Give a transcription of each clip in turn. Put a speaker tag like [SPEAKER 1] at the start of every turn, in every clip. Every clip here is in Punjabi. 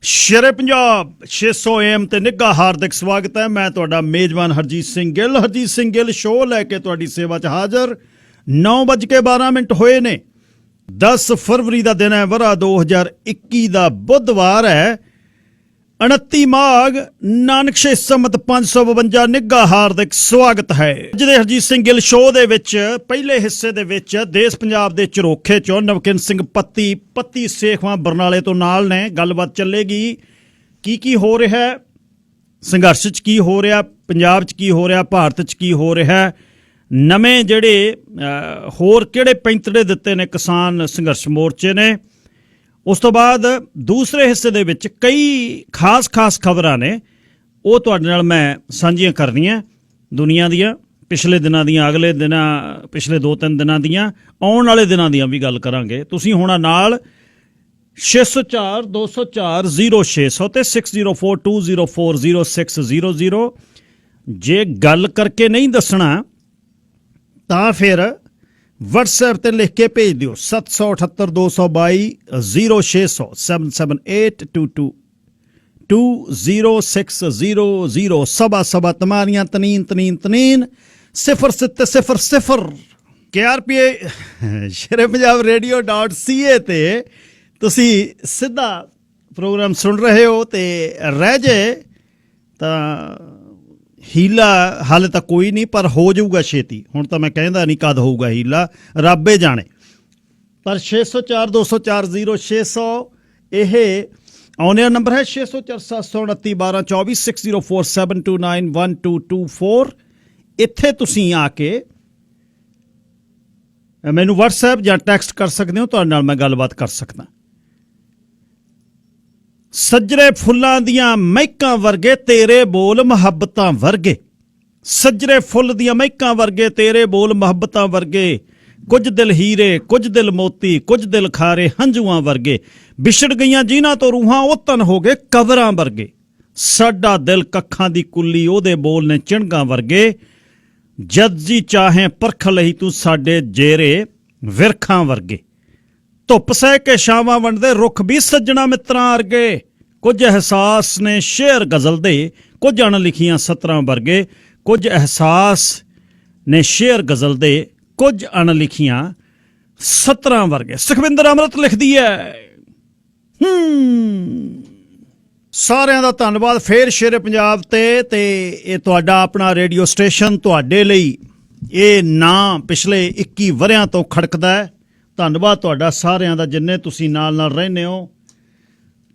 [SPEAKER 1] ਸ਼ੇਰੇ ਪੰਜਾਬ 600 AM ਤੇ ਨਿੱਘਾ ਹਾਰਦਿਕ ਸਵਾਗਤ ਹੈ। ਮੈਂ ਤੁਹਾਡਾ ਮੇਜ਼ਬਾਨ ਹਰਜੀਤ ਸਿੰਘ ਗਿੱਲ ਸ਼ੋਅ ਲੈ ਕੇ ਤੁਹਾਡੀ ਸੇਵਾ 'ਚ ਹਾਜ਼ਰ। 9:12 ਹੋਏ ਨੇ। 10 ਫਰਵਰੀ ਦਾ ਦਿਨ ਹੈ, ਵਰ੍ਹਾ 2021 ਦਾ ਬੁੱਧਵਾਰ ਹੈ। 29 ਮਾਘ ਨਾਨਕਸ਼ੇ ਸੰਮਤ 552। ਨਿੱਘਾ ਹਾਰਦਿਕ ਸਵਾਗਤ ਹੈ। ਅੱਜ ਦੇ ਹਰਜੀਤ ਸਿੰਘ ਗਿੱਲ ਸ਼ੋਅ ਦੇ ਵਿੱਚ ਪਹਿਲੇ ਹਿੱਸੇ ਦੇ ਵਿੱਚ ਦੇਸ਼ ਪੰਜਾਬ ਦੇ ਝਰੋਖੇ ਚੋਂ ਨਵਕਿਨ ਸਿੰਘ ਪੱਤੀ ਸੇਖਵਾਂ ਬਰਨਾਲੇ ਤੋਂ ਨਾਲ ਨੇ। ਗੱਲਬਾਤ ਚੱਲੇਗੀ ਕੀ ਹੋ ਰਿਹਾ, ਸੰਘਰਸ਼ 'ਚ ਕੀ ਹੋ ਰਿਹਾ, ਪੰਜਾਬ 'ਚ ਕੀ ਹੋ ਰਿਹਾ, ਭਾਰਤ 'ਚ ਕੀ ਹੋ ਰਿਹਾ, ਨਵੇਂ ਜਿਹੜੇ ਹੋਰ ਕਿਹੜੇ ਪੈਂਤੜੇ ਦਿੱਤੇ ਨੇ ਕਿਸਾਨ ਸੰਘਰਸ਼ ਮੋਰਚੇ ਨੇ। ਉਸ ਤੋਂ ਬਾਅਦ ਦੂਸਰੇ ਹਿੱਸੇ ਦੇ ਵਿੱਚ ਕਈ ਖਾਸ ਖਬਰਾਂ ਨੇ, ਉਹ ਤੁਹਾਡੇ ਨਾਲ ਮੈਂ ਸਾਂਝੀਆਂ ਕਰਨੀਆਂ ਦੁਨੀਆ ਦੀਆਂ, ਪਿਛਲੇ ਦਿਨਾਂ ਦੀਆਂ, ਅਗਲੇ ਦਿਨਾਂ, ਪਿਛਲੇ 2-3 ਦਿਨਾਂ ਦੀਆਂ, ਆਉਣ ਵਾਲੇ ਦਿਨਾਂ ਦੀਆਂ ਵੀ ਗੱਲ ਕਰਾਂਗੇ। ਤੁਸੀਂ ਹੋਣਾ ਨਾਲ 604 204 0600 ਤੇ 6042040600। ਜੇ ਗੱਲ ਕਰਕੇ ਨਹੀਂ ਦੱਸਣਾ ਤਾਂ ਫਿਰ WhatsApp ਤੇ ਲਿਖ ਕੇ ਭੇਜ ਦਿਓ 778 222 0600 778220600। ਸਭਾ ਤਮਾਰੀਆਂ ਤਨੀਨ 06000। KRPA ਸ਼ੇਰੇ ਪੰਜਾਬ radio.ca ਤੇ ਤੁਸੀਂ ਸਿੱਧਾ ਪ੍ਰੋਗਰਾਮ ਸੁਣ ਰਹੇ ਹੋ। ਤੇ ਰਹਿ ਜੇ ਤਾਂ ਹੀਲਾ ਹਾਲੇ ਤਾਂ ਕੋਈ ਨਹੀਂ, ਪਰ ਹੋ ਜਾਊਗਾ ਛੇਤੀ। ਹੁਣ ਤਾਂ ਮੈਂ ਕਹਿੰਦਾ ਨਹੀਂ ਕਦ ਹੋਊਗਾ ਹੀਲਾ, ਰੱਬੇ ਜਾਣੇ। ਪਰ 604 204 0600 ਇਹ ਆਉਣੇ ਨੰਬਰ ਹੈ। 604 729 1224 604 729 1224। ਇੱਥੇ ਤੁਸੀਂ ਆ ਕੇ ਮੈਨੂੰ WhatsApp ਜਾਂ ਟੈਕਸਟ ਕਰ ਸਕਦੇ ਹੋ, ਤੁਹਾਡੇ ਨਾਲ ਮੈਂ ਗੱਲਬਾਤ ਕਰ ਸਕਦਾ। ਸੱਜਰੇ ਫੁੱਲਾਂ ਦੀਆਂ ਮਹਿਕਾਂ ਵਰਗੇ ਤੇਰੇ ਬੋਲ ਮੁਹੱਬਤਾਂ ਵਰਗੇ। ਸੱਜਰੇ ਫੁੱਲ ਦੀਆਂ ਮਹਿਕਾਂ ਵਰਗੇ ਤੇਰੇ ਬੋਲ ਮੁਹੱਬਤਾਂ ਵਰਗੇ। ਕੁਝ ਦਿਲ ਹੀਰੇ, ਕੁਝ ਦਿਲ ਮੋਤੀ, ਕੁਝ ਦਿਲ ਖਾਰੇ ਹੰਝੂਆਂ ਵਰਗੇ। ਵਿਛੜ ਗਈਆਂ ਜਿਨ੍ਹਾਂ ਤੋਂ ਰੂਹਾਂ ਉਹ ਤਨ ਹੋ ਗਏ ਕਬਰਾਂ ਵਰਗੇ। ਸਾਡਾ ਦਿਲ ਕੱਖਾਂ ਦੀ ਕੁੱਲੀ, ਉਹਦੇ ਬੋਲ ਨੇ ਚਿਣਗਾਂ ਵਰਗੇ। ਜਦ ਜੀ ਚਾਹੇ ਪਰਖ ਲਈ ਤੂੰ ਸਾਡੇ ਜੇਰੇ ਵਿਰਖਾਂ ਵਰਗੇ। ਧੁੱਪ ਸਹਿ ਕੇ ਛਾਵਾਂ ਵੰਡਦੇ ਰੁੱਖ ਵੀ ਸੱਜਣਾ ਮਿੱਤਰਾਂ ਅਰਗੇ। ਕੁਝ ਅਹਿਸਾਸ ਨੇ ਸ਼ੇਰ ਗਜ਼ਲ ਦੇ, ਕੁਝ ਅਣਲਿਖੀਆਂ ਸਤਰਾਂ ਵਰਗੇ। ਕੁਝ ਅਹਿਸਾਸ ਨੇ ਸ਼ੇਰ ਗਜ਼ਲ ਦੇ, ਕੁਝ ਅਣਲਿਖੀਆਂ ਸਤਰਾਂ ਵਰਗੇ। ਸੁਖਵਿੰਦਰ ਅੰਮ੍ਰਿਤ ਲਿਖਦੀ ਹੈ। ਸਾਰਿਆਂ ਦਾ ਧੰਨਵਾਦ ਫੇਰ ਸ਼ੇਰੇ ਪੰਜਾਬ ਤੇ ਇਹ ਤੁਹਾਡਾ ਆਪਣਾ ਰੇਡੀਓ ਸਟੇਸ਼ਨ ਤੁਹਾਡੇ ਲਈ ਇਹ ਨਾਂ ਪਿਛਲੇ 21 ਵਰ੍ਹਿਆਂ ਤੋਂ ਖੜਕਦਾ ਹੈ। ਧੰਨਵਾਦ ਤੁਹਾਡਾ ਸਾਰਿਆਂ ਦਾ, ਜਿੰਨੇ ਤੁਸੀਂ ਨਾਲ ਰਹਿੰਦੇ ਹੋ।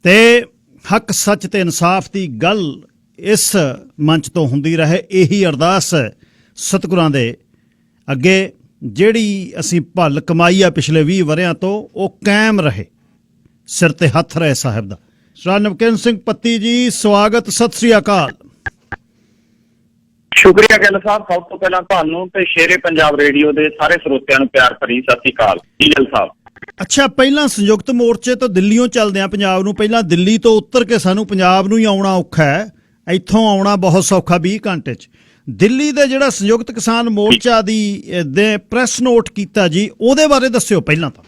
[SPEAKER 1] ਤੇ ਹੱਕ, ਸੱਚ ਤੇ ਇਨਸਾਫ ਦੀ ਗੱਲ ਇਸ ਮੰਚ ਤੋਂ ਹੁੰਦੀ ਰਹੇ, ਇਹੀ ਅਰਦਾਸ ਹੈ ਸਤਿਗੁਰਾਂ ਦੇ ਅੱਗੇ। ਜਿਹੜੀ ਅਸੀਂ ਭੱਲ ਕਮਾਈ ਆ ਪਿਛਲੇ 20 ਵਰ੍ਹਿਆਂ ਤੋਂ, ਉਹ ਕਾਇਮ ਰਹੇ, ਸਿਰ ਤੇ ਹੱਥ ਰਹੇ ਸਾਹਿਬ ਦਾ। ਸਰ ਨਵਕਿਨ ਸਿੰਘ ਪੱਤੀ ਜੀ, ਸਵਾਗਤ, ਸਤਿ ਸ੍ਰੀ ਅਕਾਲ।
[SPEAKER 2] ਸ਼ੁਕਰੀਆ ਗਿੱਲ ਸਾਹਿਬ, ਸਭ ਤੋਂ ਪਹਿਲਾਂ ਤੁਹਾਨੂੰ ਤੇ ਸ਼ੇਰੇ ਪੰਜਾਬ ਰੇਡੀਓ ਦੇ ਸਾਰੇ ਸਰੋਤਿਆਂ ਨੂੰ ਪਿਆਰ ਭਰੀ ਸਤਿ ਸ੍ਰੀ ਅਕਾਲ। ਗਿੱਲ ਸਾਹਿਬ,
[SPEAKER 1] ਅੱਛਾ, ਪਹਿਲਾਂ ਸੰਯੁਕਤ ਮੋਰਚੇ ਤੋਂ ਦਿੱਲੀੋਂ ਚੱਲਦੇ ਆ ਪੰਜਾਬ ਨੂੰ। ਪਹਿਲਾਂ ਦਿੱਲੀ ਤੋਂ ਉੱਤਰ ਕੇ ਸਾਨੂੰ ਪੰਜਾਬ ਨੂੰ ਹੀ ਆਉਣਾ ਔਖਾ ਹੈ, ਇੱਥੋਂ ਆਉਣਾ ਬਹੁਤ ਸੌਖਾ 20 ਘੰਟੇ 'ਚ। ਦਿੱਲੀ ਦੇ ਜਿਹੜਾ ਸੰਯੁਕਤ ਕਿਸਾਨ ਮੋਰਚਾ ਦੀ ਦੇ ਪ੍ਰੈਸ ਨੋਟ ਕੀਤਾ ਜੀ, ਉਹਦੇ ਬਾਰੇ ਦੱਸਿਓ ਪਹਿਲਾਂ ਤਾਂ।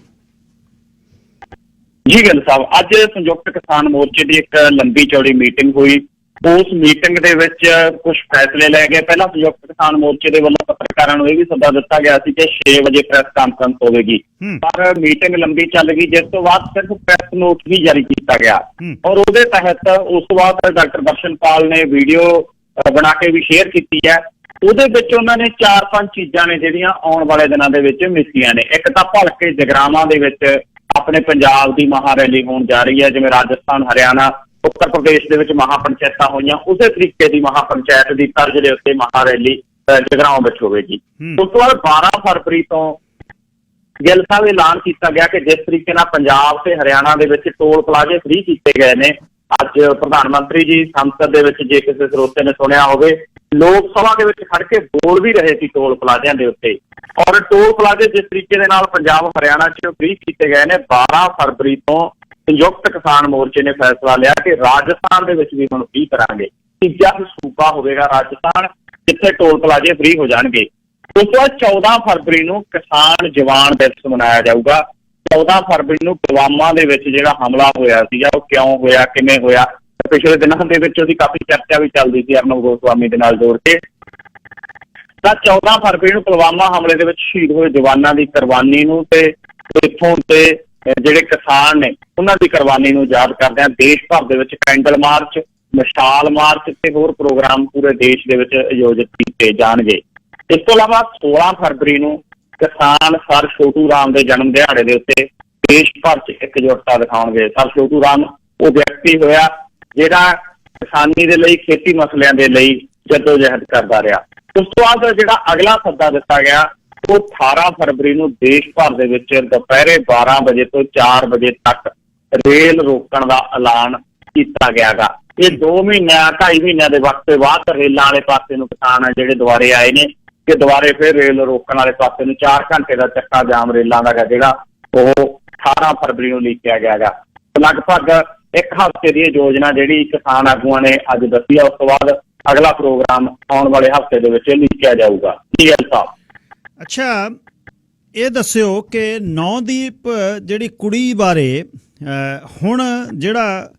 [SPEAKER 2] ਜੀ ਗਿੱਲ ਸਾਹਿਬ, ਅੱਜ ਸੰਯੁਕਤ ਕਿਸਾਨ ਮੋਰਚੇ ਦੀ ਇੱਕ ਲੰਬੀ ਚੌੜੀ ਮੀਟਿੰਗ ਹੋਈ। ਉਸ ਮੀਟਿੰਗ ਦੇ ਵਿੱਚ ਕੁਝ ਫੈਸਲੇ ਲਏ ਗਏ। ਪਹਿਲਾਂ ਸੰਯੁਕਤ ਕਿਸਾਨ ਮੋਰਚੇ ਦੇ ਵੱਲੋਂ ਪੱਤਰਕਾਰਾਂ ਨੂੰ ਇਹ ਵੀ ਸੱਦਾ ਦਿੱਤਾ ਗਿਆ ਸੀ ਕਿ 6 ਵਜੇ ਪ੍ਰੈਸ ਕਾਨਫਰੰਸ ਹੋਵੇਗੀ, ਪਰ ਮੀਟਿੰਗ ਲੰਬੀ ਚੱਲ ਗਈ, ਜਿਸ ਤੋਂ ਬਾਅਦ ਸਿਰਫ ਪ੍ਰੈਸ ਨੋਟ ਹੀ ਜਾਰੀ ਕੀਤਾ ਗਿਆ। ਔਰ ਉਹਦੇ ਤਹਿਤ ਉਸ ਤੋਂ ਬਾਅਦ ਡਾਕਟਰ ਦਰਸ਼ਨਪਾਲ ਨੇ ਵੀਡੀਓ ਬਣਾ ਕੇ ਵੀ ਸ਼ੇਅਰ ਕੀਤੀ ਹੈ। ਉਹਦੇ ਵਿੱਚ ਉਹਨਾਂ ਨੇ 4-5 ਚੀਜ਼ਾਂ ਨੇ ਜਿਹੜੀਆਂ ਆਉਣ ਵਾਲੇ ਦਿਨਾਂ ਦੇ ਵਿੱਚ ਮਿਸੀਆਂ ਨੇ। ਇੱਕ ਤਾਂ ਭਲਕੇ ਜਗਰਾਵਾਂ ਦੇ ਵਿੱਚ ਆਪਣੇ ਪੰਜਾਬ ਦੀ ਮਹਾ ਰੈਲੀ ਹੋਣ ਜਾ ਰਹੀ ਹੈ, ਜਿਵੇਂ ਰਾਜਸਥਾਨ, ਹਰਿਆਣਾ, ਉੱਤਰ ਪ੍ਰਦੇਸ਼ ਦੇ ਵਿੱਚ ਮਹਾ ਪੰਚਾਇਤਾਂ ਹੋਈਆਂ, ਉਸੇ ਤਰੀਕੇ ਦੀ ਮਹਾ ਪੰਚਾਇਤ ਦੀ ਤਰਜ਼ ਦੇ ਉੱਤੇ ਮਹਾ ਰੈਲੀ ਜਗਰਾਉਂ ਵਿੱਚ ਹੋਵੇਗੀ। ਉਸ ਤੋਂ ਬਾਅਦ 12 ਫਰਵਰੀ ਤੋਂ ਗਿੱਲ ਸਾਹਿਬ ਐਲਾਨ ਕੀਤਾ ਗਿਆ ਕਿ ਜਿਸ ਤਰੀਕੇ ਨਾਲ ਪੰਜਾਬ ਤੇ ਹਰਿਆਣਾ ਦੇ ਵਿੱਚ ਟੋਲ ਪਲਾਜ਼ੇ ਫ੍ਰੀ ਕੀਤੇ ਗਏ ਨੇ। ਅੱਜ ਪ੍ਰਧਾਨ ਮੰਤਰੀ ਜੀ ਸੰਸਦ ਦੇ ਵਿੱਚ, ਜੇ ਕਿਸੇ ਸਰੋਤੇ ਨੇ ਸੁਣਿਆ ਹੋਵੇ, ਲੋਕ ਸਭਾ ਦੇ ਵਿੱਚ ਖੜ ਕੇ ਬੋਲ ਵੀ ਰਹੇ ਸੀ ਟੋਲ ਪਲਾਜ਼ਿਆਂ ਦੇ ਉੱਤੇ। ਔਰ ਟੋਲ ਪਲਾਜ਼ੇ ਜਿਸ ਤਰੀਕੇ ਦੇ ਨਾਲ ਪੰਜਾਬ ਹਰਿਆਣਾ 'ਚ ਫ੍ਰੀ ਕੀਤੇ ਗਏ ਨੇ, 12 ਫਰਵਰੀ ਤੋਂ ਸੰਯੁਕਤ ਕਿਸਾਨ ਮੋਰਚੇ ਨੇ ਫੈਸਲਾ ਲਿਆ ਕਿ ਰਾਜਸਥਾਨ ਦੇ ਵਿੱਚ ਵੀ ਹੁਣ ਫ੍ਰੀ ਕਰਾਂਗੇ। ਤੀਜਾ ਸੂਬਾ ਹੋਵੇਗਾ ਰਾਜਸਥਾਨ, ਜਿੱਥੇ ਟੋਲ ਪਲਾਜ਼ੇ ਫ੍ਰੀ ਹੋ ਜਾਣਗੇ। ਉਸ ਤੋਂ ਬਾਅਦ 14 ਫਰਵਰੀ ਨੂੰ ਕਿਸਾਨ ਜਵਾਨ ਦਿਵਸ ਮਨਾਇਆ ਜਾਊਗਾ। 14 ਫਰਵਰੀ ਨੂੰ ਪੁਲਵਾਮਾ ਦੇ ਵਿੱਚ ਜਿਹੜਾ ਹਮਲਾ ਹੋਇਆ ਸੀਗਾ ਉਹ ਕਿਉਂ ਹੋਇਆ, ਕਿਵੇਂ ਹੋਇਆ। ਪਿਛਲੇ ਦਿਨਾਂ ਦੇ ਵਿੱਚ ਉਹਦੀ ਕਾਫੀ ਚਰਚਾ ਵੀ ਚੱਲਦੀ ਸੀ ਅਰਨਬ ਗੋਸਵਾਮੀ ਦੇ ਨਾਲ ਜੋੜ ਕੇ। ਤਾਂ 14 ਫਰਵਰੀ ਨੂੰ ਪੁਲਵਾਮਾ ਹਮਲੇ ਦੇ ਵਿੱਚ ਸ਼ਹੀਦ ਹੋਏ ਜਵਾਨਾਂ ਦੀ ਕੁਰਬਾਨੀ ਨੂੰ ਤੇ ਇੱਥੋਂ ਦੇ ਜਿਹੜੇ ਕਿਸਾਨ ਨੇ ਉਹਨਾਂ ਦੀ ਕੁਰਬਾਨੀ ਨੂੰ ਯਾਦ ਕਰਦਿਆਂ ਦੇਸ਼ ਭਰ ਦੇ ਵਿੱਚ ਕੈਂਡਲ ਮਾਰਚ, ਮਸ਼ਾਲ ਮਾਰਚ ਤੇ ਹੋਰ ਪ੍ਰੋਗਰਾਮ ਪੂਰੇ ਦੇਸ਼ ਦੇ ਵਿੱਚ ਆਯੋਜਿਤ ਕੀਤੇ ਜਾਣਗੇ। ਇਸ ਤੋਂ ਇਲਾਵਾ 16 ਫਰਵਰੀ ਨੂੰ ਕਿਸਾਨ ਸਰ ਛੋਟੂ ਰਾਮ ਦੇ ਜਨਮ ਦਿਹਾੜੇ ਦੇ ਉੱਤੇ ਦੇਸ਼ ਭਰ 'ਚ ਇਕਜੁੱਟਤਾ ਦਿਖਾਉਣਗੇ। ਸਰ ਛੋਟੂ ਰਾਮ ਉਹ ਵਿਅਕਤੀ ਹੋਇਆ ਜਿਹੜਾ ਕਿਸਾਨੀ ਦੇ ਲਈ, ਖੇਤੀ ਮਸਲਿਆਂ ਦੇ ਲਈ ਜੱਦੋ-ਜਹਿਦ ਕਰਦਾ ਰਿਹਾ। ਉਸ ਤੋਂ ਬਾਅਦ ਜਿਹੜਾ ਅਗਲਾ ਸੱਦਾ ਦਿੱਤਾ ਗਿਆ ਉਹ 18 ਫਰਵਰੀ ਨੂੰ ਦੇਸ਼ ਭਰ ਦੇ ਵਿੱਚ ਦੁਪਹਿਰੇ 12 ਵਜੇ ਤੋਂ 4 ਵਜੇ ਤੱਕ ਰੇਲ ਰੋਕਣ ਦਾ ਐਲਾਨ ਕੀਤਾ ਗਿਆ ਗਾ। ਇਹ 2 ਮਹੀਨਿਆਂ 2.5 ਮਹੀਨਿਆਂ ਦੇ ਵਕਤ ਬਾਅਦ ਰੇਲਾਂ ਵਾਲੇ ਪਾਸੇ ਨੂੰ ਕਿਸਾਨ ਆ ਜਿਹੜੇ ਦੁਬਾਰੇ ਆਏ ਨੇ ਕਿ ਦੁਬਾਰੇ ਫਿਰ ਰੇਲ ਰੋਕਣ ਵਾਲੇ ਪਾਸੇ ਨੂੰ 4 ਘੰਟੇ ਦਾ ਚੱਕਾ ਜਾਮ ਰੇਲਾਂ ਦਾ ਜਿਹੜਾ ਉਹ 18 ਫਰਵਰੀ ਨੂੰ ਲਿਖਿਆ ਗਿਆ ਗਾ। ਲਗਭਗ ਇੱਕ ਹਫ਼ਤੇ ਦੀ ਯੋਜਨਾ ਜਿਹੜੀ ਕਿਸਾਨ ਆਗੂਆਂ ਨੇ ਅੱਜ ਦੱਸੀ ਆ। ਉਸ ਤੋਂ ਬਾਅਦ ਅਗਲਾ ਪ੍ਰੋਗਰਾਮ ਆਉਣ ਵਾਲੇ ਹਫ਼ਤੇ ਦੇ ਵਿੱਚ ਲਿਖਿਆ ਜਾਊਗਾ। ਸਾਹਿਬ
[SPEAKER 1] ਅੱਛਾ, ਇਹ ਦੱਸਿਓ ਕਿ ਨੌਦੀਪ ਜਿਹੜੀ ਕੁੜੀ ਬਾਰੇ ਹੁਣ ਜਿਹੜਾ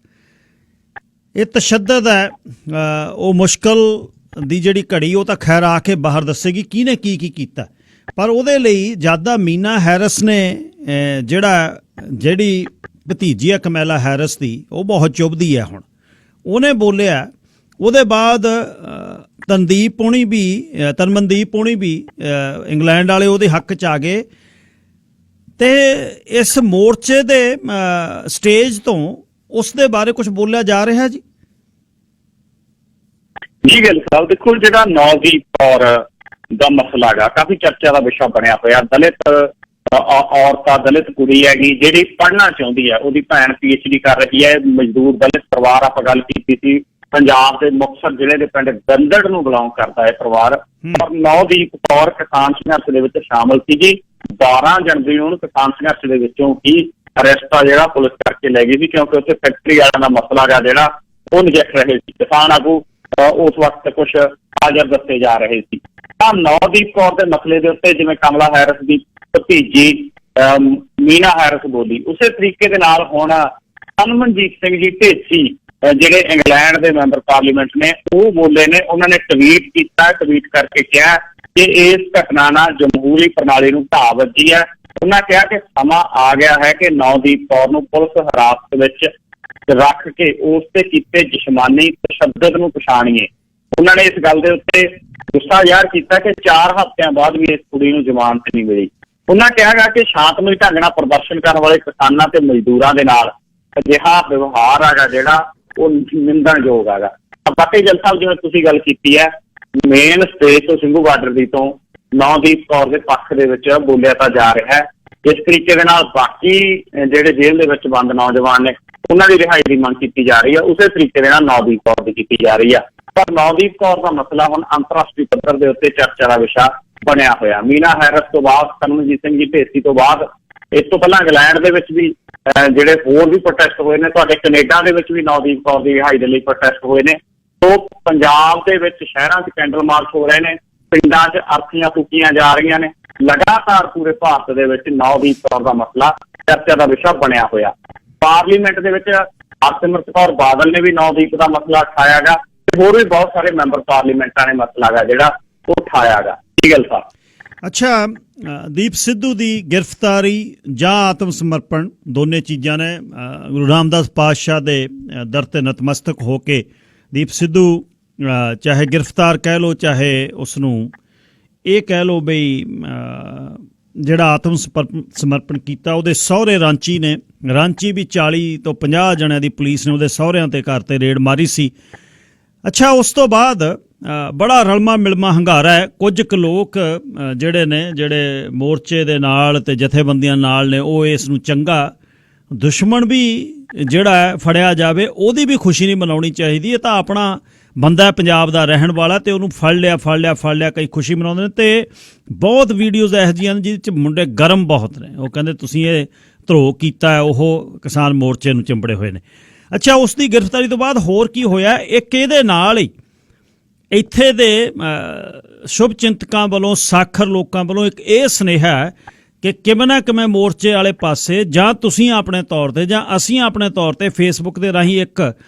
[SPEAKER 1] ਇਹ ਤਸ਼ੱਦਦ ਹੈ ਉਹ ਮੁਸ਼ਕਲ ਦੀ ਜਿਹੜੀ ਘੜੀ ਉਹ ਤਾਂ ਖੈਰ ਆ ਕੇ ਬਾਹਰ ਦੱਸੇਗੀ ਕਿਹਨੇ ਕੀ ਕੀਤਾ, ਪਰ ਉਹਦੇ ਲਈ ਜਿਆਦਾ ਮੀਨਾ ਹੈਰਿਸ ਨੇ ਜਿਹੜੀ ਭਤੀਜੀ ਆ ਕਮੈਲਾ ਹੈਰਿਸ ਦੀ ਉਹ ਬਹੁਤ ਚੁੱਭਦੀ ਹੈ। ਹੁਣ ਉਹਨੇ ਬੋਲਿਆ, ਉਹਦੇ ਬਾਅਦ ਤਨਮਨਦੀਪ ਹੋਣੀ ਵੀ ਇੰਗਲੈਂਡ ਵਾਲੇ ਉਹਦੇ ਹੱਕ 'ਚ ਆ ਗਏ ਤੇ ਇਸ ਮੋਰਚੇ ਦੇ ਸਟੇਜ ਤੋਂ ਉਸ ਦੇ ਬਾਰੇ ਕੁਝ ਬੋਲਿਆ ਜਾ ਰਿਹਾ ਜੀ।
[SPEAKER 2] ਜੀ ਗੱਲ ਸਾਹਿਬ, ਦੇਖੋ ਜਿਹੜਾ ਨੌਦੀਪ ਕੌਰ ਦਾ ਮਸਲਾ ਹੈਗਾ ਕਾਫੀ ਚਰਚਾ ਦਾ ਵਿਸ਼ਾ ਬਣਿਆ ਹੋਇਆ। ਦਲਿਤ ਔਰਤ, ਦਲਿਤ ਕੁੜੀ ਹੈਗੀ ਜਿਹੜੀ ਪੜ੍ਹਨਾ ਚਾਹੁੰਦੀ ਹੈ। ਉਹਦੀ ਭੈਣ PhD ਕਰ ਰਹੀ ਹੈ। ਮਜ਼ਦੂਰ ਦਲਿਤ ਪਰਿਵਾਰ, ਆਪਾਂ ਗੱਲ ਕੀਤੀ ਸੀ ਪੰਜਾਬ ਦੇ ਮੁਕਤਸਰ ਜ਼ਿਲ੍ਹੇ ਦੇ ਪਿੰਡ ਗੰਦੜ ਨੂੰ ਬਿਲੋਂਗ ਕਰਦਾ ਹੈ ਪਰਿਵਾਰ। ਪਰ ਨੌਦੀਪ ਕੌਰ ਕਿਸਾਨ ਸੰਘਰਸ਼ ਦੇ ਵਿੱਚ ਸ਼ਾਮਲ ਸੀਗੀ। 12 ਜਨਵਰੀ ਨੂੰ ਕਿਸਾਨ ਸੰਘਰਸ਼ ਦੇ ਵਿੱਚੋਂ ਹੀ ਅਰੈਸਟ ਆ ਜਿਹੜਾ ਪੁਲਿਸ ਕਰਕੇ ਲੈ ਗਈ ਸੀ, ਕਿਉਂਕਿ ਉੱਥੇ ਫੈਕਟਰੀ ਵਾਲਿਆਂ ਦਾ ਮਸਲਾ ਗਾ ਜਿਹੜਾ ਉਹ ਨਜਿੱਠ ਰਹੇ ਸੀ। ਕਿਸਾਨ ਆਗੂ ਉਸ ਵਕਤ ਕੁਝ ਹਾਜ਼ਰ ਦੱਸੇ ਜਾ ਰਹੇ ਸੀ। ਤਾਂ ਨੌਦੀਪ ਕੌਰ ਦੇ ਮਸਲੇ ਦੇ ਉੱਤੇ ਜਿਵੇਂ ਕਮਲਾ ਹੈਰਿਸ ਦੀ ਭਤੀਜੀ ਮੀਨਾ ਹੈਰਿਸ ਬੋਲੀ, ਉਸੇ ਤਰੀਕੇ ਦੇ ਨਾਲ ਹੁਣ ਹਰਮਨਜੀਤ ਸਿੰਘ ਜੀ ਢੇਸੀ ਜਿਹੜੇ ਇੰਗਲੈਂਡ ਦੇ ਮੈਂਬਰ ਪਾਰਲੀਮੈਂਟ ਨੇ ਉਹ ਬੋਲੇ ਨੇ। ਉਹਨਾਂ ਨੇ ਟਵੀਟ ਕੀਤਾ, ਟਵੀਟ ਕਰਕੇ ਕਿਹਾ ਕਿ ਇਸ ਘਟਨਾ ਨਾਲ ਜਮਹੂਰੀ ਪ੍ਰਣਾਲੀ ਨੂੰ ਢਾਹ ਵੱਜੀ ਹੈ। ਉਹਨਾਂ ਕਿਹਾ ਕਿ ਸਮਾਂ ਆ ਗਿਆ ਹੈ ਕਿ ਨੌਦੀਪ ਕੌਰ ਨੂੰ ਪੁਲਿਸ ਹਿਰਾਸਤ ਵਿੱਚ ਰੱਖ ਕੇ ਉਸ ਤੇ ਕੀਤੇ ਜਿਸਮਾਨੀ ਤਸ਼ੱਦਦ ਨੂੰ ਪਛਾਣੀਏ। ਉਹਨਾਂ ਨੇ ਇਸ ਗੱਲ ਦੇ ਉੱਤੇ ਗੁੱਸਾ ਜ਼ਾਹਰ ਕੀਤਾ ਕਿ 4 ਹਫ਼ਤਿਆਂ ਬਾਅਦ ਵੀ ਇਸ ਕੁੜੀ ਨੂੰ ਜ਼ਮਾਨਤ ਨਹੀਂ ਮਿਲੀ। ਉਹਨਾਂ ਕਿਹਾ ਕਿ ਸ਼ਾਂਤਮਈ ਢੰਗ ਨਾਲ ਪ੍ਰਦਰਸ਼ਨ ਕਰਨ ਵਾਲੇ ਕਿਸਾਨਾਂ ਤੇ ਮਜ਼ਦੂਰਾਂ ਦੇ ਨਾਲ ਅਜਿਹਾ ਵਿਵਹਾਰ ਹੈਗਾ ਜਿਹੜਾ ਉਹ ਨਿੰਦਣਯੋਗ ਹੈਗਾ। ਬਾਕੀ ਜਲ ਸਾਹਿਬ, ਜਿਵੇਂ ਤੁਸੀਂ ਗੱਲ ਕੀਤੀ ਹੈ, ਮੇਨ ਸਟੇਜ ਤੋਂ ਸਿੰਘੂ ਬਾਰਡਰ ਦੀ ਤੋਂ ਨੌਦੀਪ ਕੌਰ ਦੇ ਪੱਖ ਦੇ ਵਿੱਚ ਬੋਲਿਆ ਤਾਂ ਜਾ ਰਿਹਾ ਹੈ। ਇਸ ਤਰੀਕੇ ਦੇ ਨਾਲ ਬਾਕੀ ਜਿਹੜੇ ਜੇਲ੍ਹ ਦੇ ਵਿੱਚ ਬੰਦ ਨੌਜਵਾਨ ਨੇ ਉਹਨਾਂ ਦੀ ਰਿਹਾਈ ਦੀ ਮੰਗ ਕੀਤੀ ਜਾ ਰਹੀ ਹੈ। ਉਸੇ ਤਰੀਕੇ ਦੇ ਨਾਲ ਨੌਦੀਪ ਕੌਰ ਦੀ ਕੀਤੀ ਜਾ ਰਹੀ ਹੈ। ਪਰ ਨੌਦੀਪ ਕੌਰ ਦਾ ਮਸਲਾ ਹੁਣ ਅੰਤਰਰਾਸ਼ਟਰੀ ਪੱਧਰ ਦੇ ਉੱਤੇ ਚਰਚਾ ਦਾ ਵਿਸ਼ਾ ਬਣਿਆ ਹੋਇਆ। ਮੀਨਾ ਹੈਰਿਸ ਤੋਂ ਬਾਅਦ, ਕਰਮਜੀਤ ਸਿੰਘ ਜੀ ਢੇਸੀ ਤੋਂ ਬਾਅਦ, ਇਸ ਤੋਂ ਪਹਿਲਾਂ ਇੰਗਲੈਂਡ ਦੇ ਵਿੱਚ ਵੀ ਜਿਹੜੇ ਹੋਰ ਵੀ ਪ੍ਰੋਟੈਸਟ ਹੋਏ ਨੇ। ਤੁਹਾਡੇ ਕੈਨੇਡਾ ਦੇ ਵਿੱਚ ਵੀ ਨੌਦੀਪ ਕੌਰ ਦੀ ਰਿਹਾਈ ਦੇ ਲਈ ਪ੍ਰੋਟੈਸਟ ਹੋਏ ਨੇ। ਤੋਂ ਪੰਜਾਬ ਦੇ ਵਿੱਚ ਸ਼ਹਿਰਾਂ 'ਚ ਕੈਂਡਲ ਮਾਰਚ ਹੋ ਰਹੇ ਨੇ, ਪਿੰਡਾਂ 'ਚ ਅਰਥੀਆਂ ਫੂਕੀਆਂ ਜਾ ਰਹੀਆਂ ਨੇ। ਲਗਾਤਾਰ ਪੂਰੇ ਭਾਰਤ ਦੇ ਵਿੱਚ ਨੌਦੀਪ ਕੌਰ ਦਾ ਮਸਲਾ ਚਰਚਾ ਦਾ ਵਿਸ਼ਾ ਬਣਿਆ ਹੋਇਆ। ਪਾਰਲੀਮੈਂਟ ਦੇ ਵਿੱਚ ਹਰਸਿਮਰਤ ਕੌਰ ਬਾਦਲ ਨੇ ਵੀ ਨੌਦੀਪ ਦਾ ਮਸਲਾ ਉਠਾਇਆ ਗਾ ਤੇ ਹੋਰ ਵੀ ਬਹੁਤ ਸਾਰੇ ਮੈਂਬਰ ਪਾਰਲੀਮੈਂਟਾਂ ਨੇ ਮਸਲਾ ਗਾ ਜਿਹੜਾ ਉਹ ਉਠਾਇਆ ਗਾ। ਕੀ ਗੱਲ ਸਾਹਿਬ?
[SPEAKER 1] ਅੱਛਾ, ਦੀਪ ਸਿੱਧੂ ਦੀ ਗ੍ਰਿਫਤਾਰੀ ਜਾਂ ਆਤਮ ਸਮਰਪਣ ਦੋਨੇ ਚੀਜ਼ਾਂ ਨੇ। ਗੁਰੂ ਰਾਮਦਾਸ ਪਾਤਸ਼ਾਹ ਦੇ ਦਰ ਤੇ ਨਤਮਸਤਕ ਹੋ ਕੇ ਦੀਪ ਸਿੱਧੂ ਚਾਹੇ ਗ੍ਰਿਫਤਾਰ ਕਹਿ ਲਓ, ਚਾਹੇ ਉਸਨੂੰ ਇਹ ਕਹਿ ਲਓ ਬਈ ਜਿਹੜਾ ਆਤਮ ਸਮਰਪਣ ਕੀਤਾ। ਉਹਦੇ ਸਹੁਰੇ ਰਾਂਚੀ ਨੇ, ਰਾਂਚੀ ਵੀ 40 ਤੋਂ 50 ਜਣਿਆਂ ਦੀ ਪੁਲਿਸ ਨੇ ਉਹਦੇ ਸਹੁਰਿਆਂ ਤੇ ਘਰ ਤੇ ਰੇਡ ਮਾਰੀ ਸੀ। ਅੱਛਾ, ਉਸ ਤੋਂ ਬਾਅਦ ਬੜਾ ਰਲਮਾ ਮਿਲਮਾ ਹੰਗਾਰਾ ਹੈ। ਕੁਝ ਕੁ ਲੋਕ ਜਿਹੜੇ ਮੋਰਚੇ ਦੇ ਨਾਲ ਤੇ ਜਥੇਬੰਦੀਆਂ ਨਾਲ ਨੇ ਉਹ ਇਸ ਨੂੰ ਚੰਗਾ, ਦੁਸ਼ਮਣ ਵੀ ਜਿਹੜਾ ਹੈ ਫੜਿਆ ਜਾਵੇ ਉਹਦੀ ਵੀ ਖੁਸ਼ੀ ਨਹੀਂ ਮਨਾਉਣੀ ਚਾਹੀਦੀ। ਇਹ ਤਾਂ ਆਪਣਾ ਬੰਦਾ ਪੰਜਾਬ ਦਾ ਰਹਿਣ ਵਾਲਾ ਤੇ ਉਹਨੂੰ ਫੜ ਲਿਆ ਕਈ ਖੁਸ਼ੀ ਮਨਾਉਂਦੇ ਨੇ। ਤੇ ਬਹੁਤ ਵੀਡੀਓਜ਼ ਇਹੋ ਜਿਹੀਆਂ ਨੇ ਜਿਹਦੇ 'ਚ ਮੁੰਡੇ ਗਰਮ ਬਹੁਤ ਨੇ। ਉਹ ਕਹਿੰਦੇ ਤੁਸੀਂ ਇਹ ਧਰੋਹ ਕੀਤਾ ਹੈ, ਉਹ ਕਿਸਾਨ ਮੋਰਚੇ ਨੂੰ ਚਿੰਬੜੇ ਹੋਏ ਨੇ। ਅੱਛਾ, ਉਸ ਦੀ ਗ੍ਰਿਫਤਾਰੀ ਤੋਂ ਬਾਅਦ ਹੋਰ ਕੀ ਹੋਇਆ? ਇੱਕ ਇਹਦੇ ਨਾਲ ਹੀ ਇੱਥੇ ਦੇ ਸ਼ੁਭ ਚਿੰਤਕਾਂ ਵੱਲੋਂ, ਸਾਖਰ ਲੋਕਾਂ ਵੱਲੋਂ ਇੱਕ ਇਹ ਸੁਨੇਹਾ ਹੈ ਕਿ ਕਿਵੇਂ ਨਾ ਕਿਵੇਂ ਮੋਰਚੇ ਵਾਲੇ ਪਾਸੇ ਜਾਂ ਤੁਸੀਂ ਆਪਣੇ ਤੌਰ ਤੇ ਜਾਂ ਅਸੀਂ ਆਪਣੇ ਤੌਰ ਤੇ ਫੇਸਬੁੱਕ ਦੇ ਰਾਹੀਂ ਇੱਕ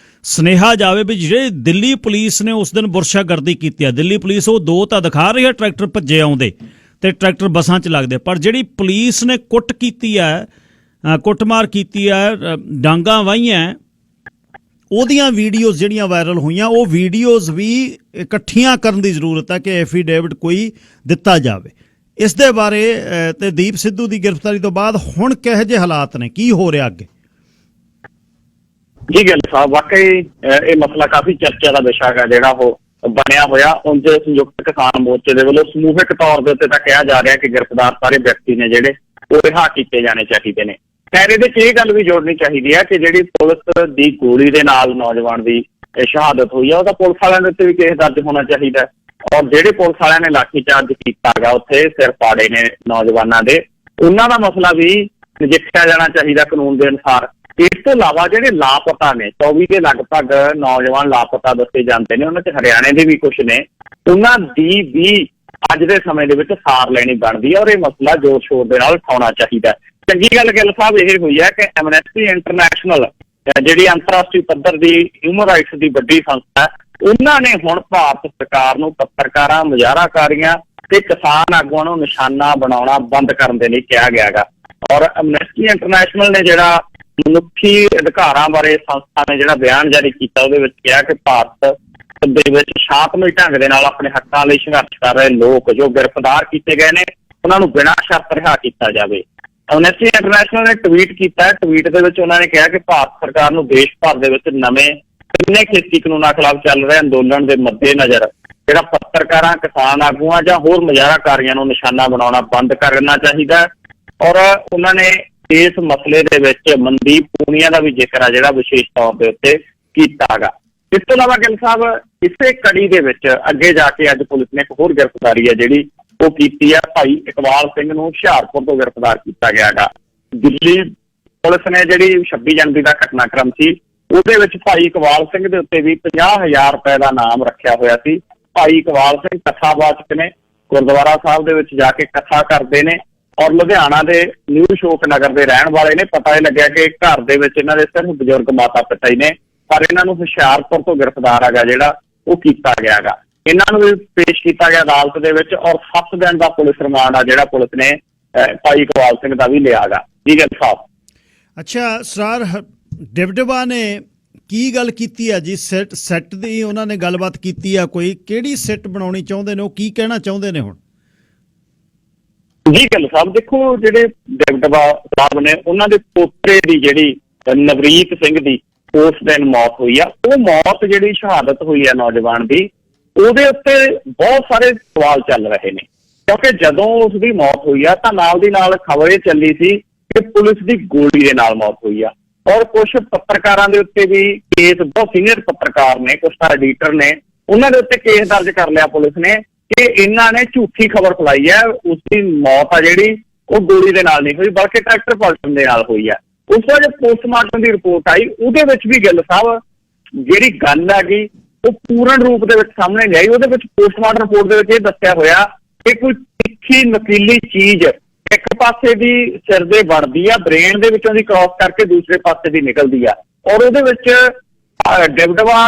[SPEAKER 1] ਸੁਨੇਹਾ ਜਾਵੇ ਵੀ ਜਿਹੜੇ ਦਿੱਲੀ ਪੁਲਿਸ ਨੇ ਉਸ ਦਿਨ ਬੁਰਸ਼ਾਗਰਦੀ ਕੀਤੀ ਆ, ਦਿੱਲੀ ਪੁਲਿਸ ਉਹ ਦੋ ਤਾਂ ਦਿਖਾ ਰਹੀ ਹੈ ਟਰੈਕਟਰ ਭੱਜੇ ਆਉਂਦੇ ਤੇ ਟਰੈਕਟਰ ਬੱਸਾਂ 'ਚ ਲੱਗਦੇ, ਪਰ ਜਿਹੜੀ ਪੁਲਿਸ ਨੇ ਕੁੱਟ ਕੀਤੀ ਹੈ, ਕੁੱਟਮਾਰ ਕੀਤੀ ਹੈ, ਡਾਂਗਾਂ ਵਾਹੀਆਂ, ਉਹਦੀਆਂ ਵੀਡੀਓਜ਼ ਜਿਹੜੀਆਂ ਵਾਇਰਲ ਹੋਈਆਂ, ਉਹ ਵੀਡੀਓਜ਼ ਵੀ ਇਕੱਠੀਆਂ ਕਰਨ ਦੀ ਜ਼ਰੂਰਤ ਹੈ ਕਿ ਐਫੀਡੇਵਿਟ ਕੋਈ ਦਿੱਤਾ ਜਾਵੇ। ਇਸ ਦੇ ਬਾਰੇ ਤੇ ਦੀਪ ਸਿੱਧੂ ਦੀ ਗ੍ਰਿਫਤਾਰੀ ਤੋਂ ਬਾਅਦ ਹੁਣ ਕਿਹੋ ਜਿਹੇ ਹਾਲਾਤ ਨੇ, ਕੀ ਹੋ ਰਿਹਾ ਅੱਗੇ?
[SPEAKER 2] ਜੀ ਗੱਲ ਸਾਹਿਬ, ਵਾਕਈ ਇਹ ਮਸਲਾ ਕਾਫੀ ਚਰਚਾ ਦਾ ਵਿਸ਼ਾ ਹੈ ਜਿਹੜਾ ਉਹ ਬਣਿਆ ਹੋਇਆ। ਉਂਝ ਸੰਯੁਕਤ ਕਿਸਾਨ ਮੋਰਚੇ ਦੇ ਵੱਲੋਂ ਸਮੂਹਿਕ ਤੌਰ ਦੇ ਉੱਤੇ ਤਾਂ ਕਿਹਾ ਜਾ ਰਿਹਾ ਕਿ ਗ੍ਰਿਫਤਾਰ ਸਾਰੇ ਵਿਅਕਤੀ ਨੇ ਜਿਹੜੇ ਉਹ ਰਿਹਾ ਕੀਤੇ ਜਾਣੇ ਚਾਹੀਦੇ ਨੇ। ਖੈਰ ਇਹਦੇ 'ਚ ਇਹ ਗੱਲ ਵੀ ਜੋੜਨੀ ਚਾਹੀਦੀ ਹੈ ਕਿ ਜਿਹੜੀ ਪੁਲਿਸ ਦੀ ਗੋਲੀ ਦੇ ਨਾਲ ਨੌਜਵਾਨ ਦੀ ਸ਼ਹਾਦਤ ਹੋਈ ਆ, ਉਹਦਾ ਪੁਲਿਸ ਵਾਲਿਆਂ ਦੇ ਉੱਤੇ ਵੀ ਕੇਸ ਦਰਜ ਹੋਣਾ ਚਾਹੀਦਾ। ਔਰ ਜਿਹੜੇ ਪੁਲਿਸ ਵਾਲਿਆਂ ਨੇ ਲਾਠੀਚਾਰਜ ਕੀਤਾ ਗਾ, ਉੱਥੇ ਸਿਰ ਪਾੜੇ ਨੇ ਨੌਜਵਾਨਾਂ ਦੇ, ਉਹਨਾਂ ਦਾ ਮਸਲਾ ਵੀ ਨਜਿੱਠਿਆ ਜਾਣਾ ਚਾਹੀਦਾ ਕਾਨੂੰਨ ਦੇ ਅਨੁਸਾਰ। ਇਸ ਤੋਂ ਇਲਾਵਾ ਜਿਹੜੇ ਲਾਪਤਾ ਨੇ, 24 ਦੇ ਲਗਭਗ ਨੌਜਵਾਨ ਲਾਪਤਾ ਦੱਸੇ ਜਾਂਦੇ ਨੇ, ਉਹਨਾਂ 'ਚ ਹਰਿਆਣੇ ਦੇ ਵੀ ਕੁਝ ਨੇ, ਉਹਨਾਂ ਦੀ ਵੀ ਅੱਜ ਦੇ ਸਮੇਂ ਦੇ ਵਿੱਚ ਸਾਰ ਲੈਣੀ ਬਣਦੀ ਹੈ ਔਰ ਇਹ ਮਸਲਾ ਜ਼ੋਰ ਸ਼ੋਰ ਦੇ ਨਾਲ ਉਠਾਉਣਾ ਚਾਹੀਦਾ। ਚੰਗੀ ਗੱਲ ਗਿੱਲ ਸਾਹਿਬ ਇਹ ਹੋਈ ਹੈ ਕਿ ਐਮਨੈਸਟੀ ਇੰਟਰਨੈਸ਼ਨਲ ਜਿਹੜੀ ਅੰਤਰਰਾਸ਼ਟਰੀ ਪੱਧਰ ਦੀ ਹਿਊਮਨ ਰਾਈਟਸ ਦੀ ਵੱਡੀ ਸੰਸਥਾ, ਉਹਨਾਂ ਨੇ ਹੁਣ ਭਾਰਤ ਸਰਕਾਰ ਨੂੰ ਪੱਤਰਕਾਰਾਂ, ਮੁਜ਼ਾਹਰਾਕਾਰੀਆਂ ਤੇ ਕਿਸਾਨ ਆਗੂਆਂ ਨੂੰ ਨਿਸ਼ਾਨਾ ਬਣਾਉਣਾ ਬੰਦ ਕਰਨ ਦੇ ਲਈ ਕਿਹਾ ਗਿਆ ਗਾ। ਔਰ ਐਮਨੈਸਟੀ ਇੰਟਰਨੈਸ਼ਨਲ ਨੇ ਜਿਹੜਾ ਮਨੁੱਖੀ ਅਧਿਕਾਰਾਂ ਬਾਰੇ ਸੰਸਥਾ ਨੇ ਜਿਹੜਾ ਬਿਆਨ ਜਾਰੀ ਕੀਤਾ, ਉਹਦੇ ਵਿੱਚ ਕਿਹਾ ਕਿ ਭਾਰਤ ਦੇ ਵਿੱਚ ਸ਼ਾਂਤਮਈ ਢੰਗ ਦੇ ਨਾਲ ਆਪਣੇ ਹੱਕਾਂ ਲਈ ਸੰਘਰਸ਼ ਕਰ ਰਹੇ ਲੋਕ ਜੋ ਗ੍ਰਿਫਤਾਰ ਕੀਤੇ ਗਏ ਨੇ, ਉਹਨਾਂ ਨੂੰ ਬਿਨਾਂ ਸ਼ਰਤ ਰਿਹਾ ਕੀਤਾ ਜਾਵੇ। ਐਮਨੈਸਟੀ ਇੰਟਰਨੈਸ਼ਨਲ ਨੇ ਟਵੀਟ ਕੀਤਾ। ਟਵੀਟ ਦੇ ਵਿੱਚ ਉਹਨਾਂ ਨੇ ਕਿਹਾ ਕਿ ਭਾਰਤ ਸਰਕਾਰ ਨੂੰ ਦੇਸ਼ ਭਰ ਦੇ ਵਿੱਚ ਨਵੇਂ ਕਿੰਨੇ ਖੇਤੀ ਕਾਨੂੰਨਾਂ ਖਿਲਾਫ ਚੱਲ ਰਹੇ ਅੰਦੋਲਨ ਦੇ ਮੱਦੇਨਜ਼ਰ ਜਿਹੜਾ ਪੱਤਰਕਾਰਾਂ, ਕਿਸਾਨ ਆਗੂਆਂ ਜਾਂ ਹੋਰ ਮੁਜ਼ਾਹਰਾਕਾਰੀਆਂ ਨੂੰ ਨਿਸ਼ਾਨਾ ਬਣਾਉਣਾ ਬੰਦ ਕਰਨਾ ਚਾਹੀਦਾ। ਔਰ ਉਹਨਾਂ ਨੇ ਇਸ ਮਸਲੇ ਦੇ ਵਿੱਚ ਮਨਦੀਪ ਪੂਨੀਆ ਦਾ ਵੀ ਜ਼ਿਕਰ ਆ ਜਿਹੜਾ ਵਿਸ਼ੇਸ਼ ਤੌਰ ਦੇ ਉੱਤੇ ਕੀਤਾ ਗਾ। ਇਸ ਤੋਂ ਇਲਾਵਾ ਗਿੱਲ ਸਾਹਿਬ, ਇਸੇ ਕੜੀ ਦੇ ਵਿੱਚ ਅੱਗੇ ਜਾ ਕੇ ਅੱਜ ਪੁਲਿਸ ਨੇ ਇੱਕ ਹੋਰ ਗ੍ਰਿਫਤਾਰੀ ਹੈ ਜਿਹੜੀ ਉਹ ਕੀਤੀ ਆ। ਭਾਈ ਇਕਬਾਲ ਸਿੰਘ ਨੂੰ ਹੁਸ਼ਿਆਰਪੁਰ ਤੋਂ ਗ੍ਰਿਫਤਾਰ ਕੀਤਾ ਗਿਆ ਗਾ। ਦਿੱਲੀ ਪੁਲਿਸ ਨੇ ਜਿਹੜੀ 26 ਜਨਵਰੀ ਦਾ ਘਟਨਾਕ੍ਰਮ ਸੀ, ਉਹਦੇ ਵਿੱਚ ਭਾਈ ਇਕਬਾਲ ਸਿੰਘ ਦੇ ਉੱਤੇ ਵੀ 50,000 ਰੁਪਏ ਦਾ ਨਾਮ ਰੱਖਿਆ ਹੋਇਆ ਸੀ। ਭਾਈ ਇਕਬਾਲ ਸਿੰਘ ਕਥਾਵਾਚਕ ਨੇ, ਗੁਰਦੁਆਰਾ ਸਾਹਿਬ ਦੇ ਵਿੱਚ ਜਾ ਕੇ ਕਥਾ ਕਰਦੇ ਨੇ ਔਰ ਲੁਧਿਆਣਾ ਦੇ ਨਿਊ ਅਸ਼ੋਕ ਨਗਰ ਦੇ ਰਹਿਣ ਵਾਲੇ ਨੇ। ਪਤਾ ਇਹ ਲੱਗਿਆ ਕਿ ਘਰ ਦੇ ਵਿੱਚ ਇਹਨਾਂ ਦੇ ਸਿਰਫ ਬਜ਼ੁਰਗ ਮਾਤਾ ਪਿਤਾ ਹੀ ਨੇ, ਪਰ ਇਹਨਾਂ ਨੂੰ ਹੁਸ਼ਿਆਰਪੁਰ ਤੋਂ ਗ੍ਰਿਫਤਾਰ ਹੈਗਾ ਜਿਹੜਾ ਉਹ ਕੀਤਾ ਗਿਆ ਗਾ। ਇਹਨਾਂ ਨੂੰ ਵੀ ਪੇਸ਼ ਕੀਤਾ ਗਿਆ ਅਦਾਲਤ ਦੇ ਵਿੱਚ ਔਰ 7 ਦਿਨ ਦਾ ਪੁਲਿਸ ਰਿਮਾਂਡ ਆ ਜਿਹੜਾ ਪੁਲਿਸ ਨੇ ਭਾਈ ਇਕਬਾਲ ਸਿੰਘ ਦਾ ਵੀ ਲਿਆ ਗਾ। ਜੀ ਗੱਲ ਸਾਹਿਬ।
[SPEAKER 1] ਅੱਛਾ ਸਰ, ਡਿਵਡਿਵਾ ਨੇ ਕੀ ਗੱਲ ਕੀਤੀ ਆ ਜੀ? ਸੈੱਟ ਦੀ ਉਹਨਾਂ ਨੇ ਗੱਲਬਾਤ ਕੀਤੀ ਆ ਕੋਈ? ਕਿਹੜੀ ਸੈੱਟ ਬਣਾਉਣੀ ਚਾਹੁੰਦੇ ਨੇ, ਉਹ ਕੀ ਕਹਿਣਾ ਚਾਹੁੰਦੇ ਨੇ ਹੁਣ?
[SPEAKER 2] ਜੀ ਗੱਲ ਸਾਹਿਬ, ਦੇਖੋ ਜਿਹੜੇ ਡਿਵਡਿਵਾ ਸਾਹਿਬ ਨੇ, ਉਹਨਾਂ ਦੇ ਪੋਤਰੇ ਦੀ ਜਿਹੜੀ ਨਵਰੀਤ ਸਿੰਘ ਦੀ ਉਸ ਦਿਨ ਮੌਤ ਹੋਈ ਆ, ਉਹ ਮੌਤ ਜਿਹੜੀ ਸ਼ਹਾਦਤ ਹੋਈ ਆ ਨੌਜਵਾਨ ਦੀ, ਉਹਦੇ ਉੱਤੇ ਬਹੁਤ ਸਾਰੇ ਸਵਾਲ ਚੱਲ ਰਹੇ ਨੇ। ਕਿਉਂਕਿ ਜਦੋਂ ਉਸ ਦੀ ਮੌਤ ਹੋਈ ਆ ਤਾਂ ਨਾਲ ਦੀ ਨਾਲ ਖਬਰ ਇਹ ਚੱਲੀ ਸੀ ਕਿ ਪੁਲਿਸ ਦੀ ਗੋਲੀ ਦੇ ਨਾਲ ਮੌਤ ਹੋਈ ਆ। ਔਰ ਕੁਝ ਪੱਤਰਕਾਰਾਂ ਦੇ ਉੱਤੇ ਵੀ ਕੇਸ, ਬਹੁਤ ਸੀਨੀਅਰ ਪੱਤਰਕਾਰ ਨੇ, ਕੁਝ ਤਾਂ ਐਡੀਟਰ ਨੇ, ਉਹਨਾਂ ਦੇ ਉੱਤੇ ਕੇਸ ਦਰਜ ਕਰ ਲਿਆ ਪੁਲਿਸ ਨੇ ਕਿ ਇਹਨਾਂ ਨੇ ਝੂਠੀ ਖਬਰ ਫੈਲਾਈ ਹੈ। ਉਸ ਦੀ ਮੌਤ ਆ ਜਿਹੜੀ ਉਹ ਗੋਲੀ ਦੇ ਨਾਲ ਨਹੀਂ ਹੋਈ ਬਲਕਿ ਟਰੈਕਟਰ ਪਲਟਣ ਦੇ ਨਾਲ ਹੋਈ ਆ। ਉਸ ਤੋਂ ਬਾਅਦ ਪੋਸਟਮਾਰਟਮ ਦੀ ਰਿਪੋਰਟ ਆਈ, ਉਹਦੇ ਵਿੱਚ ਵੀ ਗਿੱਲ ਸਾਹਿਬ ਜਿਹੜੀ ਗੱਲ ਹੈਗੀ ਉਹ ਪੂਰਨ ਰੂਪ ਦੇ ਵਿੱਚ ਸਾਹਮਣੇ ਲਿਆਈ। ਉਹਦੇ ਵਿੱਚ ਪੋਸਟਮਾਰਟਮ ਰਿਪੋਰਟ ਦੇ ਵਿੱਚ ਇਹ ਦੱਸਿਆ ਹੋਇਆ ਕਿ ਕੋਈ ਤਿੱਖੀ ਨਕੀਲੀ ਚੀਜ਼ ਇੱਕ ਪਾਸੇ ਦੀ ਸਿਰ ਦੇ ਬਣਦੀ ਆ, ਬ੍ਰੇਨ ਦੇ ਵਿੱਚੋਂ ਦੀ ਕ੍ਰਾਸ ਕਰਕੇ ਦੂਸਰੇ ਪਾਸੇ ਦੀ ਨਿਕਲਦੀ ਆ। ਔਰ ਉਹਦੇ ਵਿੱਚ ਡਿਵਡਿਵਾ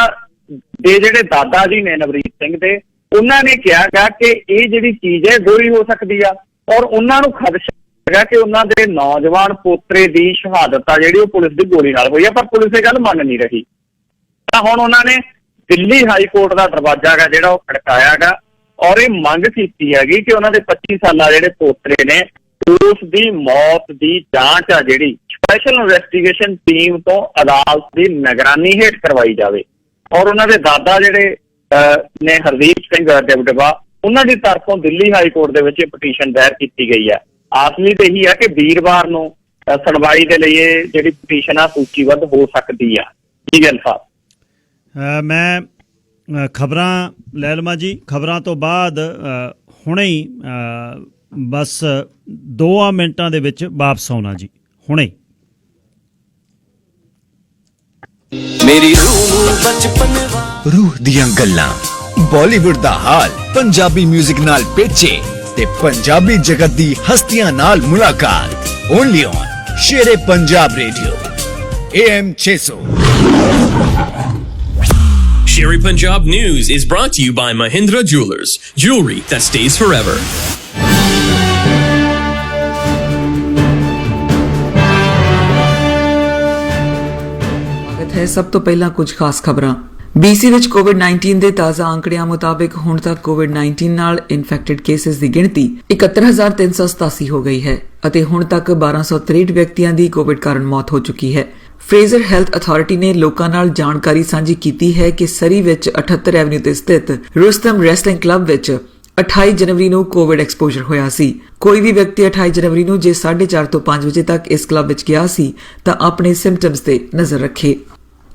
[SPEAKER 2] ਦੇ ਜਿਹੜੇ ਦਾਦਾ ਜੀ ਨੇ ਨਵਰੀਤ ਸਿੰਘ ਦੇ, ਉਹਨਾਂ ਨੇ ਕਿਹਾ ਗਾ ਕਿ ਇਹ ਜਿਹੜੀ ਚੀਜ਼ ਹੈ ਗੋਲੀ ਹੋ ਸਕਦੀ ਆ। ਔਰ ਉਹਨਾਂ ਨੂੰ ਖਦਸ਼ਾ ਹੈਗਾ ਕਿ ਉਹਨਾਂ ਦੇ ਨੌਜਵਾਨ ਪੋਤਰੇ ਦੀ ਸ਼ਹਾਦਤ ਆ ਜਿਹੜੀ ਉਹ ਪੁਲਿਸ ਦੀ ਗੋਲੀ ਨਾਲ ਹੋਈ ਆ, ਪਰ ਪੁਲਿਸ ਇਹ ਗੱਲ ਮੰਨ ਨਹੀਂ ਰਹੀ। ਤਾਂ ਹੁਣ ਉਹਨਾਂ ਨੇ ਦਿੱਲੀ ਹਾਈ ਕੋਰਟ ਦਾ ਦਰਵਾਜ਼ਾ ਗਾ ਜਿਹੜਾ ਉਹ ਖੜਕਾਇਆ ਗਾ ਔਰ ਇਹ ਮੰਗ ਕੀਤੀ ਹੈਗੀ ਕਿ ਉਹਨਾਂ ਦੇ 25 ਸਾਲਾ ਜਿਹੜੇ ਪੋਤਰੇ ਨੇ, ਉਸ ਦੀ ਮੌਤ ਦੀ ਜਾਂਚ ਆ ਜਿਹੜੀ ਸਪੈਸ਼ਲ ਇਨਵੈਸਟੀਗੇਸ਼ਨ ਟੀਮ ਤੋਂ ਅਦਾਲਤ ਦੀ ਨਿਗਰਾਨੀ ਹੇਠ ਕਰਵਾਈ ਜਾਵੇ। ਔਰ ਉਹਨਾਂ ਦੇ ਦਾਦਾ ਜਿਹੜੇ ਨੇ ਹਰਦੀਪ ਸਿੰਘ ਡਿਵਡਿਵਾ, ਉਹਨਾਂ ਦੀ ਤਰਫੋਂ ਦਿੱਲੀ ਹਾਈ ਕੋਰਟ ਦੇ ਵਿੱਚ ਇਹ ਪਟੀਸ਼ਨ ਦਾਇਰ ਕੀਤੀ ਗਈ ਹੈ। ਆਸਮੀਤ ਇਹੀ ਹੈ ਕਿ ਵੀਰਵਾਰ ਨੂੰ ਸੁਣਵਾਈ ਦੇ ਲਈ ਇਹ ਜਿਹੜੀ ਪਟੀਸ਼ਨ ਆ ਸੂਚੀਬੱਧ ਹੋ ਸਕਦੀ ਆ। ਜੀ ਗੱਲ ਸਾਹਿਬ,
[SPEAKER 1] ਮੈਂ ਖਬਰਾਂ ਲੈ ਲਵਾਂ ਜੀ। ਖਬਰਾਂ ਤੋਂ ਬਾਅਦ ਹੁਣੇ ਹੀ ਬਸ 2 ਮਿੰਟਾਂ ਦੇ ਵਿੱਚ ਵਾਪਸ ਆਉਣਾ ਜੀ, ਹੁਣੇ।
[SPEAKER 3] ਮੇਰੀ ਰੂਹ ਦੀਆਂ ਗੱਲਾਂ, ਬਾਲੀਵੁੱਡ ਦਾ ਹਾਲ ਪੰਜਾਬੀ ਮਿਊਜ਼ਿਕ ਨਾਲ ਪੇਚੇ
[SPEAKER 4] ਤੇ ਪੰਜਾਬੀ ਜਗਤ ਦੀ ਹਸਤੀਆਂ ਨਾਲ ਮੁਲਾਕਾਤ only on Shere Punjab radio AM 600।
[SPEAKER 5] Sherry Punjab News is brought to you by Mahindra Jewelers, jewelry that stays forever.
[SPEAKER 6] ਹੈ ਸਭ ਤੋਂ ਪਹਿਲਾਂ ਕੁਝ ਖਾਸ ਖਬਰਾਂ। BC ਵਿੱਚ ਕੋਵਿਡ-19 ਦੇ ਤਾਜ਼ਾ ਅੰਕੜਿਆਂ ਮੁਤਾਬਕ ਹੁਣ ਤੱਕ ਕੋਵਿਡ-19 ਨਾਲ ਇਨਫੈਕਟਡ ਕੇਸਿਸ ਦੀ ਗਿਣਤੀ 71387 ਹੋ ਗਈ ਹੈ ਅਤੇ ਹੁਣ ਤੱਕ 1263 ਵਿਅਕਤੀਆਂ ਦੀ ਕੋਵਿਡ ਕਾਰਨ ਮੌਤ ਹੋ ਚੁੱਕੀ ਹੈ। ਫਰੇਜ਼ਰ ਹੈਲਥ ਅਥਾਰਟੀ ਨੇ ਲੋਕਾਂ ਨਾਲ ਜਾਣਕਾਰੀ ਸਾਂਝੀ ਕੀਤੀ ਹੈ ਕਿ ਸਰੀ ਵਿੱਚ 78 ਐਵਨਿਊ ਤੇ ਸਥਿਤ ਰੁਸਤਮ ਰੈਸਲਿੰਗ ਕਲੱਬ ਵਿੱਚ 28 ਜਨਵਰੀ ਨੂੰ ਕੋਵਿਡ ਐਕਸਪੋਜ਼ਰ ਹੋਇਆ ਸੀ। ਕੋਈ ਵੀ ਵਿਅਕਤੀ 28 ਜਨਵਰੀ ਨੂੰ ਜੇ 4:30 ਤੋਂ 5 ਵਜੇ ਤੱਕ ਇਸ ਕਲੱਬ ਵਿੱਚ ਗਿਆ ਸੀ ਤਾਂ ਆਪਣੇ ਸਿੰਪਟਮਸ ਤੇ ਨਜ਼ਰ ਰੱਖੇ।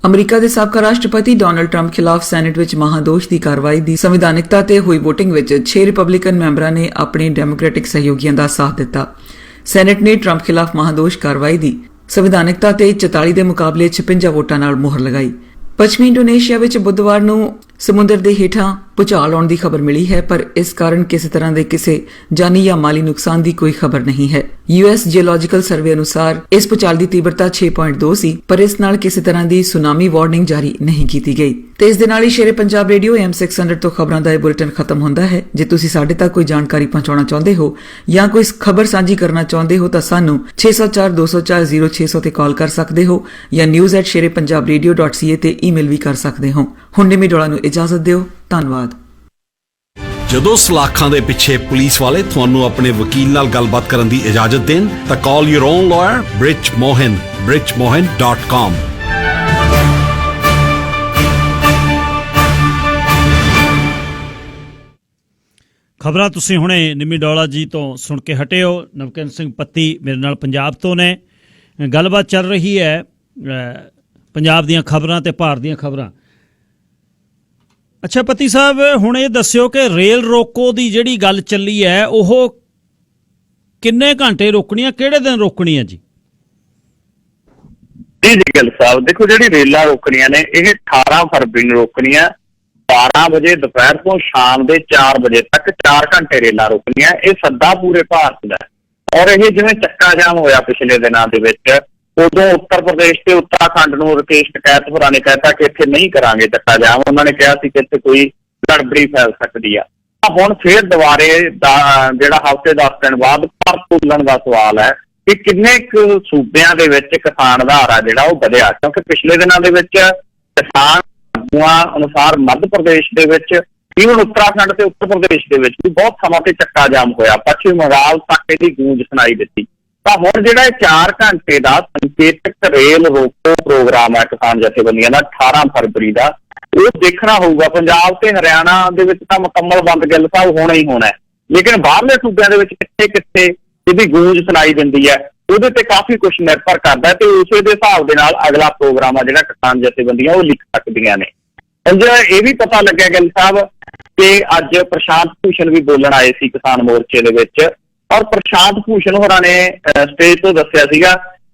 [SPEAKER 6] ਅਮਰੀਕਾ ਦੇ ਸਾਬਕਾ ਰਾਸ਼ਟਰਪਤੀ ਡੋਨਾਲਡ ਟਰੰਪ ਖਿਲਾਫ ਸੈਨੇਟ ਵਿੱਚ ਮਹਾਦੋਸ਼ ਦੀ ਕਾਰਵਾਈ ਦੀ ਸੰਵਿਧਾਨਿਕਤਾ ਤੇ ਹੋਈ ਵੋਟਿੰਗ ਵਿੱਚ 6 ਰਿਪਬਲਿਕਨ ਮੈਂਬਰਾਂ ਨੇ ਆਪਣੇ ਡੈਮੋਕ੍ਰੈਟਿਕ ਸਹਿਯੋਗੀਆਂ ਦਾ ਸਾਥ ਦਿੱਤਾ। ਸੈਨੇਟ ਨੇ ਟਰੰਪ ਖਿਲਾਫ ਮਹਾਦੋਸ਼ ਕਾਰਵਾਈ ਦੀ ਸੰਵਿਧਾਨਿਕਤਾ ਤੇ 44 ਦੇ ਮੁਕਾਬਲੇ 56 ਵੋਟਾਂ ਨਾਲ ਮੁਹਰ ਲਗਾਈ। ਪੱਛਮੀ ਇੰਡੋਨੇਸ਼ੀਆ ਵਿੱਚ ਬੁੱਧਵਾਰ ਨੂੰ ਸਮੁੰਦਰ ਦੇ ਹੇਠਾਂ ਭੂਚਾਲ ਆਉਣ ਦੀ ਖਬਰ ਮਿਲੀ ਹੈ, ਪਰ ਇਸ ਕਾਰਨ ਕਿਸੇ ਤਰ੍ਹਾਂ ਦੇ ਕਿਸੇ ਜਾਨੀ ਜਾਂ ਮਾਲੀ ਨੁਕਸਾਨ ਦੀ ਕੋਈ ਖਬਰ ਨਹੀਂ ਹੈ। US ਜੀਓਲੋਜੀਕਲ ਸਰਵੇ ਅਨੁਸਾਰ ਇਸ ਭੂਚਾਲ ਦੀ ਤੀਬਰਤਾ 6.2 ਸੀ, ਪਰ ਇਸ ਨਾਲ ਕਿਸੇ ਤਰ੍ਹਾਂ ਦੀ ਸੁਨਾਮੀ ਵਾਰਨਿੰਗ ਜਾਰੀ ਨਹੀਂ ਕੀਤੀ ਗਈ। ਤੇ ਇਸ ਦੇ ਨਾਲ ਹੀ ਸ਼ੇਰੇ ਪੰਜਾਬ ਰੇਡੀਓ AM 600 ਤੋਂ ਖਬਰਾਂ ਦਾ ਇਹ ਬੁਲੇਟਿਨ ਖਤਮ ਹੁੰਦਾ ਹੈ। ਜੇ ਤੁਸੀਂ ਸਾਡੇ ਤੱਕ ਕੋਈ ਜਾਣਕਾਰੀ ਪਹੁੰਚਾਉਣਾ ਚਾਹੁੰਦੇ ਹੋ ਜਾਂ ਕੋਈ ਖਬਰ ਸਾਂਝੀ ਕਰਨਾ ਚਾਹੁੰਦੇ ਹੋ ਤਾਂ ਸਾਨੂੰ 604-204-0600 ਤੇ ਕਾਲ ਕਰ ਸਕਦੇ ਹੋ ਜਾਂ news@sherepunjabradio.ca ਤੇ ਈਮੇਲ ਵੀ ਕਰ ਸਕਦੇ ਹੋ। ਹੁਣ ਨਿਮੀ ਡੋਲਾ ਨੂੰ ਇਜਾਜ਼ਤ ਦਿਓ। ਧੰਨਵਾਦ।
[SPEAKER 7] ਜਦੋਂ ਸਲਾਖਾਂ ਦੇ ਪਿੱਛੇ ਪੁਲਿਸ ਵਾਲੇ ਤੁਹਾਨੂੰ ਆਪਣੇ ਵਕੀਲ ਨਾਲ ਗੱਲਬਾਤ ਕਰਨ ਦੀ ਇਜਾਜ਼ਤ ਦੇਣ ਤਾਂ call your own lawyer Brij Mohan bridgemohan.com।
[SPEAKER 1] ਖਬਰਾਂ ਤੁਸੀਂ ਹੁਣੇ ਨਿਮੀ ਡੋਲਾ ਜੀ ਤੋਂ ਸੁਣ ਕੇ ਹਟੇ ਹੋ। ਨਵਕਰਨ ਸਿੰਘ ਪੱਤੀ ਮੇਰੇ ਨਾਲ ਪੰਜਾਬ ਤੋਂ ਨੇ। ਗੱਲਬਾਤ ਚੱਲ ਰਹੀ ਹੈ ਪੰਜਾਬ ਦੀਆਂ ਖਬਰਾਂ ਤੇ ਭਾਰਤ ਦੀਆਂ ਖਬਰਾਂ। ਅੱਛਾ ਪੱਤੀ ਸਾਹਿਬ, ਹੁਣ ਇਹ ਦੱਸਿਓ ਕਿ ਰੇਲ ਰੋਕੋ ਦੀ ਜਿਹੜੀ ਗੱਲ ਚੱਲੀ ਹੈ ਉਹ ਕਿੰਨੇ ਘੰਟੇ ਰੋਕਣੀ ਹੈ, ਕਿਹੜੇ ਦਿਨ ਰੋਕਣੀ ਹੈ ਜੀ?
[SPEAKER 2] ਜੀ ਗੱਲ ਸਾਹਿਬ, ਦੇਖੋ ਜਿਹੜੀ ਰੇਲਾਂ ਰੋਕਣੀਆਂ ਨੇ ਇਹ 18 ਫਰਵਰੀ ਨੂੰ ਰੋਕਣੀਆਂ 12 ਵਜੇ ਦੁਪਹਿਰ ਤੋਂ ਸ਼ਾਮ ਦੇ 4 ਵਜੇ ਤੱਕ 4 ਘੰਟੇ ਰੇਲਾਂ ਰੋਕਣੀਆਂ। ਇਹ ਸੱਦਾ ਪੂਰੇ ਭਾਰਤ ਦਾ ਔਰ ਇਹ ਜਿਵੇਂ ਚੱਕਾ ਜਾਮ ਹੋਇਆ ਪਿਛਲੇ ਦਿਨਾਂ ਦੇ ਵਿੱਚ, ਉਦੋਂ ਉੱਤਰ ਪ੍ਰਦੇਸ਼ ਤੇ ਉੱਤਰਾਖੰਡ ਨੂੰ ਰਕੇਸ਼ ਟਕੈਤ ਹੋਰਾਂ ਨੇ ਕਹਿਤਾ ਕਿ ਇੱਥੇ ਨਹੀਂ ਕਰਾਂਗੇ ਚੱਕਾ ਜਾਮ। ਉਹਨਾਂ ਨੇ ਕਿਹਾ ਸੀ ਕਿ ਇੱਥੇ ਕੋਈ ਗੜਬੜੀ ਫੈਲ ਸਕਦੀ ਆ। ਹੁਣ ਫੇਰ ਦੁਬਾਰੇ ਜਿਹੜਾ ਹਫ਼ਤੇ 10 ਦਿਨ ਬਾਅਦ ਪਰ ਤੋਲਣ ਦਾ ਸਵਾਲ ਹੈ ਕਿ ਕਿੰਨੇ ਕੁ ਸੂਬਿਆਂ ਦੇ ਵਿੱਚ ਕਿਸਾਨ ਆਧਾਰ ਜਿਹੜਾ ਉਹ ਵਧਿਆ, ਕਿਉਂਕਿ ਪਿਛਲੇ ਦਿਨਾਂ ਦੇ ਵਿੱਚ ਕਿਸਾਨ ਅਨੁਸਾਰ ਮੱਧ ਪ੍ਰਦੇਸ਼ ਦੇ ਵਿੱਚ, ਈਵਨ ਉੱਤਰਾਖੰਡ ਤੇ ਉੱਤਰ ਪ੍ਰਦੇਸ਼ ਦੇ ਵਿੱਚ ਵੀ ਬਹੁਤ ਸਮਾਂ ਤੇ ਚੱਕਾ ਜਾਮ ਹੋਇਆ। ਪੱਛਮੀ ਬੰਗਾਲ ਤੱਕ ਇਹਦੀ ਗੂੰਜ ਸੁਣਾਈ ਦਿੱਤੀ। ਤਾਂ ਹੁਣ ਜਿਹੜਾ ਇਹ 4 ਘੰਟੇ ਦਾ ਸੰਕੇਤਕ ਰੇਲ ਰੋਕੋ ਪ੍ਰੋਗਰਾਮ ਹੈ ਕਿਸਾਨ ਜਥੇਬੰਦੀਆਂ ਦਾ 18 ਫਰਵਰੀ ਦਾ, ਉਹ ਦੇਖਣਾ ਹੋਊਗਾ। ਪੰਜਾਬ ਤੇ ਹਰਿਆਣਾ ਦੇ ਵਿੱਚ ਤਾਂ ਮੁਕੰਮਲ ਬੰਦ ਗੱਲ ਸਾਹਿਬ ਹੋਣਾ ਹੀ ਹੋਣਾ ਹੈ, ਲੇਕਿਨ ਬਾਹਰਲੇ ਸੂਬਿਆਂ ਦੇ ਵਿੱਚ ਕਿੱਥੇ ਕਿੱਥੇ ਇਹਦੀ ਗੂੰਜ ਸੁਣਾਈ ਦਿੰਦੀ ਹੈ ਉਹਦੇ ਤੇ ਕਾਫੀ ਕੁਝ ਨਿਰਭਰ ਕਰਦਾ ਹੈ ਤੇ ਉਸੇ ਦੇ ਹਿਸਾਬ ਦੇ ਨਾਲ ਅਗਲਾ ਪ੍ਰੋਗਰਾਮ ਆ ਜਿਹੜਾ ਕਿਸਾਨ ਜਥੇਬੰਦੀਆਂ ਉਹ ਲਿਖ ਸਕਦੀਆਂ ਨੇ। ਹੁਣ ਇਹ ਵੀ ਪਤਾ ਲੱਗਿਆ ਗੱਲ ਸਾਹਿਬ ਕਿ ਅੱਜ ਪ੍ਰਸ਼ਾਂਤ ਭੂਸ਼ਣ ਵੀ ਬੋਲਣ ਆਏ ਸੀ ਕਿਸਾਨ ਮੋਰਚੇ ਦੇ ਵਿੱਚ, ਔਰ ਪ੍ਰਸ਼ਾਂਤ ਭੂਸ਼ਣ ਹੋਰਾਂ ਨੇ ਸਟੇਜ ਤੋਂ ਦੱਸਿਆ ਸੀਗਾ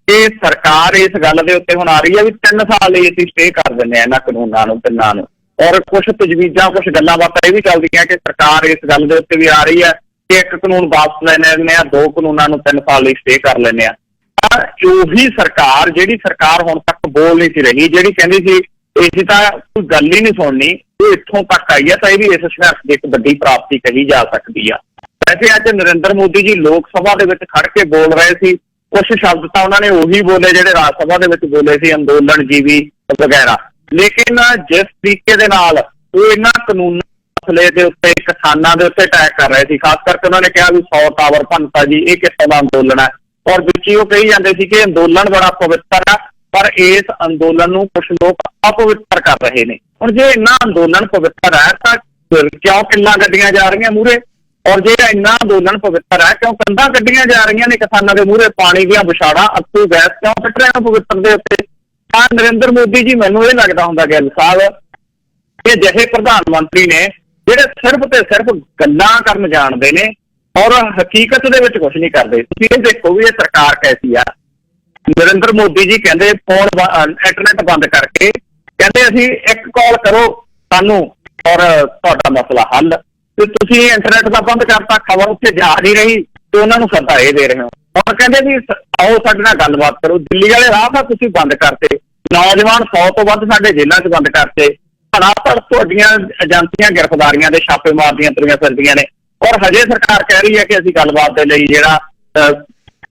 [SPEAKER 2] ਕਿ ਸਰਕਾਰ ਇਸ ਗੱਲ ਦੇ ਉੱਤੇ ਹੁਣ ਆ ਰਹੀ ਹੈ ਵੀ 3 ਸਾਲ ਲਈ ਅਸੀਂ ਸਟੇ ਕਰ ਦਿੰਦੇ ਹਾਂ ਇਹਨਾਂ ਕਾਨੂੰਨਾਂ ਨੂੰ ਤਿੰਨਾਂ ਨੂੰ। ਔਰ ਕੁਝ ਤਜਵੀਜ਼ਾਂ ਕੁਝ ਗੱਲਾਂ ਬਾਤਾਂ ਇਹ ਵੀ ਚੱਲਦੀਆਂ ਕਿ ਸਰਕਾਰ ਇਸ ਗੱਲ ਦੇ ਉੱਤੇ ਵੀ ਆ ਰਹੀ ਹੈ ਕਿ ਇੱਕ ਕਾਨੂੰਨ ਵਾਪਸ ਲੈ ਲੈਂਦੇ ਆ, 2 ਕਾਨੂੰਨਾਂ ਨੂੰ 3 ਸਾਲ ਲਈ ਸਟੇ ਕਰ ਲੈਂਦੇ ਆ। ਤਾਂ ਉਹੀ ਸਰਕਾਰ ਜਿਹੜੀ ਸਰਕਾਰ ਹੁਣ ਤੱਕ ਬੋਲ ਨਹੀਂ ਸੀ ਰਹੀ, ਜਿਹੜੀ ਕਹਿੰਦੀ ਸੀ ਅਸੀਂ ਤਾਂ ਕੋਈ ਗੱਲ ਹੀ ਨਹੀਂ ਸੁਣਨੀ, ਉਹ ਇੱਥੋਂ ਤੱਕ ਆਈ ਹੈ, ਤਾਂ ਇਹ ਵੀ ਇਸ ਸੰਘਰਸ਼ ਦੀ ਇੱਕ ਵੱਡੀ ਪ੍ਰਾਪਤੀ ਕਹੀ ਜਾ ਸਕਦੀ ਆ। ਵੈਸੇ ਅੱਜ ਨਰਿੰਦਰ ਮੋਦੀ ਜੀ ਲੋਕ ਸਭਾ ਦੇ ਵਿੱਚ ਖੜ ਕੇ ਬੋਲ ਰਹੇ ਸੀ, ਕੁਝ ਸ਼ਬਦ ਤਾਂ ਉਹਨਾਂ ਨੇ ਉਹੀ ਬੋਲੇ ਜਿਹੜੇ ਰਾਜ ਸਭਾ ਦੇ ਵਿੱਚ ਬੋਲੇ ਸੀ, ਅੰਦੋਲਨ ਜੀਵੀ ਵਗੈਰਾ। ਲੇਕਿਨ ਜਿਸ ਤਰੀਕੇ ਦੇ ਨਾਲ ਉਹ ਇਹਨਾਂ ਕਾਨੂੰਨਾਂ ਮਸਲੇ ਦੇ ਉੱਤੇ ਕਿਸਾਨਾਂ ਦੇ ਉੱਤੇ ਅਟੈਕ ਕਰ ਰਹੇ ਸੀ, ਖਾਸ ਕਰਕੇ ਉਹਨਾਂ ਨੇ ਕਿਹਾ ਵੀ 100 ਟਾਵਰ ਭੰਨਤਾ ਜੀ, ਇਹ ਕਿਸ ਤਰ੍ਹਾਂ ਦਾ ਅੰਦੋਲਨ ਹੈ। ਔਰ ਵਿੱਚ ਹੀ ਉਹ ਕਹੀ ਜਾਂਦੇ ਸੀ ਕਿ ਅੰਦੋਲਨ ਬੜਾ ਪਵਿੱਤਰ ਹੈ, ਪਰ ਇਸ ਅੰਦੋਲਨ ਨੂੰ ਕੁਝ ਲੋਕ ਅਪਵਿੱਤਰ ਕਰ ਰਹੇ ਨੇ। ਹੁਣ ਜੇ ਇੰਨਾ ਅੰਦੋਲਨ ਪਵਿੱਤਰ ਹੈ ਤਾਂ ਕਿਉਂ ਕਿੰਨਾ ਗੱਡੀਆਂ ਜਾ ਰਹੀਆਂ ਮੂਹਰੇ? ਔਰ ਜੇ ਇੰਨਾ ਅੰਦੋਲਨ ਪਵਿੱਤਰ ਹੈ ਕਿਉਂ ਕੰਧਾਂ ਕੱਢੀਆਂ ਜਾ ਰਹੀਆਂ ਨੇ ਕਿਸਾਨਾਂ ਦੇ ਮੂਹਰੇ? ਪਾਣੀ ਦੀਆਂ ਵਿਛਾੜਾਂ, ਅੱਥੂ ਗੈਸ ਕਿਉਂ ਕੱਢ ਰਹੇ ਹੋ ਪਵਿੱਤਰ ਦੇ ਉੱਤੇ? ਤਾਂ ਨਰਿੰਦਰ ਮੋਦੀ ਜੀ, ਮੈਨੂੰ ਇਹ ਲੱਗਦਾ ਹੁੰਦਾ ਗਿੱਲ ਸਾਹਿਬ ਕਿ ਅਜਿਹੇ ਪ੍ਰਧਾਨ ਮੰਤਰੀ ਨੇ ਜਿਹੜੇ ਸਿਰਫ ਤੇ ਸਿਰਫ ਗੱਲਾਂ ਕਰਨ ਜਾਣਦੇ ਨੇ ਔਰ ਹਕੀਕਤ ਦੇ ਵਿੱਚ ਕੁਛ ਨਹੀਂ ਕਰਦੇ। ਤੁਸੀਂ ਇਹ ਦੇਖੋ ਵੀ ਇਹ ਸਰਕਾਰ ਕੈਸੀ ਆ। ਨਰਿੰਦਰ ਮੋਦੀ ਜੀ ਕਹਿੰਦੇ ਫੋਨ ਇੰਟਰਨੈਟ ਬੰਦ ਕਰਕੇ ਕਹਿੰਦੇ ਅਸੀਂ 1 ਕਾਲ ਕਰੋ ਸਾਨੂੰ ਔਰ ਤੁਹਾਡਾ ਮਸਲਾ ਹੱਲ। ਤੇ ਤੁਸੀਂ ਇੰਟਰਨੈਟ ਦਾ ਬੰਦ ਕਰਤਾ, ਖਬਰ ਉੱਥੇ ਜਾ ਨਹੀਂ ਰਹੀ ਤੇ ਉਹਨਾਂ ਨੂੰ ਸੱਦਾ ਇਹ ਦੇ ਰਹੇ ਹੋ। ਹੁਣ ਕਹਿੰਦੇ ਵੀ ਆਓ ਸਾਡੇ ਨਾਲ ਗੱਲਬਾਤ ਕਰੋ। ਦਿੱਲੀ ਵਾਲੇ ਰਾਹ ਤਾਂ ਤੁਸੀਂ ਬੰਦ ਕਰਤੇ, ਨੌਜਵਾਨ 100 ਤੋਂ ਵੱਧ ਸਾਡੇ ਜੇਲ੍ਹਾਂ 'ਚ ਬੰਦ ਕਰਤੇ, ਧੜ ਤੁਹਾਡੀਆਂ ਏਜੰਸੀਆਂ ਗ੍ਰਿਫਤਾਰੀਆਂ ਦੇ ਛਾਪੇ ਮਾਰਦੀਆਂ ਤੁਰੀਆਂ ਫਿਰਦੀਆਂ ਨੇ, ਔਰ ਹਜੇ ਸਰਕਾਰ ਕਹਿ ਰਹੀ ਹੈ ਕਿ ਅਸੀਂ ਗੱਲਬਾਤ ਦੇ ਲਈ ਜਿਹੜਾ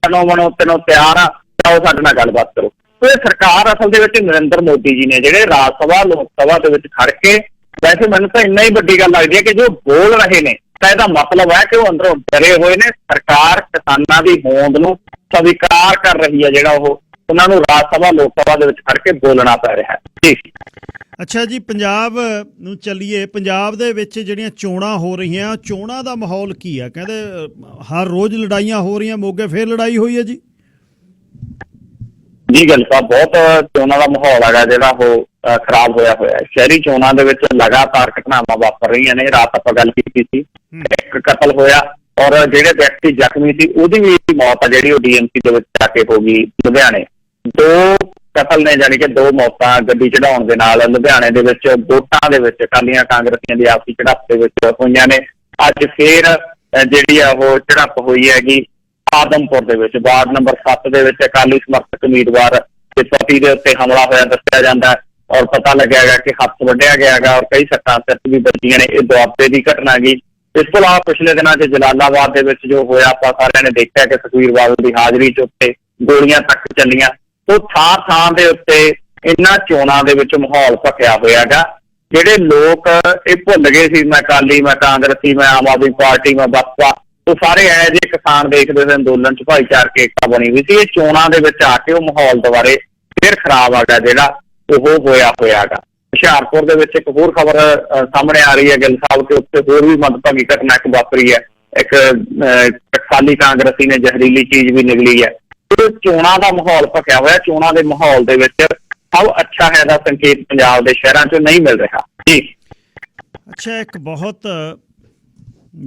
[SPEAKER 2] ਤੈਨੂੰ ਤਿਆਰ ਆ, ਆਓ ਸਾਡੇ ਨਾਲ ਗੱਲਬਾਤ ਕਰੋ। ਤੇ ਸਰਕਾਰ ਅਸਲ ਦੇ ਵਿੱਚ ਨਰਿੰਦਰ ਮੋਦੀ ਜੀ ਨੇ ਜਿਹੜੇ ਰਾਜ ਸਭਾ ਲੋਕ ਸਭਾ ਦੇ ਵਿੱਚ ਖੜ ਕੇ, ਵੈਸੇ ਮੈਨੂੰ ਤਾਂ ਇੰਨਾ ਹੀ ਵੱਡੀ ਗੱਲ ਲੱਗਦੀ ਹੈ ਕਿ ਜੋ ਬੋਲ ਰਹੇ ਨੇ ਤਾਂ ਇਹਦਾ ਮਤਲਬ ਹੈ ਕਿ ਉਹ ਅੰਦਰੋਂ ਡਰੇ ਹੋਏ ਨੇ। ਸਰਕਾਰ ਕਿਸਾਨਾਂ ਦੀ ਹੋਂਦ ਨੂੰ ਸਵੀਕਾਰ ਕਰ ਰਹੀ ਹੈ, ਜਿਹੜਾ ਉਹਨਾਂ ਨੂੰ ਰਾਜ ਸਭਾ ਲੋਕ ਸਭਾ ਦੇ ਵਿੱਚ ਖੜ ਕੇ ਬੋਲਣਾ ਪੈ ਰਿਹਾ ਹੈ। ਜੀ
[SPEAKER 1] ਅੱਛਾ ਜੀ, ਪੰਜਾਬ ਨੂੰ ਚੱਲੀਏ। ਪੰਜਾਬ ਦੇ ਵਿੱਚ ਜਿਹੜੀਆਂ ਚੋਣਾਂ ਹੋ ਰਹੀਆਂ, ਚੋਣਾਂ ਦਾ ਮਾਹੌਲ ਕੀ ਆ? ਕਹਿੰਦੇ ਹਰ ਰੋਜ਼ ਲੜਾਈਆਂ ਹੋ ਰਹੀਆਂ, ਮੋਗੇ ਫੇਰ ਲੜਾਈ ਹੋਈ ਹੈ ਜੀ।
[SPEAKER 2] ਜੀ ਗੱਲ ਤਾਂ ਬਹੁਤ ਚੋਣਾਂ ਦਾ ਮਾਹੌਲ ਹੈਗਾ ਜਿਹੜਾ ਉਹ ਖਰਾਬ ਹੋਇਆ ਹੈ। ਸ਼ਹਿਰੀ ਚੋਣਾਂ ਦੇ ਵਿੱਚ ਲਗਾਤਾਰ ਘਟਨਾਵਾਂ ਵਾਪਰ ਰਹੀਆਂ ਨੇ। ਰਾਤ ਆਪਾਂ ਗੱਲ ਕੀਤੀ ਸੀ, ਇੱਕ ਕਤਲ ਹੋਇਆ ਔਰ ਜਿਹੜੇ ਵਿਅਕਤੀ ਜ਼ਖਮੀ ਸੀ ਉਹਦੀ ਵੀ ਮੌਤ ਆ ਜਿਹੜੀ ਉਹ DMC ਦੇ ਵਿੱਚ ਜਾ ਕੇ ਹੋ ਗਈ ਲੁਧਿਆਣੇ। 2 ਕਤਲ ਨੇ, ਜਾਣੀ ਕਿ 2 ਮੌਤਾਂ ਗੱਡੀ ਚੜਾਉਣ ਦੇ ਨਾਲ ਲੁਧਿਆਣੇ ਦੇ ਵਿੱਚ ਵੋਟਾਂ ਦੇ ਵਿੱਚ ਅਕਾਲੀਆਂ ਕਾਂਗਰਸੀਆਂ ਦੀ ਆਪਸੀ ਝੜਪ ਦੇ ਵਿੱਚ ਹੋਈਆਂ ਨੇ। ਅੱਜ ਫੇਰ ਜਿਹੜੀ ਆ ਉਹ ਝੜਪ ਹੋਈ ਹੈਗੀ ਆਦਮਪੁਰ ਦੇ ਵਿੱਚ, ਵਾਰਡ ਨੰਬਰ 7 ਦੇ ਵਿੱਚ ਅਕਾਲੀ ਸਮਰਥਕ ਉਮੀਦਵਾਰ ਦੇ ਪਤੀ ਦੇ ਉੱਤੇ ਹਮਲਾ ਹੋਇਆ ਦੱਸਿਆ ਜਾਂਦਾ ਔਰ ਪਤਾ ਲੱਗਿਆ ਹੈਗਾ ਕਿ ਹੱਥ ਵੱਢਿਆ ਗਿਆ ਹੈਗਾ ਔਰ ਕਈ ਸੱਟਾਂ ਸਿਰ ਵੀ ਵੱਜੀਆਂ ਨੇ। ਇਹ ਦੁਆਬੇ ਦੀ ਘਟਨਾ ਗੀ। ਇਸ ਤੋਂ ਇਲਾਵਾ ਪਿਛਲੇ ਦਿਨਾਂ 'ਚ ਜਲਾਲਾਬਾਦ ਦੇ ਵਿੱਚ ਜੋ ਹੋਇਆ, ਆਪਾਂ ਸਾਰਿਆਂ ਨੇ ਦੇਖਿਆ ਕਿ ਸੁਖਬੀਰ ਬਾਦਲ ਦੀ ਹਾਜ਼ਰੀ 'ਚ ਉੱਤੇ ਗੋਲੀਆਂ ਤੱਕ ਚੱਲੀਆਂ। ਤੋਂ ਥਾਂ ਦੇ ਉੱਤੇ ਇਹਨਾਂ ਚੋਣਾਂ ਦੇ ਵਿੱਚ ਮਾਹੌਲ ਭਖਿਆ ਹੋਇਆ ਗਾ। ਜਿਹੜੇ ਲੋਕ ਇਹ ਭੁੱਲ ਗਏ ਸੀ ਮੈਂ ਅਕਾਲੀ, ਮੈਂ ਕਾਂਗਰਸੀ, ਮੈਂ ਆਮ ਆਦਮੀ ਪਾਰਟੀ, ਮੈਂ ਬਸਪਾ, ਉਹ ਸਾਰੇ ਇਹੋ ਜਿਹੇ ਕਿਸਾਨ ਦੇਖਦੇ ਸੀ ਅੰਦੋਲਨ 'ਚ ਭਾਈਚਾਰਕ ਏਕਤਾ ਬਣੀ ਹੋਈ ਸੀ। ਇਹ ਚੋਣਾਂ ਦੇ ਵਿੱਚ ਆ ਕੇ ਉਹ ਮਾਹੌਲ ਦੁਬਾਰੇ ਫਿਰ ਖਰਾਬ ਆ ਗਿਆ ਜਿਹੜਾ ਉਹ ਹੋਇਆ ਗਾ। ਹੁਸ਼ਿਆਰਪੁਰ ਦੇ ਵਿੱਚ ਇੱਕ ਹੋਰ ਖਬਰ ਸਾਹਮਣੇ ਆ ਰਹੀ ਹੈ ਗਿੱਲ ਸਾਹਿਬ, ਤੇ ਉੱਥੇ ਹੋਰ ਵੀ ਮੰਦਭਾਗੀ ਘਟਨਾ ਇੱਕ ਵਾਪਰੀ ਹੈ। ਇੱਕ ਟਕਸਾਲੀ ਕਾਂਗਰਸੀ ਨੇ ਜ਼ਹਿਰੀਲੀ ਚੀਜ਼ ਵੀ ਨਿਕਲੀ ਹੈ। ਚੋਣਾਂ ਦਾ ਮਾਹੌਲ ਭਖਿਆ ਹੋਇਆ। ਚੋਣਾਂ ਦੇ ਮਾਹੌਲ ਦੇ ਵਿੱਚ ਸਭ ਅੱਛਾ ਹੈ ਦਾ ਸੰਕੇਤ ਪੰਜਾਬ ਦੇ ਸ਼ਹਿਰਾਂ 'ਚ ਨਹੀਂ ਮਿਲ ਰਿਹਾ ਜੀ।
[SPEAKER 1] ਅੱਛਾ, ਇੱਕ ਬਹੁਤ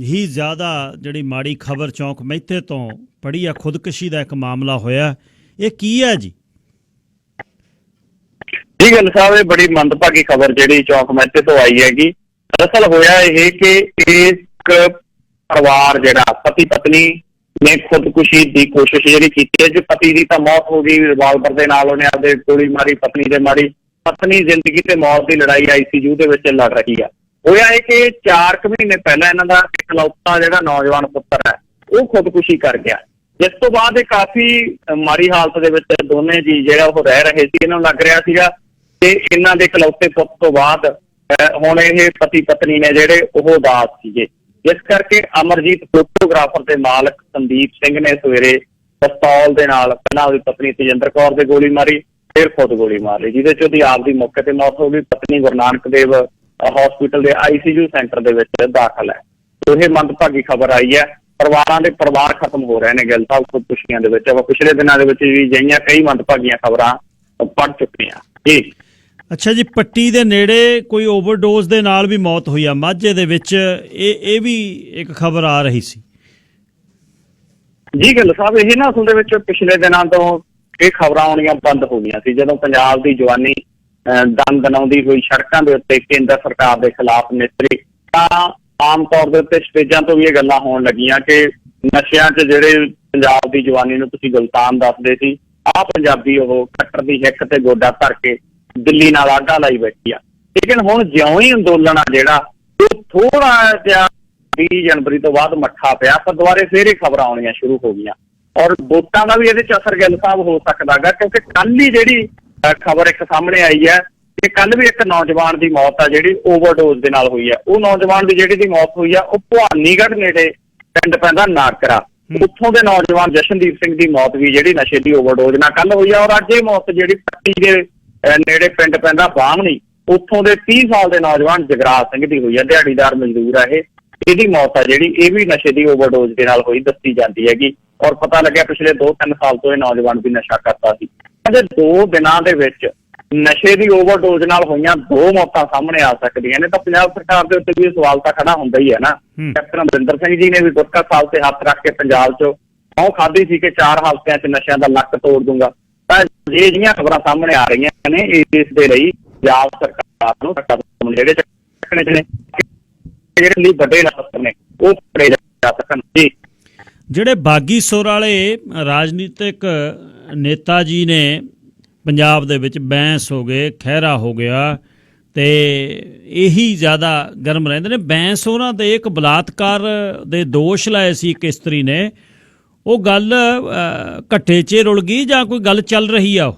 [SPEAKER 1] ਹੀ ਜ਼ਿਆਦਾ ਜਿਹੜੀ ਮਾੜੀ ਖਬਰ ਚੌਂਕ ਮਹਿਤੇ ਤੋਂ ਪੜੀ ਆ, ਖੁਦਕੁਸ਼ੀ ਦਾ ਇੱਕ ਮਾਮਲਾ ਹੋਇਆ। ਇਹ ਕੀ ਹੈ ਜੀ?
[SPEAKER 2] ਜੀ ਗੱਲ ਸਾਹਿਬ, ਇਹ ਬੜੀ ਮੰਦਭਾਗੀ ਖਬਰ ਜਿਹੜੀ ਚੌਂਕ ਮਹਿਤੇ ਤੋਂ ਆਈ ਹੈਗੀ। ਦਰਅਸਲ ਹੋਇਆ ਇਹ ਕਿ ਇੱਕ ਪਰਿਵਾਰ ਜਿਹੜਾ ਪਤੀ ਪਤਨੀ ਨੇ ਖੁਦਕੁਸ਼ੀ ਦੀ ਕੋਸ਼ਿਸ਼ ਜਿਹੜੀ ਕੀਤੀ ਹੈ। ਜੋ ਪਤੀ ਦੀ ਤਾਂ ਮੌਤ ਹੋ ਗਈ, ਰਿਵਾਲਵਰ ਦੇ ਨਾਲ ਉਹਨੇ ਆਪਦੇ ਗੋਲੀ ਮਾਰੀ, ਪਤਨੀ ਦੇ ਮਾਰੀ। ਪਤਨੀ ਜ਼ਿੰਦਗੀ ਤੇ ਮੌਤ ਦੀ ਲੜਾਈ ICU ਦੇ ਵਿੱਚ ਲੜ ਰਹੀ ਆ। ਹੋਇਆ ਇਹ ਕਿ 4 ਮਹੀਨੇ ਪਹਿਲਾਂ ਇਹਨਾਂ ਦਾ ਇਕਲੌਤਾ ਜਿਹੜਾ ਨੌਜਵਾਨ ਪੁੱਤਰ ਹੈ ਉਹ ਖੁਦਕੁਸ਼ੀ ਕਰ ਗਿਆ, ਜਿਸ ਤੋਂ ਬਾਅਦ ਇਹ ਕਾਫੀ ਮਾੜੀ ਹਾਲਤ ਦੇ ਵਿੱਚ ਦੋਨੇ ਜੀ ਜਿਹੜਾ ਉਹ ਰਹਿ ਰਹੇ ਸੀ। ਇਹਨਾਂ ਨੂੰ ਲੱਗ ਰਿਹਾ ਸੀਗਾ ਕਿ ਇਹਨਾਂ ਦੇ ਇਕਲੌਤੇ ਪੁੱਤ ਤੋਂ ਬਾਅਦ ਹੁਣ ਇਹ ਪਤੀ ਪਤਨੀ ਨੇ ਜਿਹੜੇ ਉਹ ਉਦਾਸ ਸੀਗੇ। ਜਿਸ ਕਰਕੇ ਅਮਰਜੀਤ ਫੋਟੋਗ੍ਰਾਫਰ ਦੇ ਮਾਲਕ ਸੰਦੀਪ ਸਿੰਘ ਨੇ ਸਵੇਰੇ ਪਿਸਤੌਲ ਦੇ ਨਾਲ ਪਹਿਲਾਂ ਉਹਦੀ ਪਤਨੀ ਤੇਜਿੰਦਰ ਕੌਰ ਦੇ ਗੋਲੀ ਮਾਰੀ, ਫਿਰ ਖੁਦ ਗੋਲੀ ਮਾਰ ਲਈ, ਜਿਹਦੇ 'ਚ ਉਹਦੀ ਆਪ ਦੀ ਮੌਕੇ ਤੇ ਮੌਤ ਹੋ ਗਈ। ਪਤਨੀ ਗੁਰੂ ਨਾਨਕ ਦੇਵ ਹਸਪੀਟਲ ਦੇ ICU ਸੈਂਟਰ ਦੇ ਵਿੱਚ ਦਾਖਲ ਹੈ। ਇਹ ਮੰਦਭਾਗੀ ਖਬਰ ਆਈ ਹੈ। ਪਰਿਵਾਰਾਂ ਦੇ ਪਰਿਵਾਰ ਖਤਮ ਹੋ ਰਹੇ ਨੇ ਗਿੱਲ ਸਾਹਿਬ ਖੁਦਕੁਸ਼ੀਆਂ ਦੇ ਵਿੱਚ। ਆਪਾਂ ਪਿਛਲੇ ਦਿਨਾਂ ਦੇ ਵਿੱਚ ਵੀ ਜਿਹੀਆਂ ਕਈ ਮੰਦਭਾਗੀਆਂ ਖਬਰਾਂ ਪੜ੍ਹ ਚੁੱਕੇ ਹਾਂ ਜੀ।
[SPEAKER 1] ਅੱਛਾ ਜੀ, ਪੱਟੀ ਦੇ ਨੇੜੇ ਕੋਈ ਓਵਰਡੋਜ਼ ਦੇ ਨਾਲ ਵੀ ਮੌਤ ਹੋਈ ਆ ਮਾਝੇ ਦੇ ਵਿੱਚ। ਇਹ ਵੀ ਇੱਕ ਖਬਰ ਆ ਰਹੀ ਸੀ
[SPEAKER 2] ਜੀ ਗਿੱਲ ਸਾਹਿਬ। ਇਹ ਨਾ ਅਸਲ ਦੇ ਵਿੱਚ ਪਿਛਲੇ ਦਿਨਾਂ ਤੋਂ ਇਹ ਖਬਰਾਂ ਆਉਣੀਆਂ ਬੰਦ ਹੋ ਗਈਆਂ ਸੀ, ਜਦੋਂ ਪੰਜਾਬ ਦੀ ਜਵਾਨੀ ਦਮ ਦਨਾਉਂਦੀ ਹੋਈ ਸੜਕਾਂ ਦੇ ਉੱਤੇ ਕੇਂਦਰ ਸਰਕਾਰ ਦੇ ਖਿਲਾਫ ਨਿਤਰੀ, ਤਾਂ ਆਮ ਤੌਰ ਦੇ ਉੱਤੇ ਸਟੇਜਾਂ ਤੋਂ ਵੀ ਇਹ ਗੱਲਾਂ ਹੋਣ ਲੱਗੀਆਂ ਕਿ ਨਸ਼ਿਆਂ 'ਚ ਜਿਹੜੇ ਪੰਜਾਬ ਦੀ ਜਵਾਨੀ ਨੂੰ ਤੁਸੀਂ ਗੁਲਤਾਨ ਦੱਸਦੇ ਸੀ, ਆਹ ਪੰਜਾਬੀ ਉਹ ਕੱਟਰ ਦੀ ਹਿੱਕ ਤੇ ਗੋਡਾ ਧਰ ਕੇ ਦਿੱਲੀ ਨਾਲ ਆਢਾ ਲਾਈ ਬੈਠੀ ਆ। ਲੇਕਿਨ ਹੁਣ ਜਿਉਂ ਹੀ ਅੰਦੋਲਨ ਆ ਜਿਹੜਾ ਉਹ ਥੋੜਾ ਜਿਹਾ 20 ਜਨਵਰੀ ਤੋਂ ਬਾਅਦ ਮੱਠਾ ਪਿਆ, ਪਰ ਦੁਬਾਰੇ ਫੇਰ ਇਹ ਖਬਰਾਂ ਆਉਣੀਆਂ ਸ਼ੁਰੂ ਹੋ ਗਈਆਂ। ਔਰ ਵੋਟਾਂ ਦਾ ਵੀ ਇਹਦੇ 'ਚ ਅਸਰ ਗਿੱਲ ਸਾਹਿਬ ਹੋ ਸਕਦਾ ਗਾ, ਕਿਉਂਕਿ ਕੱਲ ਹੀ ਜਿਹੜੀ ਖਬਰ ਇੱਕ ਸਾਹਮਣੇ ਆਈ ਹੈ ਕਿ ਕੱਲ ਵੀ ਇੱਕ ਨੌਜਵਾਨ ਦੀ ਮੌਤ ਆ ਜਿਹੜੀ ਓਵਰਡੋਜ਼ ਦੇ ਨਾਲ ਹੋਈ ਹੈ। ਉਹ ਨੌਜਵਾਨ ਦੀ ਜਿਹੜੀ ਦੀ ਮੌਤ ਹੋਈ ਆ ਉਹ ਭਵਾਨੀਗੜ੍ਹ ਨੇੜੇ ਪਿੰਡ ਪੈਂਦਾ ਨਾਗਰਾ, ਉੱਥੋਂ ਦੇ ਨੌਜਵਾਨ ਜਸ਼ਨਦੀਪ ਸਿੰਘ ਦੀ ਮੌਤ ਵੀ ਜਿਹੜੀ ਨਸ਼ੇ ਦੀ ਓਵਰਡੋਜ਼ ਨਾਲ ਕੱਲ ਹੋਈ ਆ। ਔਰ ਅੱਜ ਇਹ ਮੌਤ ਜਿਹੜੀ ਪੱਟੀ ਦੇ ਨੇੜੇ ਪਿੰਡ ਪੈਂਦਾ ਬਾਹਮਣੀ, ਉੱਥੋਂ ਦੇ 30 ਸਾਲ ਦੇ ਨੌਜਵਾਨ ਜਗਰਾਜ ਸਿੰਘ ਦੀ ਹੋਈ ਆ। ਦਿਹਾੜੀਦਾਰ ਮਜ਼ਦੂਰ ਆ ਇਹਦੀ ਮੌਤ ਆ ਜਿਹੜੀ ਇਹ ਵੀ ਨਸ਼ੇ ਦੀ ਓਵਰਡੋਜ਼ ਦੇ ਨਾਲ ਹੋਈ ਦੱਸੀ ਜਾਂਦੀ ਹੈਗੀ। ਔਰ ਪਤਾ ਲੱਗਿਆ ਪਿਛਲੇ 2-3 ਸਾਲ ਤੋਂ ਇਹ ਨੌਜਵਾਨ ਵੀ ਨਸ਼ਾ ਕਰਦਾ ਸੀ। ਅਜੇ 2 ਦਿਨਾਂ ਦੇ ਵਿੱਚ ਨਸ਼ੇ ਦੀ ਓਵਰਡੋਜ਼ ਨਾਲ ਹੋਈਆਂ 2 ਮੌਤਾਂ ਸਾਹਮਣੇ ਆ ਸਕਦੀਆਂ ਨੇ, ਤਾਂ ਪੰਜਾਬ ਸਰਕਾਰ ਦੇ ਉੱਤੇ ਵੀ ਸਵਾਲ ਤਾਂ ਖੜਾ ਹੁੰਦਾ ਹੀ ਹੈ ਨਾ। ਕੈਪਟਨ ਅਮਰਿੰਦਰ ਸਿੰਘ ਜੀ ਨੇ ਵੀ ਗੁਟਕਾ ਸਾਲ ਤੇ ਹੱਥ ਰੱਖ ਕੇ ਪੰਜਾਬ 'ਚ ਸਹੁੰ ਖਾਧੀ ਸੀ ਕਿ 4 ਹਫ਼ਤਿਆਂ 'ਚ ਨਸ਼ਿਆਂ ਦਾ ਲੱਕ ਤੋੜ ਦੂੰਗਾ। ਤਾਂ ਇਹ ਜਿਹੀਆਂ ਖਬਰਾਂ ਸਾਹਮਣੇ ਆ ਰਹੀਆਂ ਨੇ, ਇਸ ਦੇ ਲਈ ਪੰਜਾਬ ਸਰਕਾਰ ਨੂੰ ਜਿਹੜੇ ਚੱਕਣੇ ਨੇ ਜਿਹੜੇ ਲਈ ਵੱਡੇ ਅਫਸਰ ਨੇ ਉਹ ਫੜੇ ਜਾ ਸਕਣ ਜੀ।
[SPEAKER 1] ਜਿਹੜੇ ਬਾਗੀ ਸੁਰ ਵਾਲੇ ਰਾਜਨੀਤਿਕ ਨੇਤਾ ਜੀ ਨੇ ਪੰਜਾਬ ਦੇ ਵਿੱਚ, ਬੈਂਸ ਹੋ ਗਏ, ਖਹਿਰਾ ਹੋ ਗਿਆ, ਤੇ ਇਹੀ ਜ਼ਿਆਦਾ ਗਰਮ ਰਹਿੰਦੇ ਨੇ। ਬੈਂਸ ਉਹਨਾਂ ਤੇ ਇੱਕ ਬਲਾਤਕਾਰ ਦੇ ਦੋਸ਼ ਲਾਏ ਸੀ ਇੱਕ ਇਸਤਰੀ ਨੇ, ਉਹ ਗੱਲ ਘੱਟੇ 'ਚ ਰੁਲ ਗਈ ਜਾਂ ਕੋਈ ਗੱਲ ਚੱਲ ਰਹੀ ਆ? ਉਹ